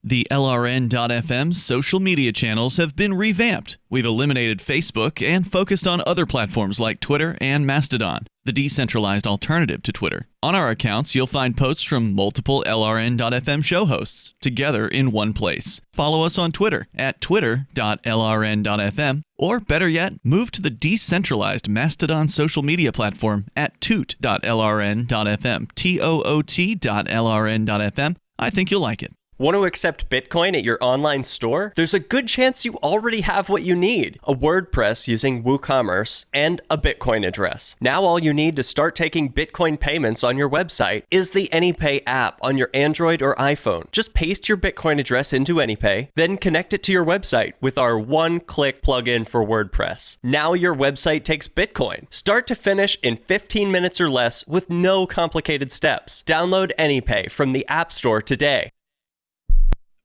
The LRN.FM social media channels have been revamped. We've eliminated Facebook and focused on other platforms like Twitter and Mastodon, the decentralized alternative to Twitter. On our accounts, you'll find posts from multiple LRN.FM show hosts together in one place. Follow us on Twitter at twitter.lrn.fm, or better yet, move to the decentralized Mastodon social media platform at toot.lrn.fm, toot.lrn.fm. I think you'll like it. Want to accept Bitcoin at your online store? There's a good chance you already have what you need: a WordPress using WooCommerce and a Bitcoin address. Now all you need to start taking Bitcoin payments on your website is the AnyPay app on your Android or iPhone. Just paste your Bitcoin address into AnyPay, then connect it to your website with our one-click plugin for WordPress. Now your website takes Bitcoin, start to finish in 15 minutes or less with no complicated steps. Download AnyPay from the App Store today.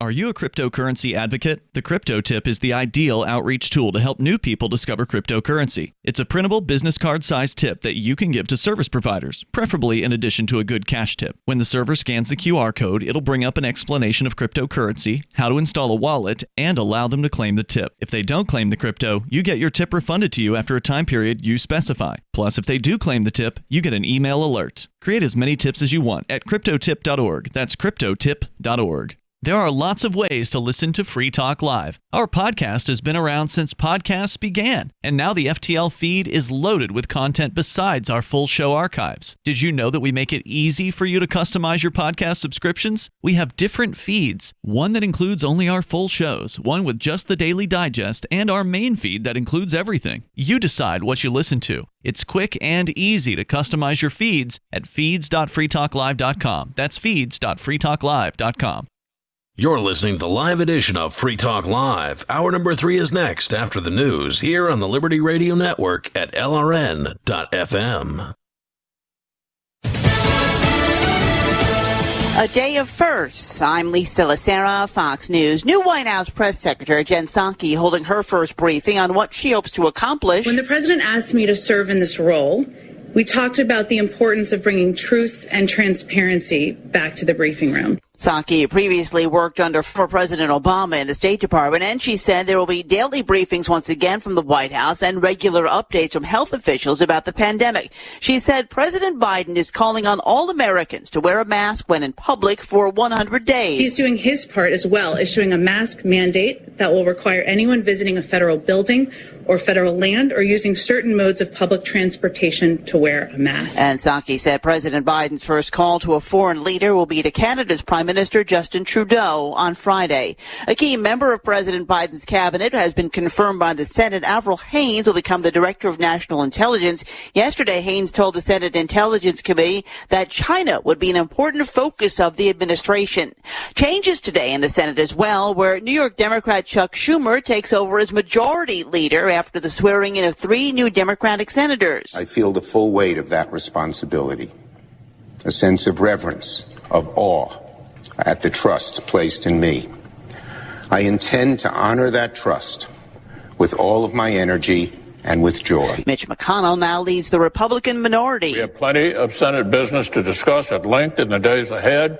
Are you a cryptocurrency advocate? The Crypto Tip is the ideal outreach tool to help new people discover cryptocurrency. It's a printable business card-sized tip that you can give to service providers, preferably in addition to a good cash tip. When the server scans the QR code, it'll bring up an explanation of cryptocurrency, how to install a wallet, and allow them to claim the tip. If they don't claim the crypto, you get your tip refunded to you after a time period you specify. Plus, if they do claim the tip, you get an email alert. Create as many tips as you want at cryptotip.org. That's cryptotip.org. There are lots of ways to listen to Free Talk Live. Our podcast has been around since podcasts began, and now the FTL feed is loaded with content besides our full show archives. Did you know that we make it easy for you to customize your podcast subscriptions? We have different feeds, one that includes only our full shows, one with just the Daily Digest, and our main feed that includes everything. You decide what you listen to. It's quick and easy to customize your feeds at feeds.freetalklive.com. That's feeds.freetalklive.com. You're listening to the live edition of Free Talk Live. Hour number 3 is next after the news here on the Liberty Radio Network at LRN.FM. A day of firsts. I'm Lisa Lacera, Fox News. New White House Press Secretary Jen Psaki holding her first briefing on what she hopes to accomplish. When the president asked me to serve in this role, we talked about the importance of bringing truth and transparency back to the briefing room. Psaki previously worked under former President Obama in the State Department, and she said there will be daily briefings once again from the White House and regular updates from health officials about the pandemic. She said President Biden is calling on all Americans to wear a mask when in public for 100 days. He's doing his part as well, issuing a mask mandate that will require anyone visiting a federal building or federal land or using certain modes of public transportation to wear a mask. And Psaki said President Biden's first call to a foreign leader will be to Canada's Prime Minister Justin Trudeau on Friday. A key member of President Biden's cabinet has been confirmed by the Senate. Avril Haines will become the Director of National Intelligence. Yesterday, Haines told the Senate Intelligence Committee that China would be an important focus of the administration. Changes today in the Senate as well, where New York Democrat Chuck Schumer takes over as majority leader after the swearing in of 3 new Democratic senators. I feel the full weight of that responsibility. a sense of reverence, of awe at the trust placed in me. I intend to honor that trust with all of my energy and with joy. Mitch McConnell now leads the Republican minority. We have plenty of Senate business to discuss at length in the days ahead.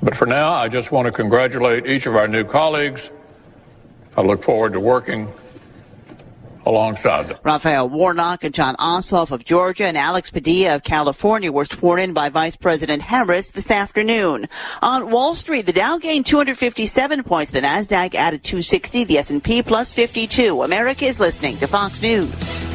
But for now, I just want to congratulate each of our new colleagues. I look forward to working alongside them. Raphael Warnock and John Ossoff of Georgia and Alex Padilla of California were sworn in by Vice President Harris this afternoon. On Wall Street, the Dow gained 257 points. The Nasdaq added 260. The S&P plus 52. America is listening to Fox News.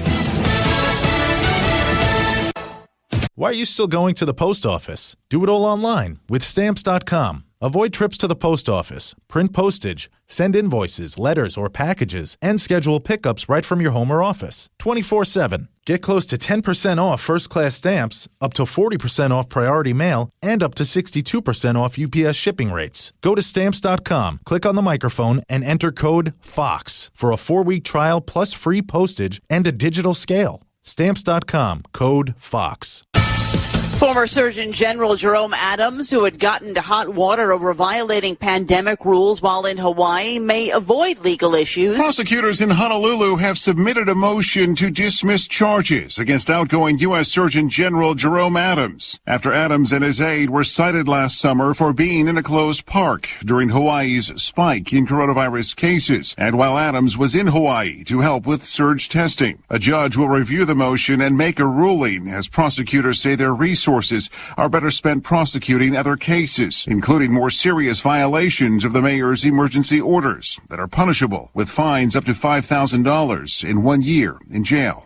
Why are you still going to the post office? Do it all online with Stamps.com. Avoid trips to the post office, print postage, send invoices, letters, or packages, and schedule pickups right from your home or office. 24/7. Get close to 10% off first-class stamps, up to 40% off priority mail, and up to 62% off UPS shipping rates. Go to Stamps.com, click on the microphone, and enter code FOX for a 4-week trial plus free postage and a digital scale. Stamps.com, code FOX. Former Surgeon General Jerome Adams, who had gotten into hot water over violating pandemic rules while in Hawaii, may avoid legal issues. Prosecutors in Honolulu have submitted a motion to dismiss charges against outgoing U.S. Surgeon General Jerome Adams after Adams and his aide were cited last summer for being in a closed park during Hawaii's spike in coronavirus cases and while Adams was in Hawaii to help with surge testing. A judge will review the motion and make a ruling as prosecutors say their resources are better spent prosecuting other cases, including more serious violations of the mayor's emergency orders that are punishable with fines up to $5,000 and 1 year in jail.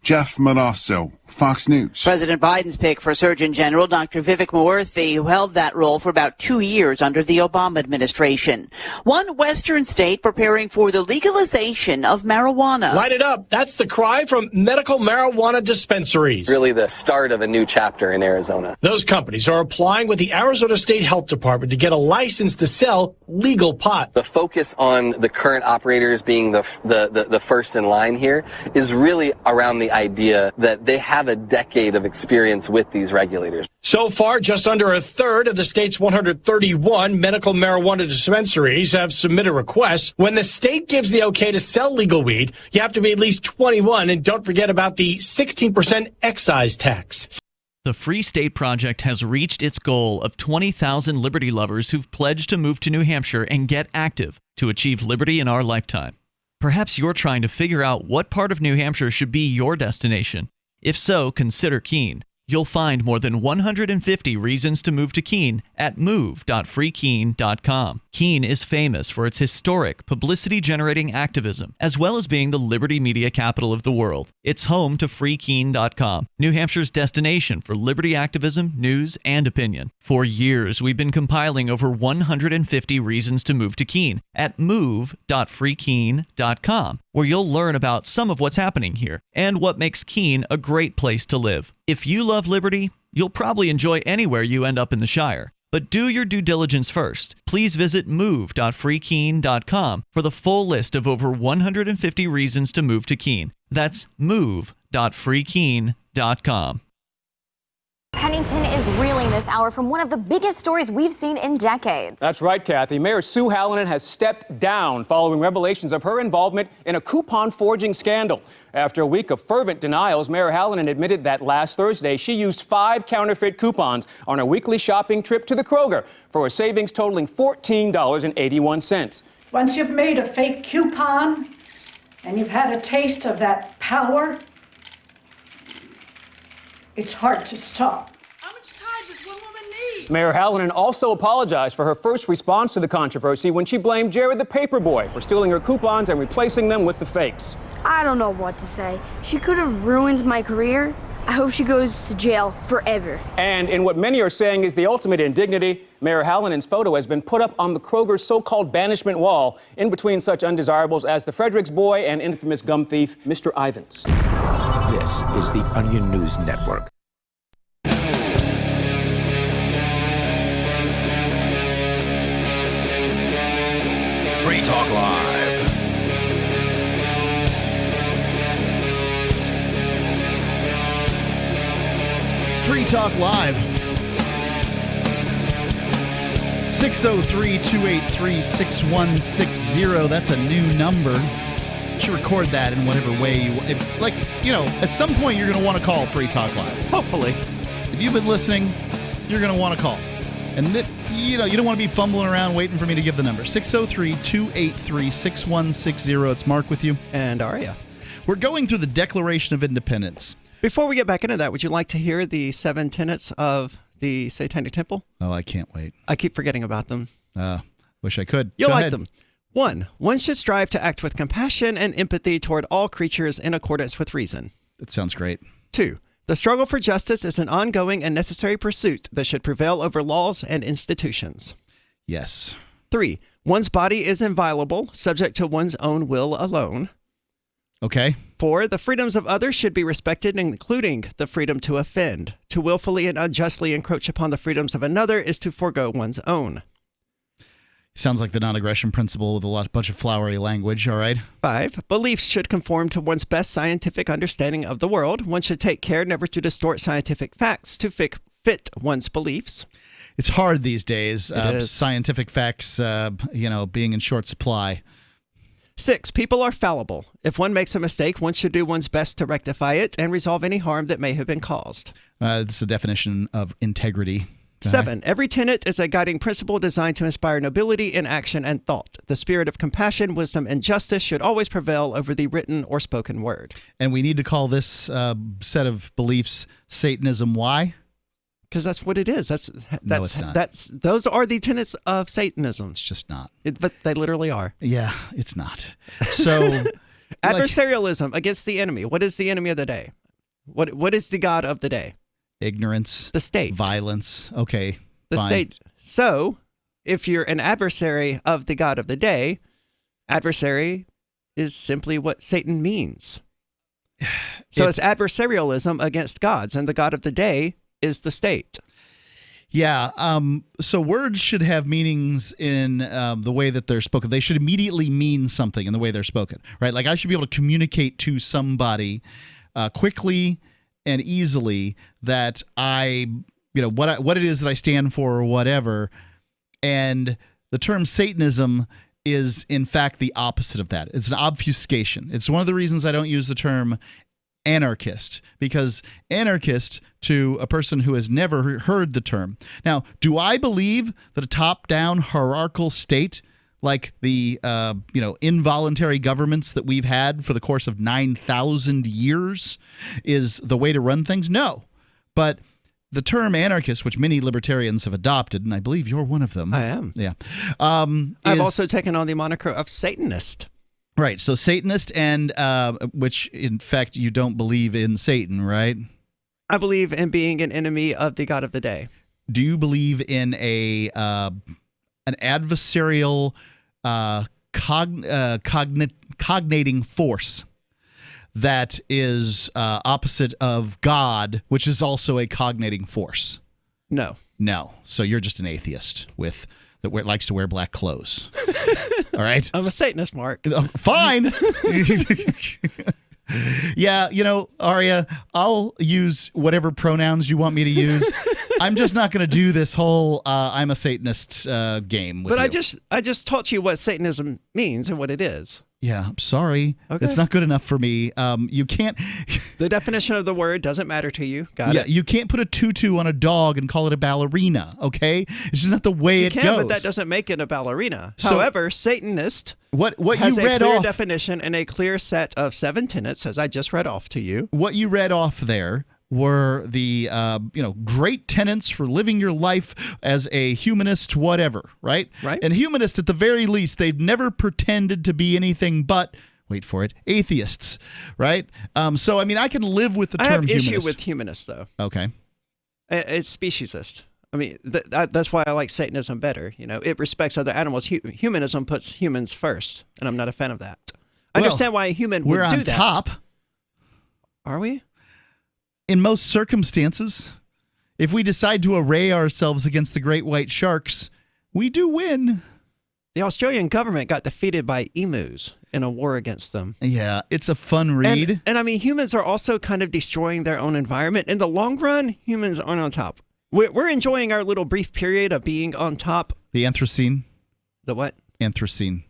Jeff Manasso, Fox News. President Biden's pick for Surgeon General, Dr. Vivek Murthy, who held that role for about 2 years under the Obama administration. One Western state preparing for the legalization of marijuana. Light it up. That's the cry from medical marijuana dispensaries. Really the start of a new chapter in Arizona. Those companies are applying with the Arizona State Health Department to get a license to sell legal pot. The focus on the current operators being the first in line here is really around the idea that they have a decade of experience with these regulators. So far, just under a third of the state's 131 medical marijuana dispensaries have submitted requests. When the state gives the okay to sell legal weed, you have to be at least 21, and don't forget about the 16% excise tax. The Free State Project has reached its goal of 20,000 liberty lovers who've pledged to move to New Hampshire and get active to achieve liberty in our lifetime. Perhaps you're trying to figure out what part of New Hampshire should be your destination. If so, consider Keene. You'll find more than 150 reasons to move to Keene at move.freekeene.com. Keene is famous for its historic, publicity-generating activism, as well as being the liberty media capital of the world. It's home to freekeene.com, New Hampshire's destination for liberty activism, news, and opinion. For years, we've been compiling over 150 reasons to move to Keene at move.freekeene.com, where you'll learn about some of what's happening here and what makes Keene a great place to live. If you love liberty, you'll probably enjoy anywhere you end up in the Shire. But do your due diligence first. Please visit move.freekeene.com for the full list of over 150 reasons to move to Keene. That's move.freekeene.com. Pennington is reeling this hour from one of the biggest stories we've seen in decades. That's right, Kathy. Mayor Sue Hallinan has stepped down following revelations of her involvement in a coupon forging scandal. After a week of fervent denials, Mayor Hallinan admitted that last Thursday she used 5 counterfeit coupons on a weekly shopping trip to the Kroger for a savings totaling $14.81. Once you've made a fake coupon and you've had a taste of that power, it's hard to stop. Mayor Hallinan also apologized for her first response to the controversy when she blamed Jared the paperboy for stealing her coupons and replacing them with the fakes. I don't know what to say. She could have ruined my career. I hope she goes to jail forever. And in what many are saying is the ultimate indignity, Mayor Hallinan's photo has been put up on the Kroger's so-called banishment wall in between such undesirables as the Fredericks boy and infamous gum thief, Mr. Ivins. This is the Onion News Network. Free Talk Live. Free Talk Live. 603-283-6160. That's a new number. You should record that in whatever way you at some point you're going to want to call Free Talk Live. Hopefully. If you've been listening, you're going to want to call. And you don't want to be fumbling around waiting for me to give the number. 603-283-6160. It's Mark with you. And Aria. We're going through the Declaration of Independence. Before we get back into that, would you like to hear the 7 tenets of the Satanic Temple? Oh, I can't wait. I keep forgetting about them. Wish I could. You'll Go like ahead. them. 1. One should strive to act with compassion and empathy toward all creatures in accordance with reason. That sounds great. 2. The struggle for justice is an ongoing and necessary pursuit that should prevail over laws and institutions. Yes. 3. One's body is inviolable, subject to one's own will alone. Okay. 4. The freedoms of others should be respected, including the freedom to offend. To willfully and unjustly encroach upon the freedoms of another is to forego one's own. Sounds like the non-aggression principle with a bunch of flowery language, all right? 5. Beliefs should conform to one's best scientific understanding of the world. One should take care never to distort scientific facts to fit one's beliefs. It's hard these days. It is. Scientific facts, being in short supply. 6. People are fallible. If one makes a mistake, one should do one's best to rectify it and resolve any harm that may have been caused. This is the definition of integrity. 7. Every tenet is a guiding principle designed to inspire nobility in action and thought. The spirit of compassion, wisdom, and justice should always prevail over the written or spoken word. And we need to call this set of beliefs Satanism. Why? Because that's what it is. No, it's not. Those are the tenets of Satanism. It's just not. But they literally are. Yeah, it's not. So, adversarialism against the enemy. What is the enemy of the day? What is the god of the day? Ignorance. The state. Violence. Okay. The fine. state. So, if you're an adversary of the god of the day, adversary is simply what Satan means. So it's adversarialism against gods, and the god of the day is the state. Yeah. So words should have meanings in the way that they're spoken. They should immediately mean something in the way they're spoken, right? Like I should be able to communicate to somebody quickly and easily that what it is that I stand for or whatever. And the term Satanism is in fact the opposite of that. It's an obfuscation. It's one of the reasons I don't use the term anarchist, because anarchist to a person who has never heard the term. Now, do I believe that a top-down hierarchical state like the involuntary governments that we've had for the course of 9,000 years is the way to run things? No. But the term anarchist, which many libertarians have adopted, and I believe you're one of them. I am. Yeah. I've also taken on the moniker of Satanist. Right. So Satanist, and which in fact you don't believe in Satan, right? I believe in being an enemy of the god of the day. Do you believe in an adversarial cognating force that is opposite of God, which is also a cognating force? No. No. So you're just an atheist that likes to wear black clothes. All right? I'm a Satanist, Mark. Fine. Yeah, Aria, I'll use whatever pronouns you want me to use. I'm just not going to do this whole I'm a Satanist game with But you. I just taught you what Satanism means and what it is. Yeah, I'm sorry. Okay. It's not good enough for me. You can't... The definition of the word doesn't matter to you. Got it? You can't put a tutu on a dog and call it a ballerina, okay? It's just not the way it You can, goes. but that doesn't make it a ballerina. So- However, Satanist What has you a read clear off... definition and a clear set of 7 tenets, as I just read off to you. What you read off there were the great tenets for living your life as a humanist, whatever, right? Right. And humanists, at the very least, they've never pretended to be anything but, wait for it, atheists, right? So I mean, I can live with the term I have humanist. issue with humanists, though. Okay. It's speciesist. I mean, that's why I like Satanism better. It respects other animals. Humanism puts humans first, and I'm not a fan of that. I understand why a human would we're do on that. top. Are we? In most circumstances, if we decide to array ourselves against the great white sharks, we do win. The Australian government got defeated by emus in a war against them. Yeah, it's a fun read. And I mean, humans are also kind of destroying their own environment. In the long run, humans aren't on top. We're enjoying our little brief period of being on top. The Anthropocene. The what? Anthropocene.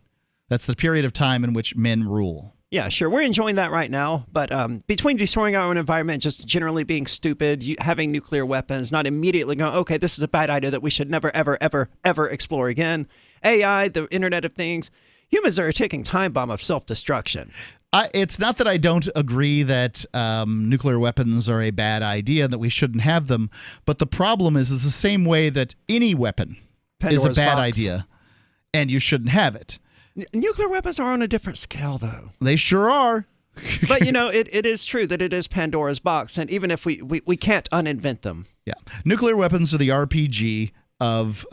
That's the period of time in which men rule. Yeah, sure. We're enjoying that right now. But between destroying our own environment, just generally being stupid, having nuclear weapons, not immediately going, okay, this is a bad idea that we should never, ever, ever, ever explore again. AI, the Internet of Things, humans are a ticking time bomb of self-destruction. It's not that I don't agree that nuclear weapons are a bad idea, that we shouldn't have them. But the problem is the same way that any weapon is a bad idea, and you shouldn't have it. Nuclear weapons are on a different scale, though. They sure are. But, it is true that it is Pandora's box, and even if we can't uninvent them. Yeah. Nuclear weapons are the RPG of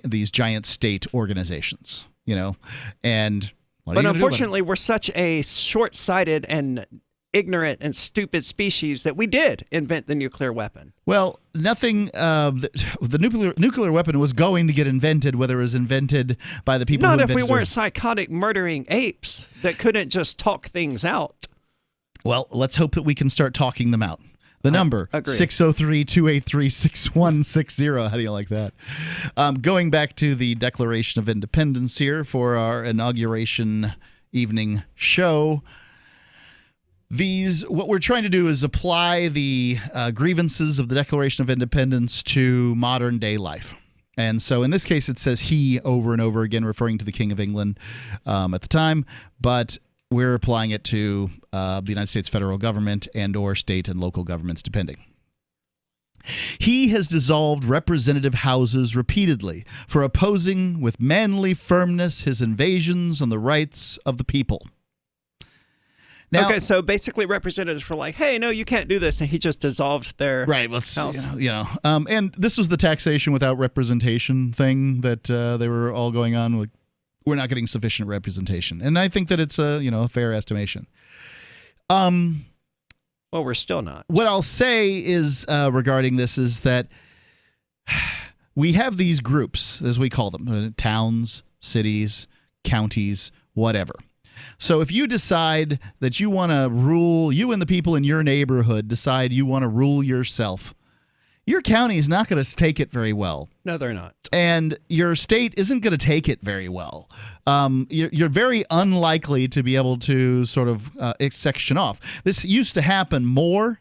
these giant state organizations, and but unfortunately, we're such a short-sighted and ignorant and stupid species that we did invent the nuclear weapon. Well, nothing. The nuclear weapon was going to get invented, whether it was invented by the people. Not who if we invented weren't psychotic, murdering apes that couldn't just talk things out. Well, let's hope that we can start talking them out. The number, 603-283-6160. How do you like that? Going back to the Declaration of Independence here for our inauguration evening show. What we're trying to do is apply the grievances of the Declaration of Independence to modern day life. And so in this case, it says he over and over again, referring to the King of England at the time. But we're applying it to the United States federal government and or state and local governments, depending. He has dissolved representative houses repeatedly for opposing with manly firmness his invasions on the rights of the people. Now, okay, so basically representatives were like, hey, no, you can't do this. And he just dissolved their house. And this was the taxation without representation thing that they were all going on with. We're not getting sufficient representation. And I think that it's a fair estimation. Well, we're still not. What I'll say is regarding this is that we have these groups, as we call them, towns, cities, counties, whatever. So if you decide that you want to rule, you and the people in your neighborhood decide you want to rule yourself, your county is not going to take it very well. No, they're not. And your state isn't going to take it very well. You're very unlikely to be able to sort of section off. This used to happen more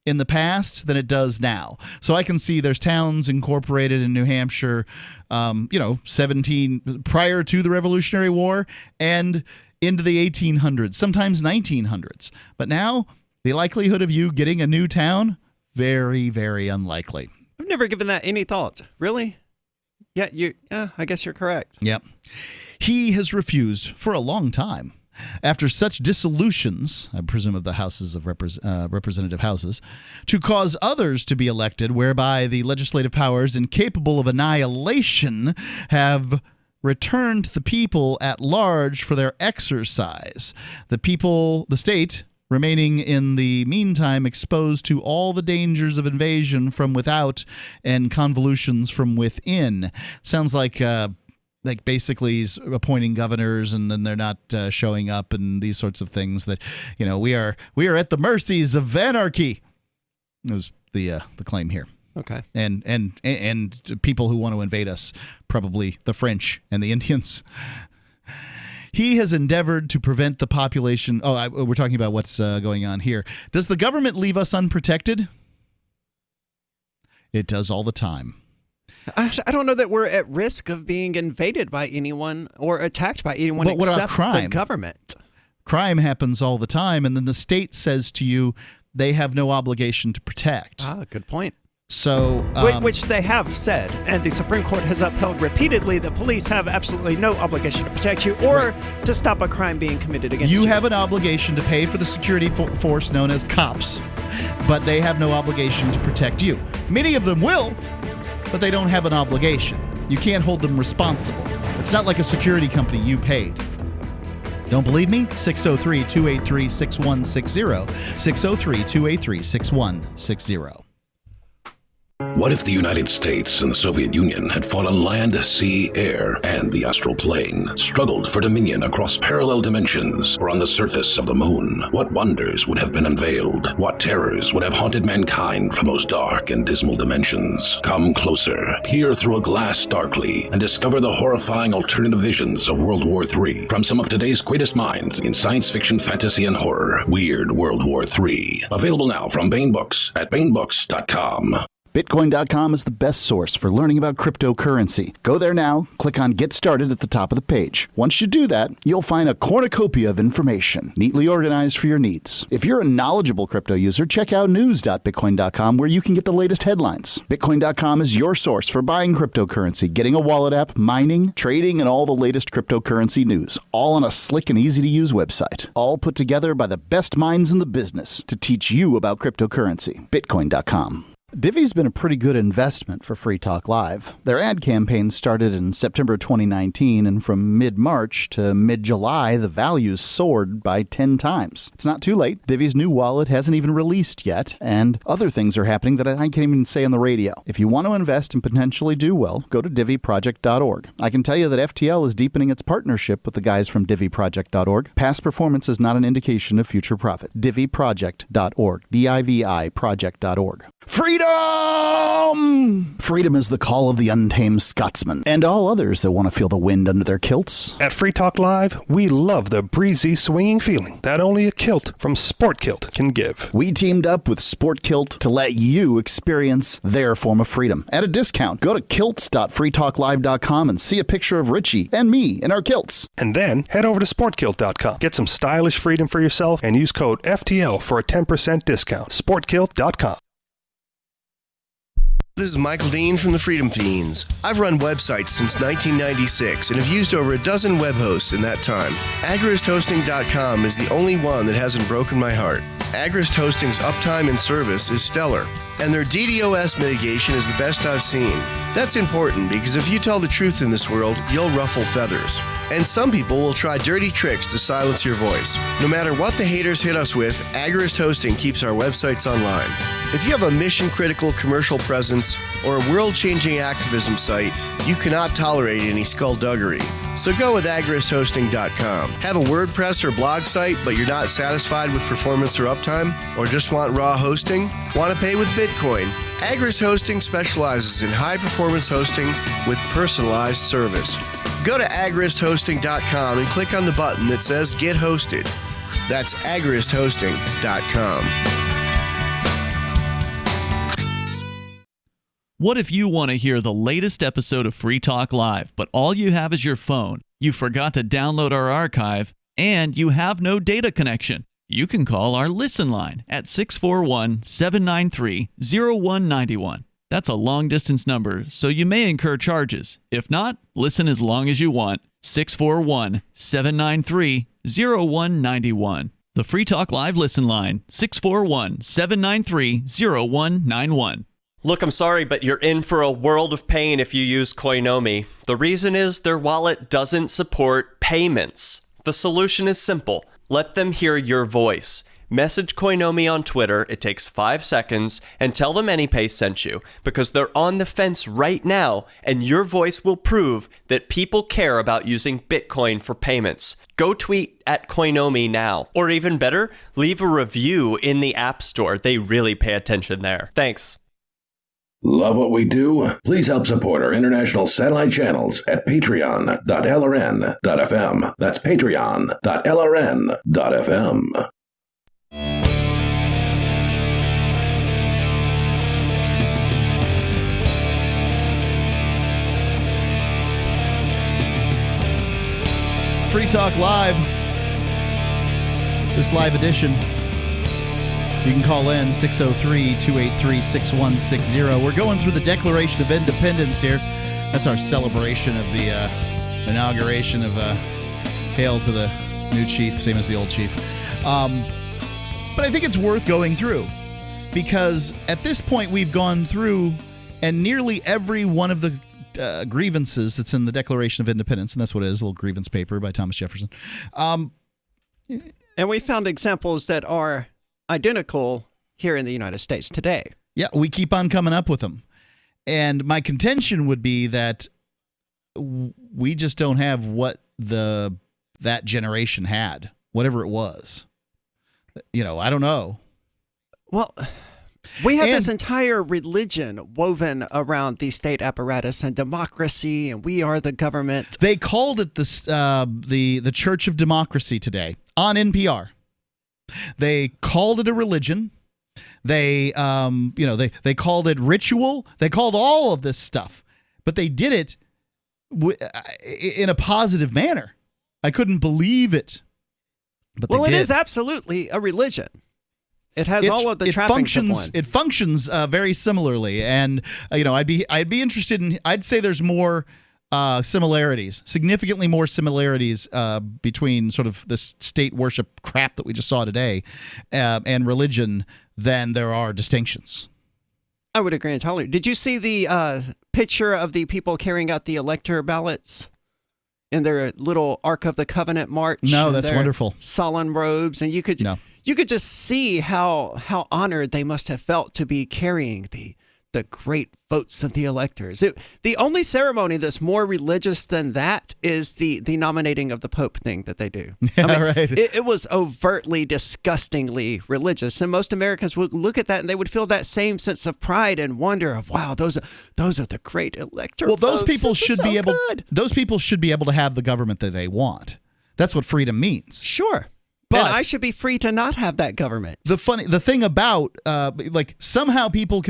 in the past than it does now. So I can see there's towns incorporated in New Hampshire, 17 prior to the Revolutionary War and into the 1800s, sometimes 1900s. But now the likelihood of you getting a new town, very, very unlikely. I've never given that any thought. Really? Yeah, I guess you're correct. Yep. He has refused for a long time, after such dissolutions, I presume of the houses of representative houses, to cause others to be elected, whereby the legislative powers incapable of annihilation have returned to the people at large for their exercise. The state remaining in the meantime exposed to all the dangers of invasion from without and convolutions from within. Sounds like basically he's appointing governors and then they're not showing up and these sorts of things that, we are at the mercies of anarchy. It was the claim here. Okay. And people who want to invade us, probably the French and the Indians. He has endeavored to prevent the population. We're talking about what's going on here. Does the government leave us unprotected? It does all the time. I don't know that we're at risk of being invaded by anyone or attacked by anyone But what about except crime? the government. Crime happens all the time, and then the state says to you they have no obligation to protect. Good point. So, which they have said, and the Supreme Court has upheld repeatedly, the police have absolutely no obligation to protect you or to stop a crime being committed against you. You have an obligation to pay for the security force known as cops, but they have no obligation to protect you. Many of them will, but they don't have an obligation. You can't hold them responsible. It's not like a security company you paid. Don't believe me? 603-283-6160. 603-283-6160. What if the United States and the Soviet Union had fought on land, sea, air, and the astral plane, struggled for dominion across parallel dimensions or on the surface of the moon? What wonders would have been unveiled? What terrors would have haunted mankind from those dark and dismal dimensions? Come closer, peer through a glass darkly, and discover the horrifying alternative visions of World War III from some of today's greatest minds in science fiction, fantasy, and horror. Weird World War III. Available now from Baen Books at baenbooks.com. Bitcoin.com is the best source for learning about cryptocurrency. Go there now, click on Get Started at the top of the page. Once you do that, you'll find a cornucopia of information, neatly organized for your needs. If you're a knowledgeable crypto user, check out news.bitcoin.com where you can get the latest headlines. Bitcoin.com is your source for buying cryptocurrency, getting a wallet app, mining, trading, and all the latest cryptocurrency news, all on a slick and easy-to-use website. All put together by the best minds in the business to teach you about cryptocurrency. Bitcoin.com. Divvy's been a pretty good investment for Free Talk Live. Their ad campaign started in September 2019, and from mid-March to mid-July, the values soared by 10 times. It's not too late. Divvy's new wallet hasn't even released yet, and other things are happening that I can't even say on the radio. If you want to invest and potentially do well, go to divvyproject.org. I can tell you that FTL is deepening its partnership with the guys from divvyproject.org. Past performance is not an indication of future profit. divvyproject.org. D-I-V-I project.org. Freedom! Freedom is the call of the untamed Scotsman and all others that want to feel the wind under their kilts. At Free Talk Live, we love the breezy, swinging feeling that only a kilt from Sport Kilt can give. We teamed up with Sport Kilt to let you experience their form of freedom at a discount. Go to kilts.freetalklive.com and see a picture of Richie and me in our kilts. And then head over to sportkilt.com. Get some stylish freedom for yourself and use code FTL for a 10% discount. Sportkilt.com. This is Michael Dean from the Freedom Fiends. I've run websites since 1996 and have used over a dozen web hosts in that time. AgristHosting.com is the only one that hasn't broken my heart. Agrist Hosting's uptime and service is stellar, and their DDoS mitigation is the best I've seen. That's important because if you tell the truth in this world, you'll ruffle feathers. And some people will try dirty tricks to silence your voice. No matter what the haters hit us with, Agrist Hosting keeps our websites online. If you have a mission-critical commercial presence or a world-changing activism site, you cannot tolerate any skullduggery. So go with agristhosting.com. Have a WordPress or blog site, but you're not satisfied with performance or uptime? Or just want raw hosting? Want to pay with Bitcoin? Agrist Hosting specializes in high-performance hosting with personalized service. Go to agristhosting.com and click on the button that says Get Hosted. That's agristhosting.com. What if you want to hear the latest episode of Free Talk Live, but all you have is your phone, you forgot to download our archive, and you have no data connection? You can call our Listen line at 641-793-0191. That's a long-distance number, so you may incur charges. If not, listen as long as you want. 641-793-0191. The Free Talk Live Listen line, 641-793-0191. Look, I'm sorry, but you're in for a world of pain if you use Koinomi. The reason is their wallet doesn't support payments. The solution is simple. Let them hear your voice. Message Koinomi on Twitter, it takes 5 seconds, and tell them AnyPay sent you, because they're on the fence right now, and your voice will prove that people care about using Bitcoin for payments. Go tweet at Koinomi now. Or even better, leave a review in the App Store. They really pay attention there. Thanks. Love what we do? Please help support our international satellite channels at patreon.lrn.fm. That's patreon.lrn.fm. Free Talk Live. This live edition. You can call in 603-283-6160. We're going through the Declaration of Independence here. That's our celebration of the inauguration of Hail to the new chief, same as the old chief. But I think it's worth going through because at this point we've gone through and nearly every one of the grievances that's in the Declaration of Independence, and that's what it is, a little grievance paper by Thomas Jefferson. And we found examples that are identical here in the United States today. Yeah, we keep on coming up with them. And my contention would be that we just don't have what that generation had, whatever it was. I don't know. Well, we have this entire religion woven around the state apparatus and democracy, and we are the government. They called it the Church of Democracy today on NPR. They called it a religion. They they called it ritual. They called all of this stuff, but they did it in a positive manner. I couldn't believe it. But it is absolutely a religion. It has all of the trappings of one. It functions very similarly, and I'd be interested in. I'd say there's more similarities, significantly more similarities between sort of this state worship crap that we just saw today and religion than there are distinctions. I would agree entirely. Did you see the picture of the people carrying out the elector ballots in their little Ark of the Covenant march? No, that's wonderful. Solemn robes, and you could just see how honored they must have felt to be carrying the great votes of the electors. The only ceremony that's more religious than that is the nominating of the Pope thing that they do. Right. It was overtly, disgustingly religious, and most Americans would look at that and they would feel that same sense of pride and wonder of, wow, those are the great elector. Well, those votes. people This is should so be able. good. Those people should be able to have the government that they want. That's what freedom means. Sure. But and I should be free to not have that government. The thing about somehow people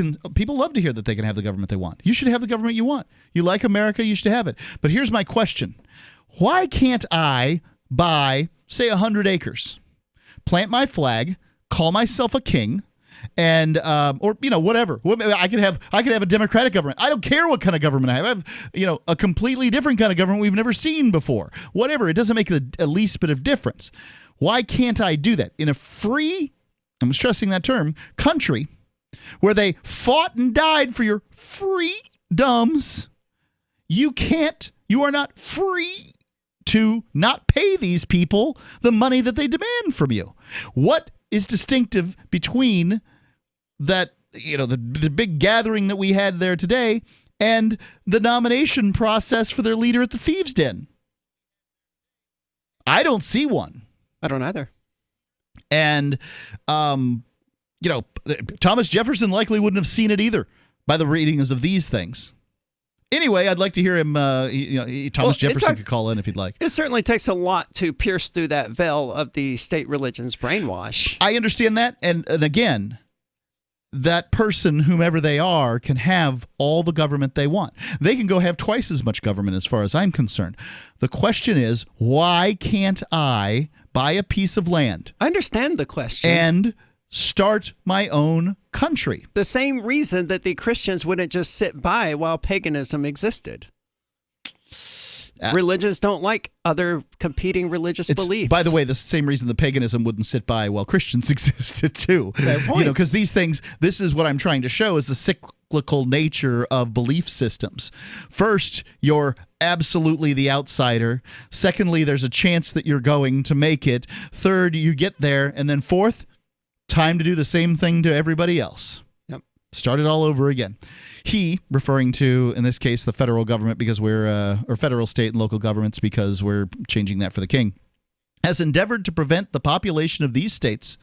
love to hear that they can have the government they want. You should have the government you want. You like America, you should have it. But here's my question. Why can't I buy, say, 100 acres, plant my flag, call myself a king, and or whatever. I could have a democratic government. I don't care what kind of government I have. I have a completely different kind of government we've never seen before. Whatever. It doesn't make the least bit of difference. Why can't I do that in a free, I'm stressing that term, country where they fought and died for your freedoms? You are not free to not pay these people the money that they demand from you. What is distinctive between that, the big gathering that we had there today and the nomination process for their leader at the Thieves' Den? I don't see one. I don't either. And, Thomas Jefferson likely wouldn't have seen it either by the readings of these things. Anyway, I'd like to hear him. Thomas Jefferson could call in if he'd like. It certainly takes a lot to pierce through that veil of the state religion's brainwash. I understand that. And again, that person, whomever they are, can have all the government they want. They can go have twice as much government as far as I'm concerned. The question is, why can't I buy a piece of land? I understand the question. And start my own country. The same reason that the Christians wouldn't just sit by while paganism existed. Religions don't like other competing religious beliefs. By the way, the same reason the paganism wouldn't sit by while Christians existed too. Because these things, this is what I'm trying to show, is the cyclical nature of belief systems. First, you're absolutely the outsider. Secondly, there's a chance that you're going to make it. Third, you get there. And then fourth, time to do the same thing to everybody else. Yep. Start it all over again. He, referring to, in this case, the federal government, because we're, or federal, state, and local governments, because we're changing that for the king, has endeavored to prevent the population of these states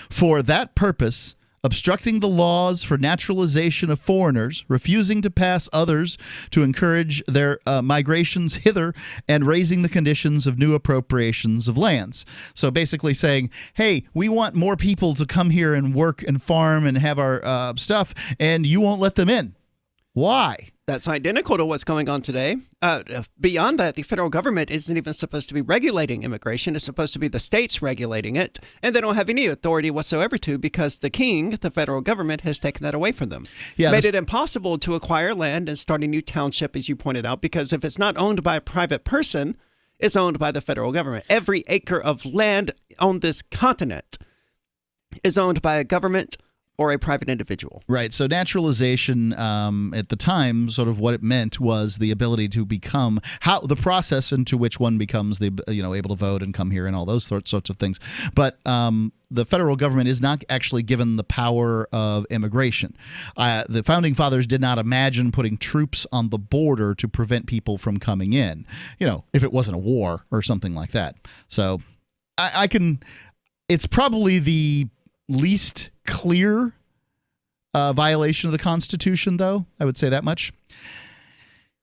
for that purpose, obstructing the laws for naturalization of foreigners, refusing to pass others to encourage their migrations hither, and raising the conditions of new appropriations of lands. So basically saying, hey, we want more people to come here and work and farm and have our stuff, and you won't let them in. Why? That's identical to what's going on today. Beyond that, the federal government isn't even supposed to be regulating immigration. It's supposed to be the states regulating it, and they don't have any authority whatsoever to, because the king, the federal government, has taken that away from them. Made it impossible to acquire land and start a new township, as you pointed out, because if it's not owned by a private person, it's owned by the federal government. Every acre of land on this continent is owned by a government or a private individual. Right. So naturalization at the time, sort of what it meant was the ability to become the process into which one becomes able to vote and come here and all those sorts of things. But the federal government is not actually given the power of immigration. The founding fathers did not imagine putting troops on the border to prevent people from coming in, if it wasn't a war or something like that. So it's probably the least clear violation of the Constitution, though. I would say that much.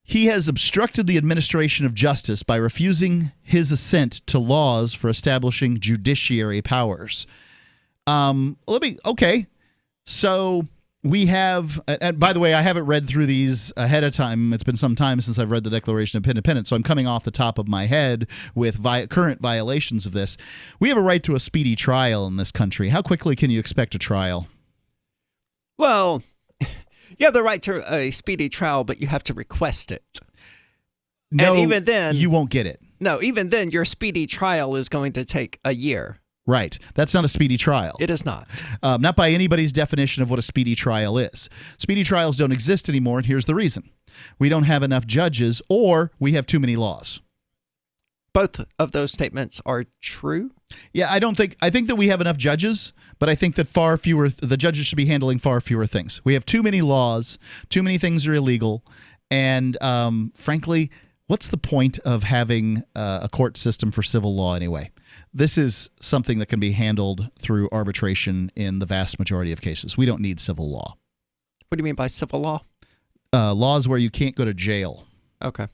He has obstructed the administration of justice by refusing his assent to laws for establishing judiciary powers. Okay. So we have, and by the way, I haven't read through these ahead of time. It's been some time since I've read the Declaration of Independence, so I'm coming off the top of my head with current violations of this. We have a right to a speedy trial in this country. How quickly can you expect a trial? Well, you have the right to a speedy trial, but you have to request it. No, and even then, you won't get it. No, even then, your speedy trial is going to take a year. Right. That's not a speedy trial. It is not. Not by anybody's definition of what a speedy trial is. Speedy trials don't exist anymore, and here's the reason. We don't have enough judges, or we have too many laws. Both of those statements are true. Yeah, I think that we have enough judges, but I think that the judges should be handling far fewer things. We have too many laws, too many things are illegal, and frankly, what's the point of having a court system for civil law anyway? This is something that can be handled through arbitration in the vast majority of cases. We don't need civil law. What do you mean by civil law? Laws where you can't go to jail. Okay.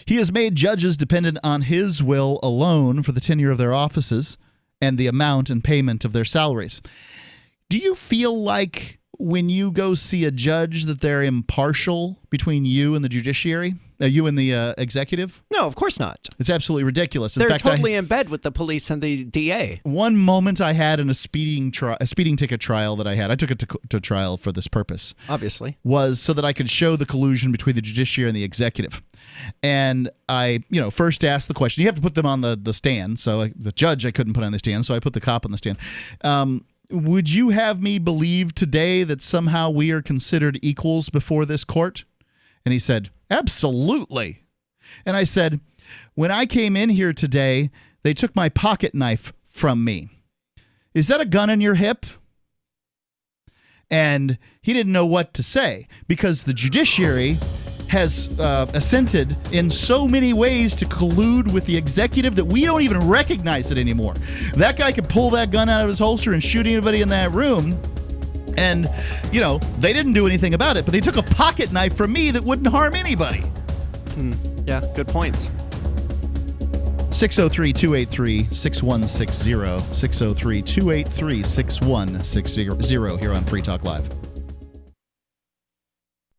He has made judges dependent on his will alone for the tenure of their offices and the amount and payment of their salaries. Do you feel like when you go see a judge that they're impartial between you and the judiciary? You and the executive? No, of course not. It's absolutely ridiculous. They're totally in bed with the police and the DA. One moment I had in a speeding ticket trial that I had, I took it to trial for this purpose. Obviously. Was so that I could show the collusion between the judiciary and the executive. And I, first asked the question. You have to put them on the stand. So the judge I couldn't put on the stand, so I put the cop on the stand. Would you have me believe today that somehow we are considered equals before this court? And he said, absolutely. And I said, when I came in here today, they took my pocket knife from me. Is that a gun in your hip? And he didn't know what to say because the judiciary has assented in so many ways to collude with the executive that we don't even recognize it anymore. That guy could pull that gun out of his holster and shoot anybody in that room. And, they didn't do anything about it, but they took a pocket knife from me that wouldn't harm anybody. Yeah, good points. 603-283-6160. 603-283-6160 here on Free Talk Live.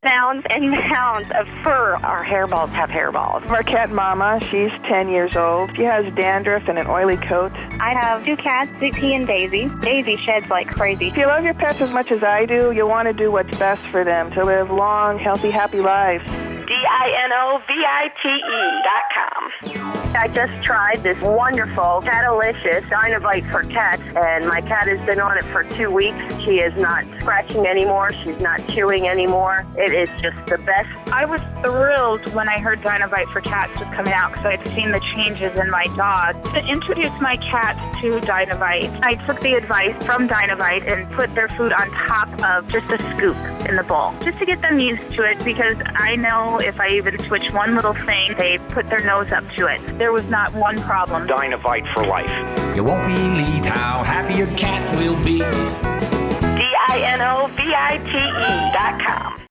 Mounds and mounds of fur. Our hairballs have hairballs. Our cat Mama, she's 10 years old. She has dandruff and an oily coat. I have two cats, Zippy and Daisy. Daisy sheds like crazy. If you love your pets as much as I do, you'll want to do what's best for them to live long, healthy, happy lives. DINOVITE.com. I just tried this wonderful Catalicious Dynavite for cats, and my cat has been on it for 2 weeks. She is not scratching anymore. She's not chewing anymore. It is just the best. I was thrilled when I heard Dynavite for cats was coming out because I'd seen the changes in my dog. To introduce my cat to Dynavite, I took the advice from Dynavite and put their food on top of just a scoop in the bowl, just to get them used to it, because I know if I even switch one little thing, they put their nose up to it. There was not one problem. Dynavite for life. You won't believe how happy your cat will be. DINOVITE.com.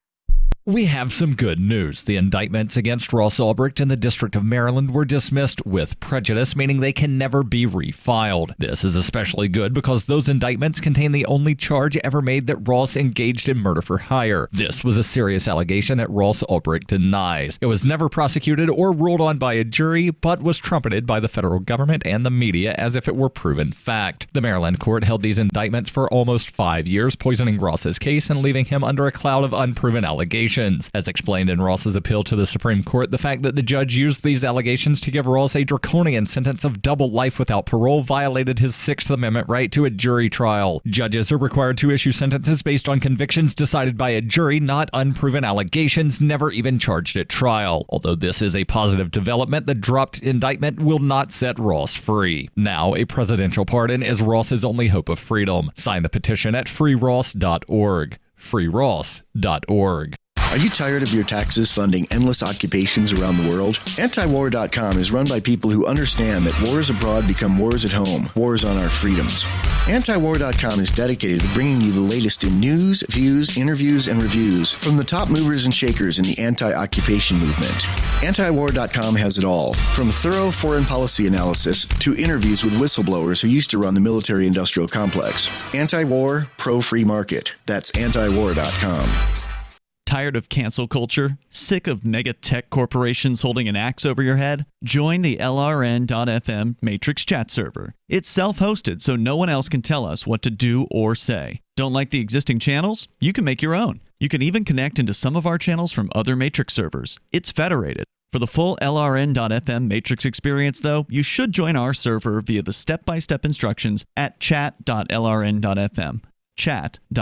We have some good news. The indictments against Ross Ulbricht in the District of Maryland were dismissed with prejudice, meaning they can never be refiled. This is especially good because those indictments contain the only charge ever made that Ross engaged in murder for hire. This was a serious allegation that Ross Ulbricht denies. It was never prosecuted or ruled on by a jury, but was trumpeted by the federal government and the media as if it were proven fact. The Maryland court held these indictments for almost 5 years, poisoning Ross's case and leaving him under a cloud of unproven allegations. allegations. As explained in Ross's appeal to the Supreme Court, the fact that the judge used these allegations to give Ross a draconian sentence of double life without parole violated his Sixth Amendment right to a jury trial. Judges are required to issue sentences based on convictions decided by a jury, not unproven allegations never even charged at trial. Although this is a positive development, the dropped indictment will not set Ross free. Now, a presidential pardon is Ross's only hope of freedom. Sign the petition at freeross.org. freeross.org. Are you tired of your taxes funding endless occupations around the world? Antiwar.com is run by people who understand that wars abroad become wars at home, wars on our freedoms. Antiwar.com is dedicated to bringing you the latest in news, views, interviews, and reviews from the top movers and shakers in the anti-occupation movement. Antiwar.com has it all, from thorough foreign policy analysis to interviews with whistleblowers who used to run the military-industrial complex. Anti-war, pro-free market. That's antiwar.com. Tired of cancel culture? Sick of mega tech corporations holding an axe over your head? Join the LRN.FM Matrix chat server. It's self-hosted, so no one else can tell us what to do or say. Don't like the existing channels? You can make your own. You can even connect into some of our channels from other Matrix servers. It's federated. For the full LRN.FM Matrix experience, though, you should join our server via the step-by-step instructions at chat.lrn.fm. chat.lrn.fm.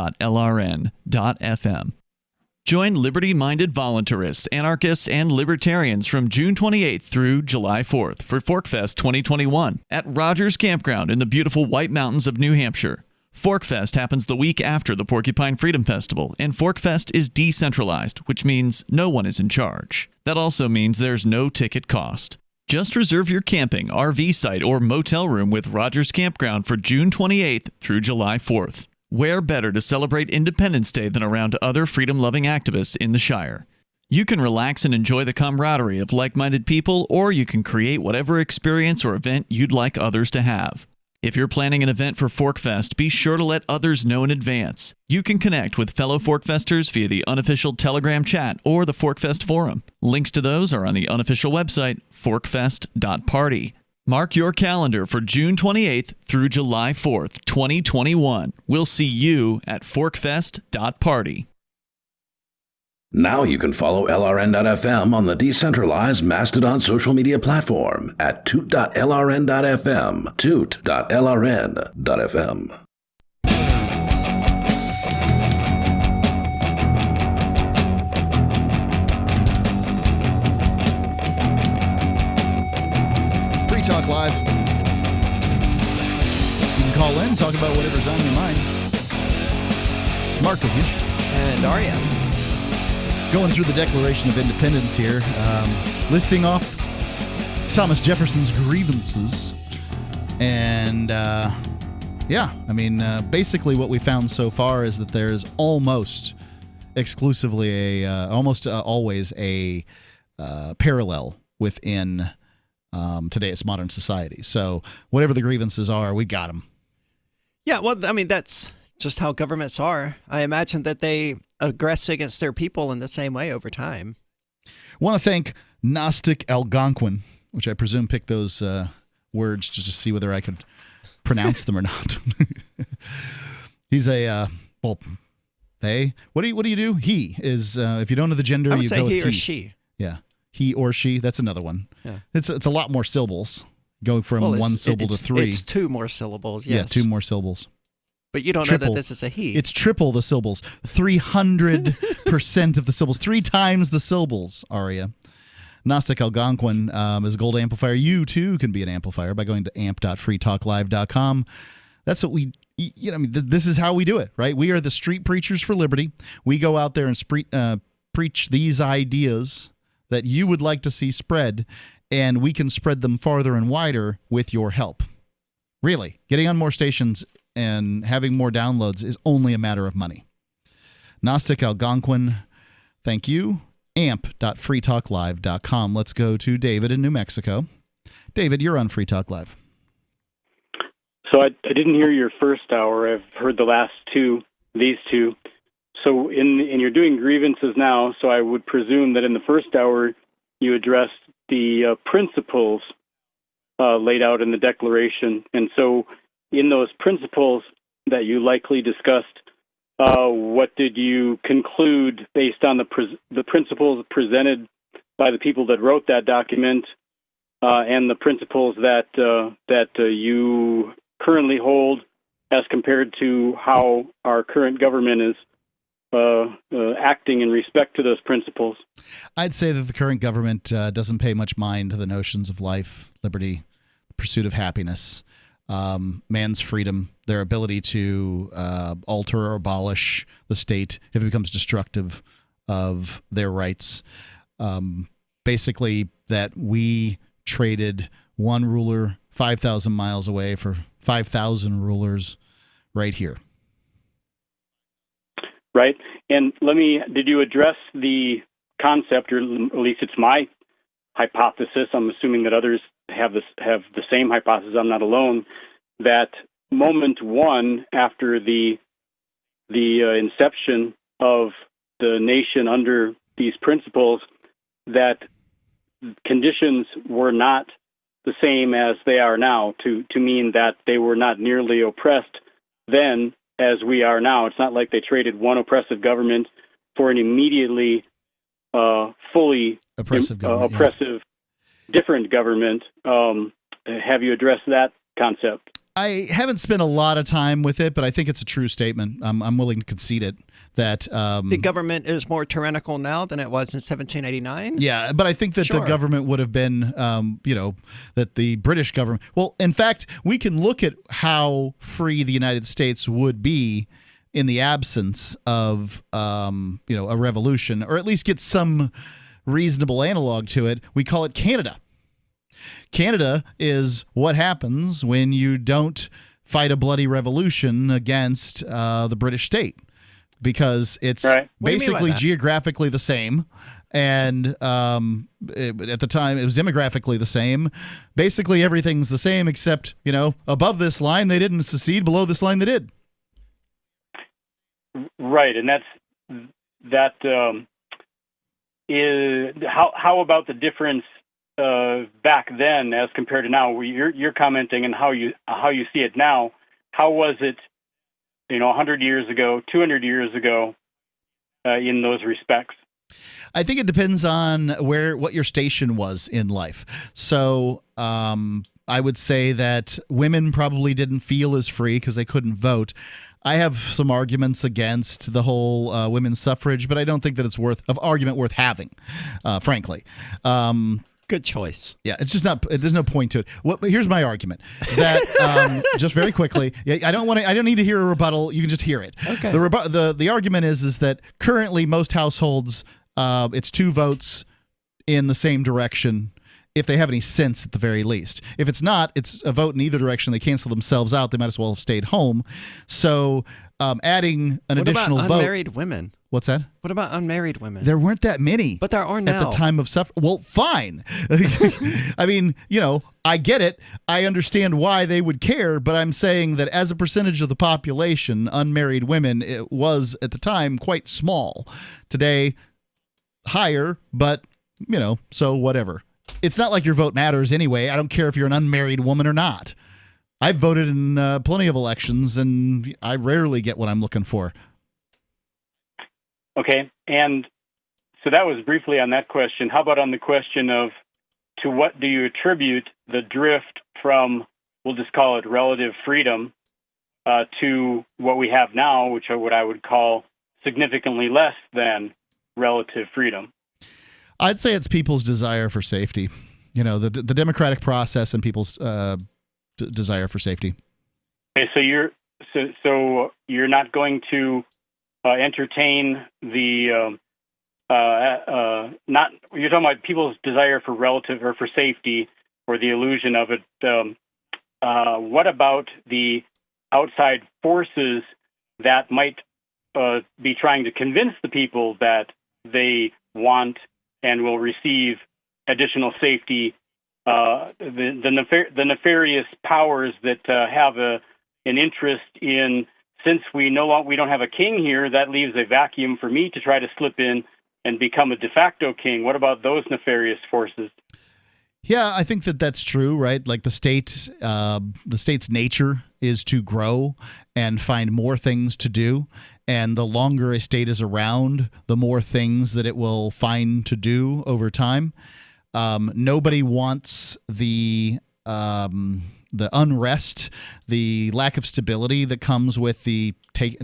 Join liberty-minded voluntarists, anarchists, and libertarians from June 28th through July 4th for ForkFest 2021 at Rogers Campground in the beautiful White Mountains of New Hampshire. ForkFest happens the week after the Porcupine Freedom Festival, and ForkFest is decentralized, which means no one is in charge. That also means there's no ticket cost. Just reserve your camping, RV site, or motel room with Rogers Campground for June 28th through July 4th. Where better to celebrate Independence Day than around other freedom-loving activists in the Shire? You can relax and enjoy the camaraderie of like-minded people, or you can create whatever experience or event you'd like others to have. If you're planning an event for ForkFest, be sure to let others know in advance. You can connect with fellow ForkFesters via the unofficial Telegram chat or the ForkFest forum. Links to those are on the unofficial website, forkfest.party. Mark your calendar for June 28th through July 4th, 2021. We'll see you at forkfest.party. Now you can follow LRN.FM on the decentralized Mastodon social media platform at toot.lrn.fm, toot.lrn.fm. Talk Live. You can call in, talk about whatever's on your mind. It's Mark with you. And Aria. Going through the Declaration of Independence here, listing off Thomas Jefferson's grievances. And, basically what we found so far is that there's almost exclusively always a parallel within today's modern society. So whatever the grievances are, we got them. Yeah, well, I mean, that's just how governments are. I imagine that they aggress against their people in the same way over time. Want to thank Gnostic Algonquin, which I presume picked those words just to see whether I could pronounce them or not. He's a, they, what do you do? He is, if you don't know the gender, I would you say go with he or she. Yeah. He or she, that's another one. Yeah. It's a lot more syllables, going from one syllable to three. It's two more syllables, yes. Yeah, two more syllables. But you don't know that this is a he. It's triple the syllables. 300% of the syllables. 3 times the syllables, Aria. Gnostic Algonquin is a gold amplifier. You, too, can be an amplifier by going to amp.freetalklive.com. That's what this is how we do it, right? We are the street preachers for liberty. We go out there and preach these ideas that you would like to see spread, and we can spread them farther and wider with your help. Really, getting on more stations and having more downloads is only a matter of money. Gnostic Algonquin, thank you. amp.freetalklive.com. Let's go to David in New Mexico. David, you're on Free Talk Live. So I didn't hear your first hour. I've heard the last two, these two. So in you're doing grievances now, so I would presume that in the first hour you addressed the principles laid out in the Declaration. And so in those principles that you likely discussed, what did you conclude based on the principles presented by the people that wrote that document and the principles that you currently hold as compared to how our current government is acting in respect to those principles? I'd say that the current government doesn't pay much mind to the notions of life, liberty, pursuit of happiness, man's freedom, their ability to alter or abolish the state if it becomes destructive of their rights. Basically, that we traded one ruler 5,000 miles away for 5,000 rulers right here. Right. And did you address the concept, or at least it's my hypothesis, I'm assuming that others have the same hypothesis, I'm not alone, that moment one after the inception of the nation under these principles, that conditions were not the same as they are now, to mean that they were not nearly oppressed then as we are now. It's not like they traded one oppressive government for an immediately fully oppressive different government. Have you addressed that concept? I haven't spent a lot of time with it, but I think it's a true statement. I'm willing to concede it. That the government is more tyrannical now than it was in 1789. Yeah, but I think that the government would have been, that the British government. Well, in fact, we can look at how free the United States would be in the absence of, a revolution, or at least get some reasonable analog to it. We call it Canada. Canada is what happens when you don't fight a bloody revolution against the British state, because it's basically geographically the same, and at the time it was demographically the same. Basically everything's the same except, above this line they didn't secede, below this line they did. Right, and that is how about the difference back then as compared to now? You're commenting on how you see it now. How was it, 100 years ago, 200 years ago, in those respects? I think it depends on what your station was in life. So I would say that women probably didn't feel as free because they couldn't vote. I have some arguments against the whole women's suffrage, but I don't think that it's worth having, frankly. Good choice. Yeah, it's just not. There's no point to it. Here's my argument. That just very quickly. I don't need to hear a rebuttal. You can just hear it. Okay. The argument is that currently most households, it's 2 votes in the same direction, if they have any sense at the very least. If it's not, it's a vote in either direction. They cancel themselves out. They might as well have stayed home. So adding an additional vote. What about unmarried women? What's that? What about unmarried women? There weren't that many. But there are now. At the time of suffrage. Well, fine. I mean, I get it. I understand why they would care, but I'm saying that as a percentage of the population, unmarried women, it was at the time quite small. Today, higher, but, so whatever. It's not like your vote matters anyway. I don't care if you're an unmarried woman or not. I've voted in plenty of elections, and I rarely get what I'm looking for. Okay, and so that was briefly on that question. How about on the question of, to what do you attribute the drift from, we'll just call it relative freedom, to what we have now, which are what I would call significantly less than relative freedom? I'd say it's people's desire for safety. The democratic process and people's desire for safety. Okay, so you're not going to entertain the not. You're talking about people's desire for relative or for safety, or the illusion of it. What about the outside forces that might be trying to convince the people that they want and will receive additional safety? The nefarious powers that have an interest in, since we don't have a king here, that leaves a vacuum for me to try to slip in and become a de facto king. What about those nefarious forces? Yeah, I think that that's true, right? Like the state's nature is to grow and find more things to do. And the longer a state is around, the more things that it will find to do over time. Nobody wants the unrest, the lack of stability that comes with the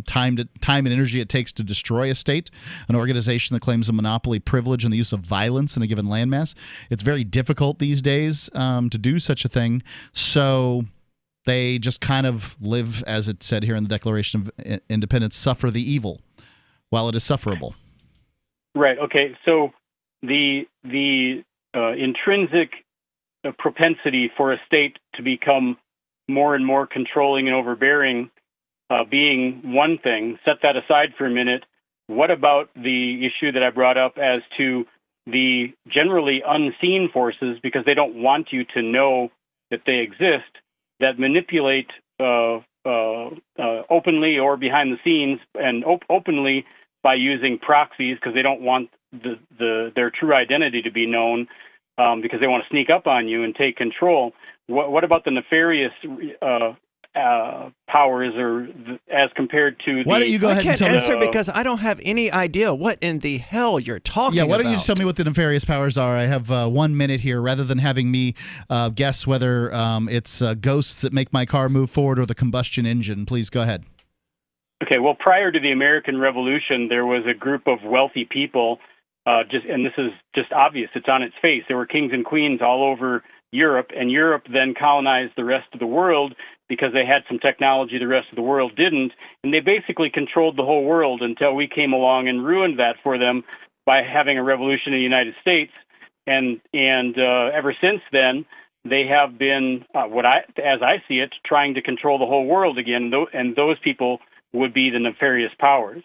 time and energy it takes to destroy a state, an organization that claims a monopoly privilege and the use of violence in a given landmass. It's very difficult these days to do such a thing. So they just kind of live, as it said here in the Declaration of Independence, suffer the evil while it is sufferable. Right. Okay. So the intrinsic propensity for a state to become more and more controlling and overbearing being one thing, set that aside for a minute. What about the issue that I brought up as to the generally unseen forces, because they don't want you to know that they exist, that manipulate openly or behind the scenes, and openly by using proxies because they don't want their true identity to be known, because they want to sneak up on you and take control. What about the nefarious powers, or as compared to Why don't you go ahead and tell me? I can't answer because I don't have any idea what in the hell you're talking about. Yeah, why don't you just tell me what the nefarious powers are? I have 1 minute here, rather than having me guess whether it's ghosts that make my car move forward or the combustion engine. Please go ahead. Okay, well, prior to the American Revolution, there was a group of wealthy people, and this is just obvious, it's on its face. There were kings and queens all over Europe, and Europe then colonized the rest of the world because they had some technology the rest of the world didn't, and they basically controlled the whole world until we came along and ruined that for them by having a revolution in the United States. And ever since then, they have been, as I see it, trying to control the whole world again, and those people would be the nefarious powers.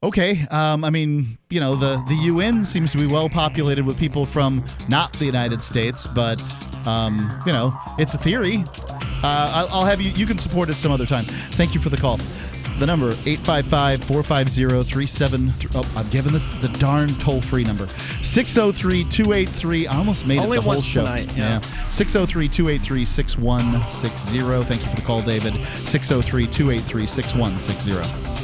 Okay. I mean, the UN seems to be well populated with people from not the United States, but, it's a theory. I'll have you can support it some other time. Thank you for the call. The number, 855-450-37... Oh, I'm giving this the darn toll-free number. 603-283... I almost made Only it the whole once show. Tonight, yeah. 603-283-6160. Thank you for the call, David. 603-283-6160.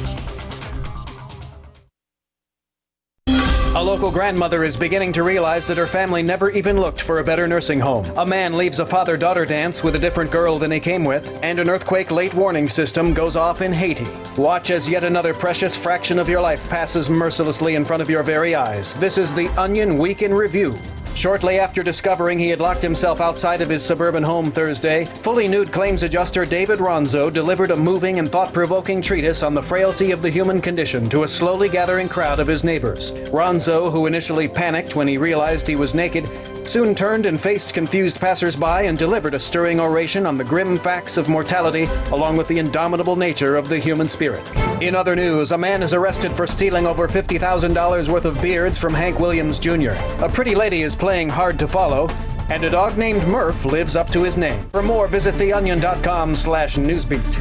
A local grandmother is beginning to realize that her family never even looked for a better nursing home. A man leaves a father-daughter dance with a different girl than he came with, and an earthquake late warning system goes off in Haiti. Watch as yet another precious fraction of your life passes mercilessly in front of your very eyes. This is the Onion Week in Review. Shortly after discovering he had locked himself outside of his suburban home Thursday, fully nude claims adjuster David Ronzo delivered a moving and thought-provoking treatise on the frailty of the human condition to a slowly gathering crowd of his neighbors. Ronzo, who initially panicked when he realized he was naked, soon turned and faced confused passersby and delivered a stirring oration on the grim facts of mortality, along with the indomitable nature of the human spirit. In other news, a man is arrested for stealing over $50,000 worth of beards from Hank Williams Jr. A pretty lady is playing hard to follow, and a dog named Murph lives up to his name. For more, visit theonion.com/newsbeat.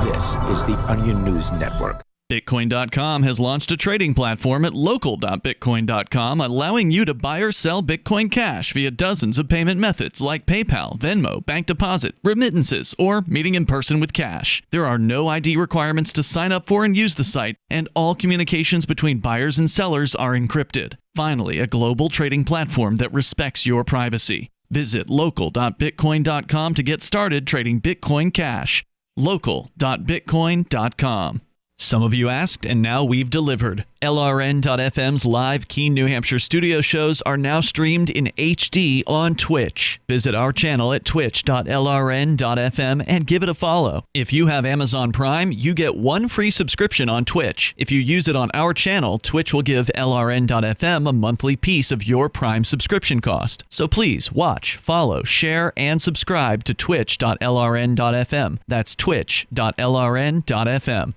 This is the Onion News Network. Bitcoin.com has launched a trading platform at local.bitcoin.com, allowing you to buy or sell Bitcoin Cash via dozens of payment methods like PayPal, Venmo, bank deposit, remittances, or meeting in person with cash. There are no ID requirements to sign up for and use the site, and all communications between buyers and sellers are encrypted. Finally, a global trading platform that respects your privacy. Visit local.bitcoin.com to get started trading Bitcoin Cash. local.bitcoin.com. Some of you asked, and now we've delivered. LRN.FM's live Keene, New Hampshire studio shows are now streamed in HD on Twitch. Visit our channel at twitch.lrn.fm and give it a follow. If you have Amazon Prime, you get one free subscription on Twitch. If you use it on our channel, Twitch will give LRN.FM a monthly piece of your Prime subscription cost. So please watch, follow, share, and subscribe to twitch.lrn.fm. That's twitch.lrn.fm.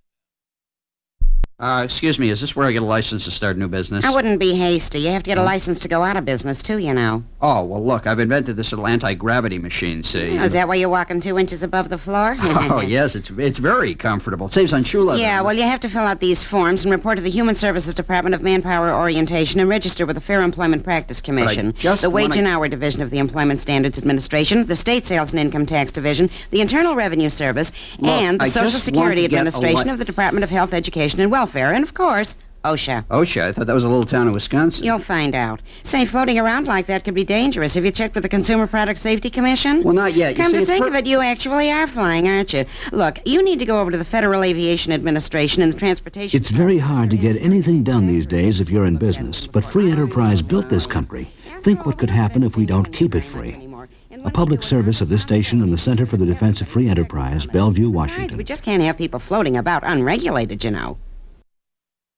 Excuse me, is this where I get a license to start a new business? I wouldn't be hasty. You have to get a license to go out of business, too, you know. Oh, well, look, I've invented this little anti-gravity machine, see? Oh, is that why you're walking 2 inches above the floor? Oh, yes, it's very comfortable. It saves on shoe leather. Yeah, well, you have to fill out these forms and report to the Human Services Department of Manpower Orientation and register with the Fair Employment Practice Commission, the Wage and Hour Division of the Employment Standards Administration, the State Sales and Income Tax Division, the Internal Revenue Service, and the Social Security Administration of the Department of Health, Education, and Welfare, and, of course, OSHA. OSHA? I thought that was a little town in Wisconsin. You'll find out. Say, floating around like that could be dangerous. Have you checked with the Consumer Product Safety Commission? Well, not yet. Come to think of it, you actually are flying, aren't you? Look, you need to go over to the Federal Aviation Administration and the Transportation... It's very hard to get anything done these days if you're in business, but free enterprise built this country. Think what could happen if we don't keep it free. A public service of this station and the Center for the Defense of Free Enterprise, Bellevue, Washington. Besides, we just can't have people floating about unregulated, you know.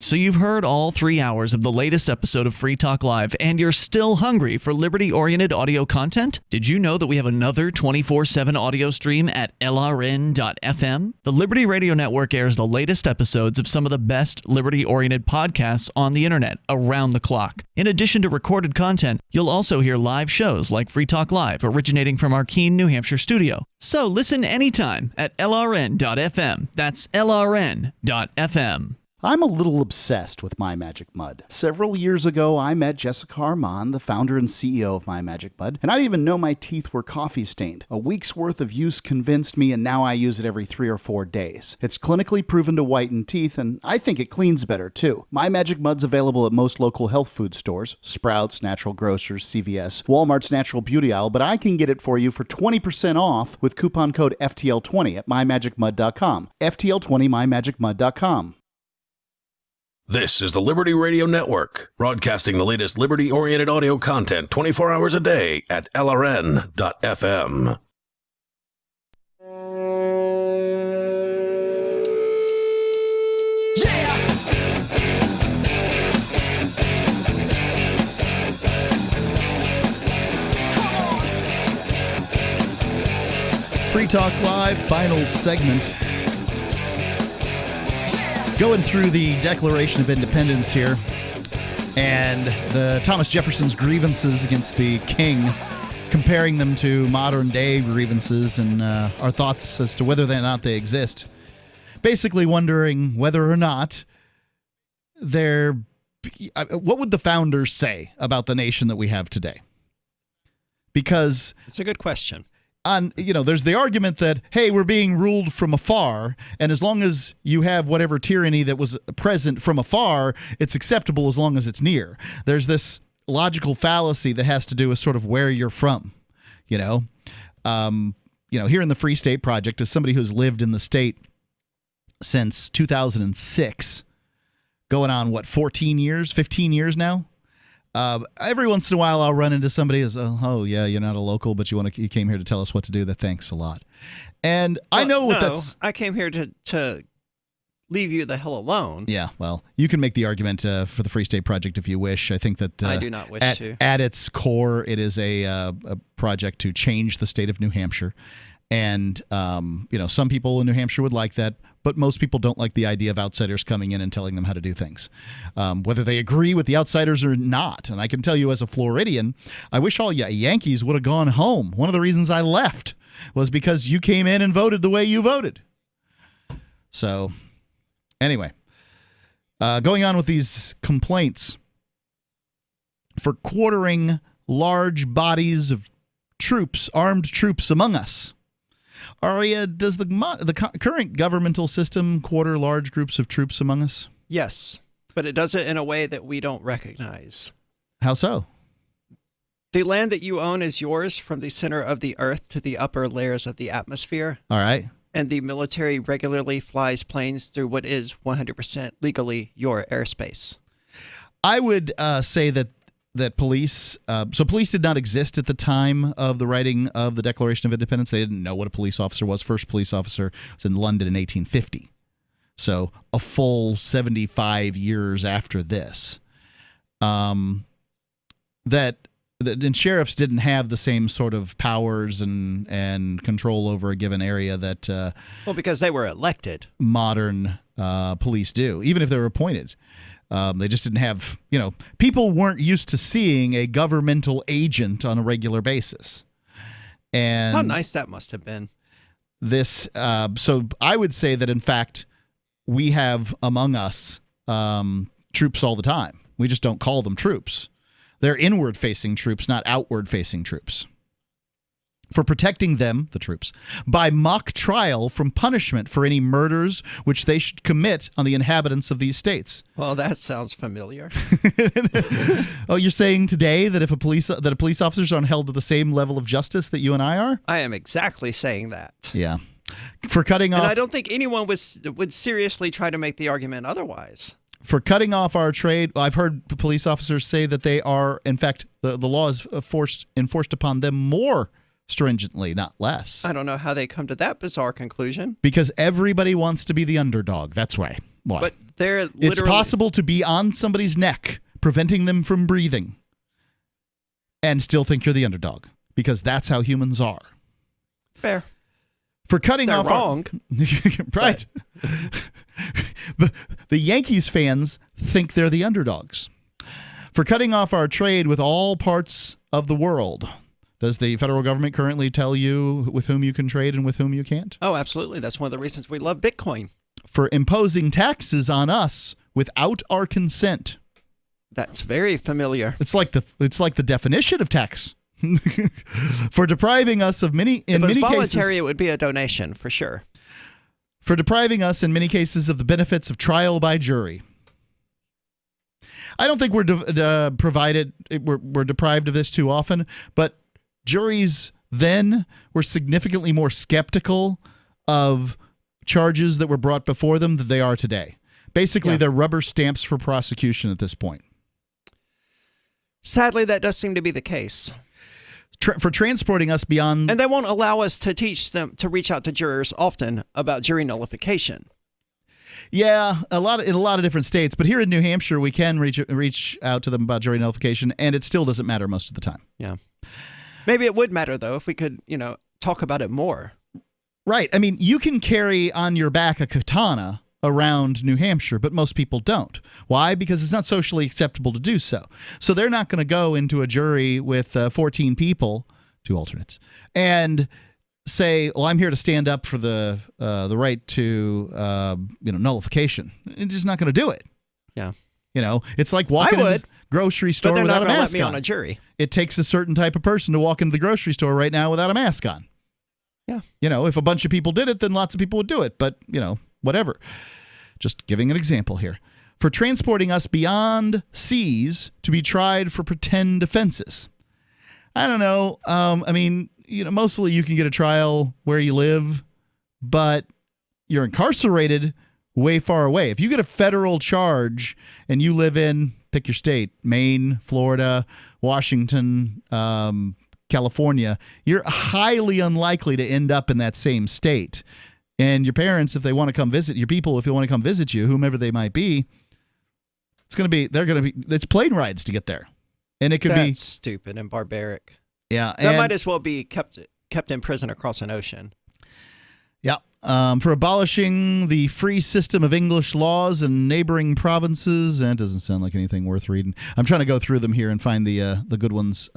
So you've heard all 3 hours of the latest episode of Free Talk Live, and you're still hungry for liberty-oriented audio content? Did you know that we have another 24/7 audio stream at LRN.FM? The Liberty Radio Network airs the latest episodes of some of the best liberty-oriented podcasts on the internet around the clock. In addition to recorded content, you'll also hear live shows like Free Talk Live, originating from our Keene, New Hampshire studio. So listen anytime at LRN.FM. That's LRN.FM. I'm a little obsessed with My Magic Mud. Several years ago, I met Jessica Armand, the founder and CEO of My Magic Mud, and I didn't even know my teeth were coffee stained. A week's worth of use convinced me, and now I use it every 3 or 4 days. It's clinically proven to whiten teeth, and I think it cleans better, too. My Magic Mud's available at most local health food stores, Sprouts, Natural Grocers, CVS, Walmart's Natural Beauty Aisle, but I can get it for you for 20% off with coupon code FTL20 at mymagicmud.com. FTL20 mymagicmud.com. This is the Liberty Radio Network, broadcasting the latest liberty-oriented audio content 24 hours a day at LRN.FM. Free Talk Live, final segment. Going through the Declaration of Independence here, and the Thomas Jefferson's grievances against the king, comparing them to modern-day grievances and our thoughts as to whether or not they exist. Basically wondering whether or not what would the founders say about the nation that we have today? Because it's a good question. There's the argument that, hey, we're being ruled from afar, and as long as you have whatever tyranny that was present from afar, it's acceptable as long as it's near. There's this logical fallacy that has to do with sort of where you're from, here in the Free State Project, as somebody who's lived in the state since 2006, going on, 15 years now? Every once in a while, I'll run into somebody who's, oh yeah, you're not a local, but you came here to tell us what to do. Thanks a lot. And I know what that's. I came here to leave you the hell alone. Yeah, well, you can make the argument for the Free State Project if you wish. I think that I do not wish to. At its core, it is a project to change the state of New Hampshire. And, some people in New Hampshire would like that, but most people don't like the idea of outsiders coming in and telling them how to do things, whether they agree with the outsiders or not. And I can tell you as a Floridian, I wish all Yankees would have gone home. One of the reasons I left was because you came in and voted the way you voted. So, anyway, going on with these complaints for quartering large bodies of troops, armed troops among us. Aria, does the current governmental system quarter large groups of troops among us? Yes, but it does it in a way that we don't recognize. How so? The land that you own is yours from the center of the earth to the upper layers of the atmosphere. All right. And the military regularly flies planes through what is 100% legally your airspace. I would say that police, so police did not exist at the time of the writing of the Declaration of Independence. They didn't know what a police officer was. First police officer was in London in 1850. So a full 75 years after this. And sheriffs didn't have the same sort of powers and control over a given area that because they were elected. Modern police do, even if they were appointed. They just didn't have, people weren't used to seeing a governmental agent on a regular basis. And how nice that must have been. So I would say that, in fact, we have among us troops all the time. We just don't call them troops. They're inward-facing troops, not outward-facing troops. For protecting them, the troops, by mock trial from punishment for any murders which they should commit on the inhabitants of these states. Well, that sounds familiar. Oh, you're saying today that if a police officers aren't held to the same level of justice that you and I are? I am exactly saying that. Yeah. For cutting off. And I don't think anyone would seriously try to make the argument otherwise. For cutting off our trade, I've heard police officers say that they are, in fact, the law is enforced upon them more stringently, not less. I don't know how they come to that bizarre conclusion. Because everybody wants to be the underdog. That's why. But they're literally... It's possible to be on somebody's neck, preventing them from breathing, and still think you're the underdog. Because that's how humans are. Fair. For cutting they're off wrong. Right. The Yankees fans think they're the underdogs. For cutting off our trade with all parts of the world. Does the federal government currently tell you with whom you can trade and with whom you can't? Oh, absolutely. That's one of the reasons we love Bitcoin. For imposing taxes on us without our consent. That's very familiar. It's like the definition of tax. For depriving us of many if it was voluntary, cases, it would be a donation for sure. For depriving us in many cases of the benefits of trial by jury. I don't think we're deprived of this too often, but juries then were significantly more skeptical of charges that were brought before them than they are today. Basically, they're rubber stamps for prosecution at this point. Sadly, that does seem to be the case. For transporting us beyond... And they won't allow us to teach them to reach out to jurors often about jury nullification. Yeah, in a lot of different states. But here in New Hampshire, we can reach out to them about jury nullification, and it still doesn't matter most of the time. Yeah. Maybe it would matter, though, if we could, talk about it more. Right. I mean, you can carry on your back a katana around New Hampshire, but most people don't. Why? Because it's not socially acceptable to do so. So they're not going to go into a jury with 14 people, 2 alternates, and say, well, I'm here to stand up for the right to nullification. It's just not going to do it. Yeah. It's like walking in a grocery store without a mask on. Let me on a jury. It takes a certain type of person to walk into the grocery store right now without a mask on. Yeah. If a bunch of people did it, then lots of people would do it. But, whatever. Just giving an example here. For transporting us beyond seas to be tried for pretend offenses. I don't know. Mostly you can get a trial where you live, but you're incarcerated way far away. If you get a federal charge and you live in, pick your state, Maine, Florida, Washington, California, you're highly unlikely to end up in that same state. And your parents, if they want to come visit your people, if they want to come visit you, whomever they might be, it's plane rides to get there. And it could be stupid and barbaric. Yeah. That might as well be kept in prison across an ocean. Yeah. For abolishing the free system of English laws in neighboring provinces. That doesn't sound like anything worth reading. I'm trying to go through them here and find the good ones.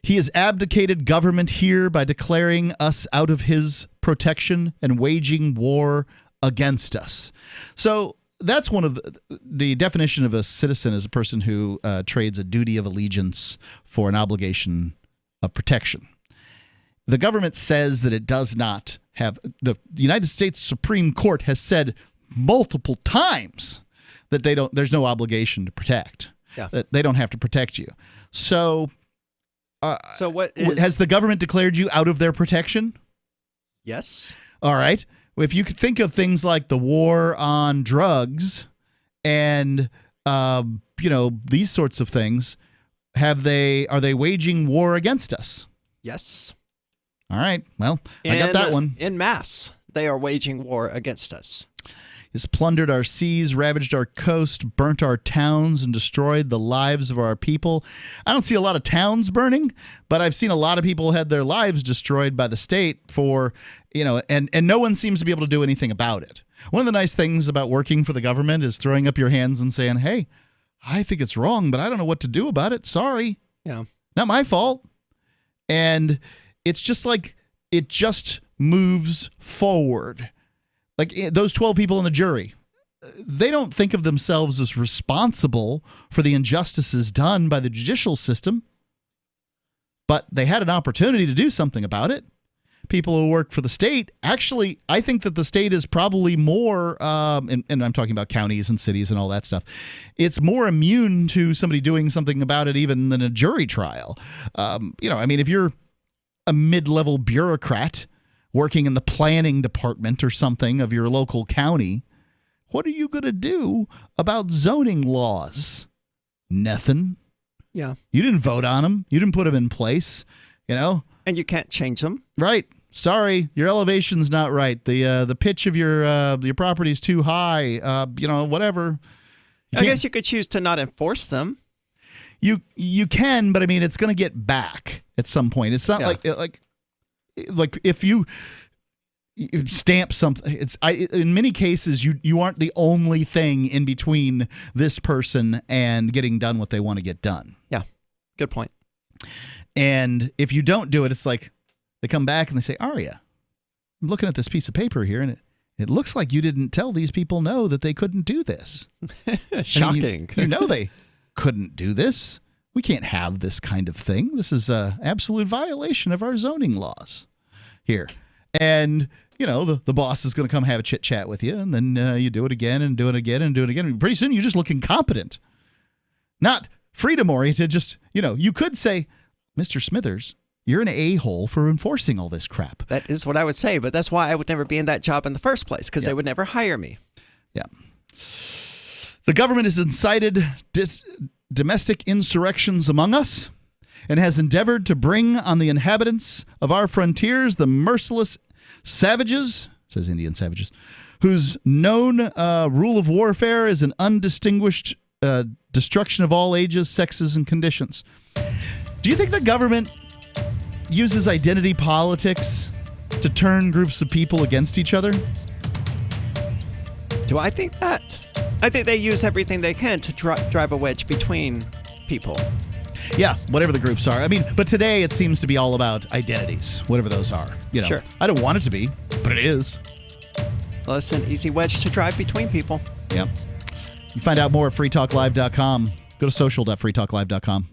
He has abdicated government here by declaring us out of his protection and waging war against us. So that's one of the definition of a citizen is a person who trades a duty of allegiance for an obligation of protection. The government says that it does not have. The United States Supreme Court has said multiple times that there's no obligation to protect. Yeah. That they don't have to protect you. So what has the government declared you out of their protection? Yes. All right. If you could think of things like the war on drugs and these sorts of things, are they waging war against us? Yes. All right. Well, I got that one. En masse, they are waging war against us. Has plundered our seas, ravaged our coast, burnt our towns, and destroyed the lives of our people. I don't see a lot of towns burning, but I've seen a lot of people had their lives destroyed by the state for, and no one seems to be able to do anything about it. One of the nice things about working for the government is throwing up your hands and saying, hey, I think it's wrong, but I don't know what to do about it. Sorry. Yeah. Not my fault. And it's just like it just moves forward. Like those 12 people in the jury, they don't think of themselves as responsible for the injustices done by the judicial system, but they had an opportunity to do something about it. People who work for the state, actually, I think that the state is probably more, and I'm talking about counties and cities and all that stuff, it's more immune to somebody doing something about it even than a jury trial. If you're a mid-level bureaucrat working in the planning department or something of your local county, what are you going to do about zoning laws? Nothing. Yeah. You didn't vote on them. You didn't put them in place, And you can't change them. Right. Sorry, your elevation's not right. The pitch of your property is too high. Whatever. I guess you could choose to not enforce them. You can, but I mean, it's going to get back at some point. It's not like if you stamp something. In many cases you aren't the only thing in between this person and getting done what they want to get done. Yeah, good point. And if you don't do it, it's like they come back and they say, Aria, I'm looking at this piece of paper here, and it looks like you didn't tell these people no that they couldn't do this. Shocking. I mean, they couldn't do this. We can't have this kind of thing. This is an absolute violation of our zoning laws here. And, the boss is going to come have a chit-chat with you, and then you do it again and do it again and do it again. And pretty soon you just look incompetent. Not freedom-oriented, just, you could say, Mr. Smithers, you're an a-hole for enforcing all this crap. That is what I would say, but that's why I would never be in that job in the first place, because they would never hire me. Yeah. The government has incited domestic insurrections among us and has endeavored to bring on the inhabitants of our frontiers the merciless savages, says Indian savages, whose known rule of warfare is an undistinguished destruction of all ages, sexes, and conditions. Do you think the government uses identity politics to turn groups of people against each other? Do I think that? I think they use everything they can to drive a wedge between people. Yeah, whatever the groups are. I mean, but today it seems to be all about identities, whatever those are. Sure. I don't want it to be, but it is. Well, it's an easy wedge to drive between people. Yep. You find out more at freetalklive.com. Go to social.freetalklive.com.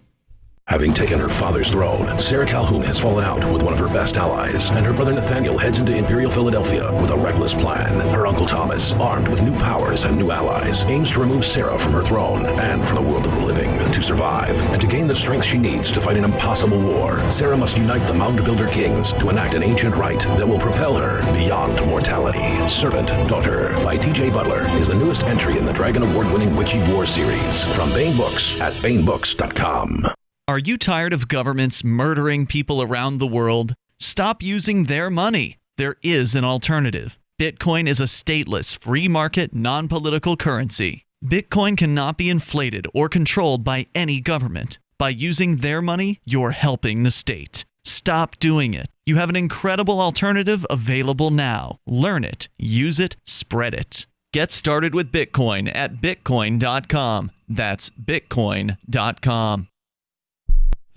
Having taken her father's throne, Sarah Calhoun has fallen out with one of her best allies, and her brother Nathaniel heads into Imperial Philadelphia with a reckless plan. Her uncle Thomas, armed with new powers and new allies, aims to remove Sarah from her throne and from the world of the living. To survive, and to gain the strength she needs to fight an impossible war, Sarah must unite the Mound Builder Kings to enact an ancient rite that will propel her beyond mortality. Servant Daughter by T.J. Butler is the newest entry in the Dragon Award-winning Witchy War series from Baen Books at BaenBooks.com. Are you tired of governments murdering people around the world? Stop using their money. There is an alternative. Bitcoin is a stateless, free market, non-political currency. Bitcoin cannot be inflated or controlled by any government. By using their money, you're helping the state. Stop doing it. You have an incredible alternative available now. Learn it, use it, spread it. Get started with Bitcoin at Bitcoin.com. That's Bitcoin.com.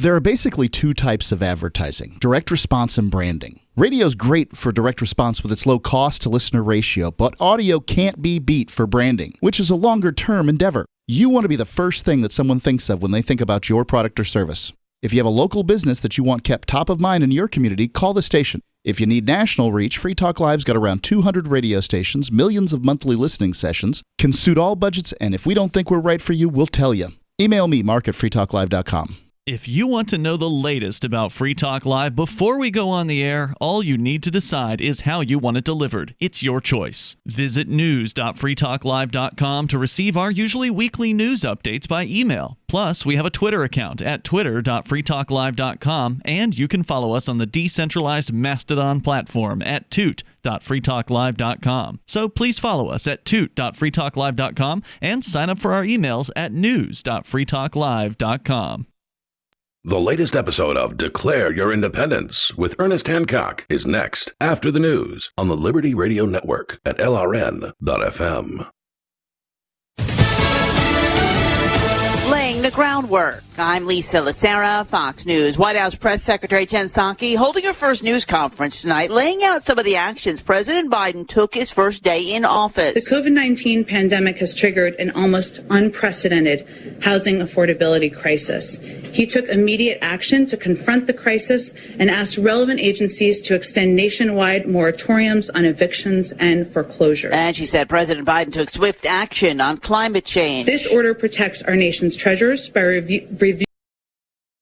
There are basically two types of advertising, direct response and branding. Radio's great for direct response with its low cost to listener ratio, but audio can't be beat for branding, which is a longer term endeavor. You want to be the first thing that someone thinks of when they think about your product or service. If you have a local business that you want kept top of mind in your community, call the station. If you need national reach, Free Talk Live's got around 200 radio stations, millions of monthly listening sessions, can suit all budgets, and if we don't think we're right for you, we'll tell you. Email me, mark@freetalklive.com. If you want to know the latest about Free Talk Live before we go on the air, all you need to decide is how you want it delivered. It's your choice. Visit news.freetalklive.com to receive our usually weekly news updates by email. Plus, we have a Twitter account at twitter.freetalklive.com, and you can follow us on the decentralized Mastodon platform at toot.freetalklive.com. So please follow us at toot.freetalklive.com and sign up for our emails at news.freetalklive.com. The latest episode of Declare Your Independence with Ernest Hancock is next after the news on the Liberty Radio Network at LRN.FM. Laying the groundwork. I'm Lisa Lacera, Fox News. White House Press Secretary Jen Psaki holding her first news conference tonight, laying out some of the actions President Biden took his first day in office. The COVID-19 pandemic has triggered an almost unprecedented housing affordability crisis. He took immediate action to confront the crisis and asked relevant agencies to extend nationwide moratoriums on evictions and foreclosure. And she said President Biden took swift action on climate change. This order protects our nation's treasures by reviewing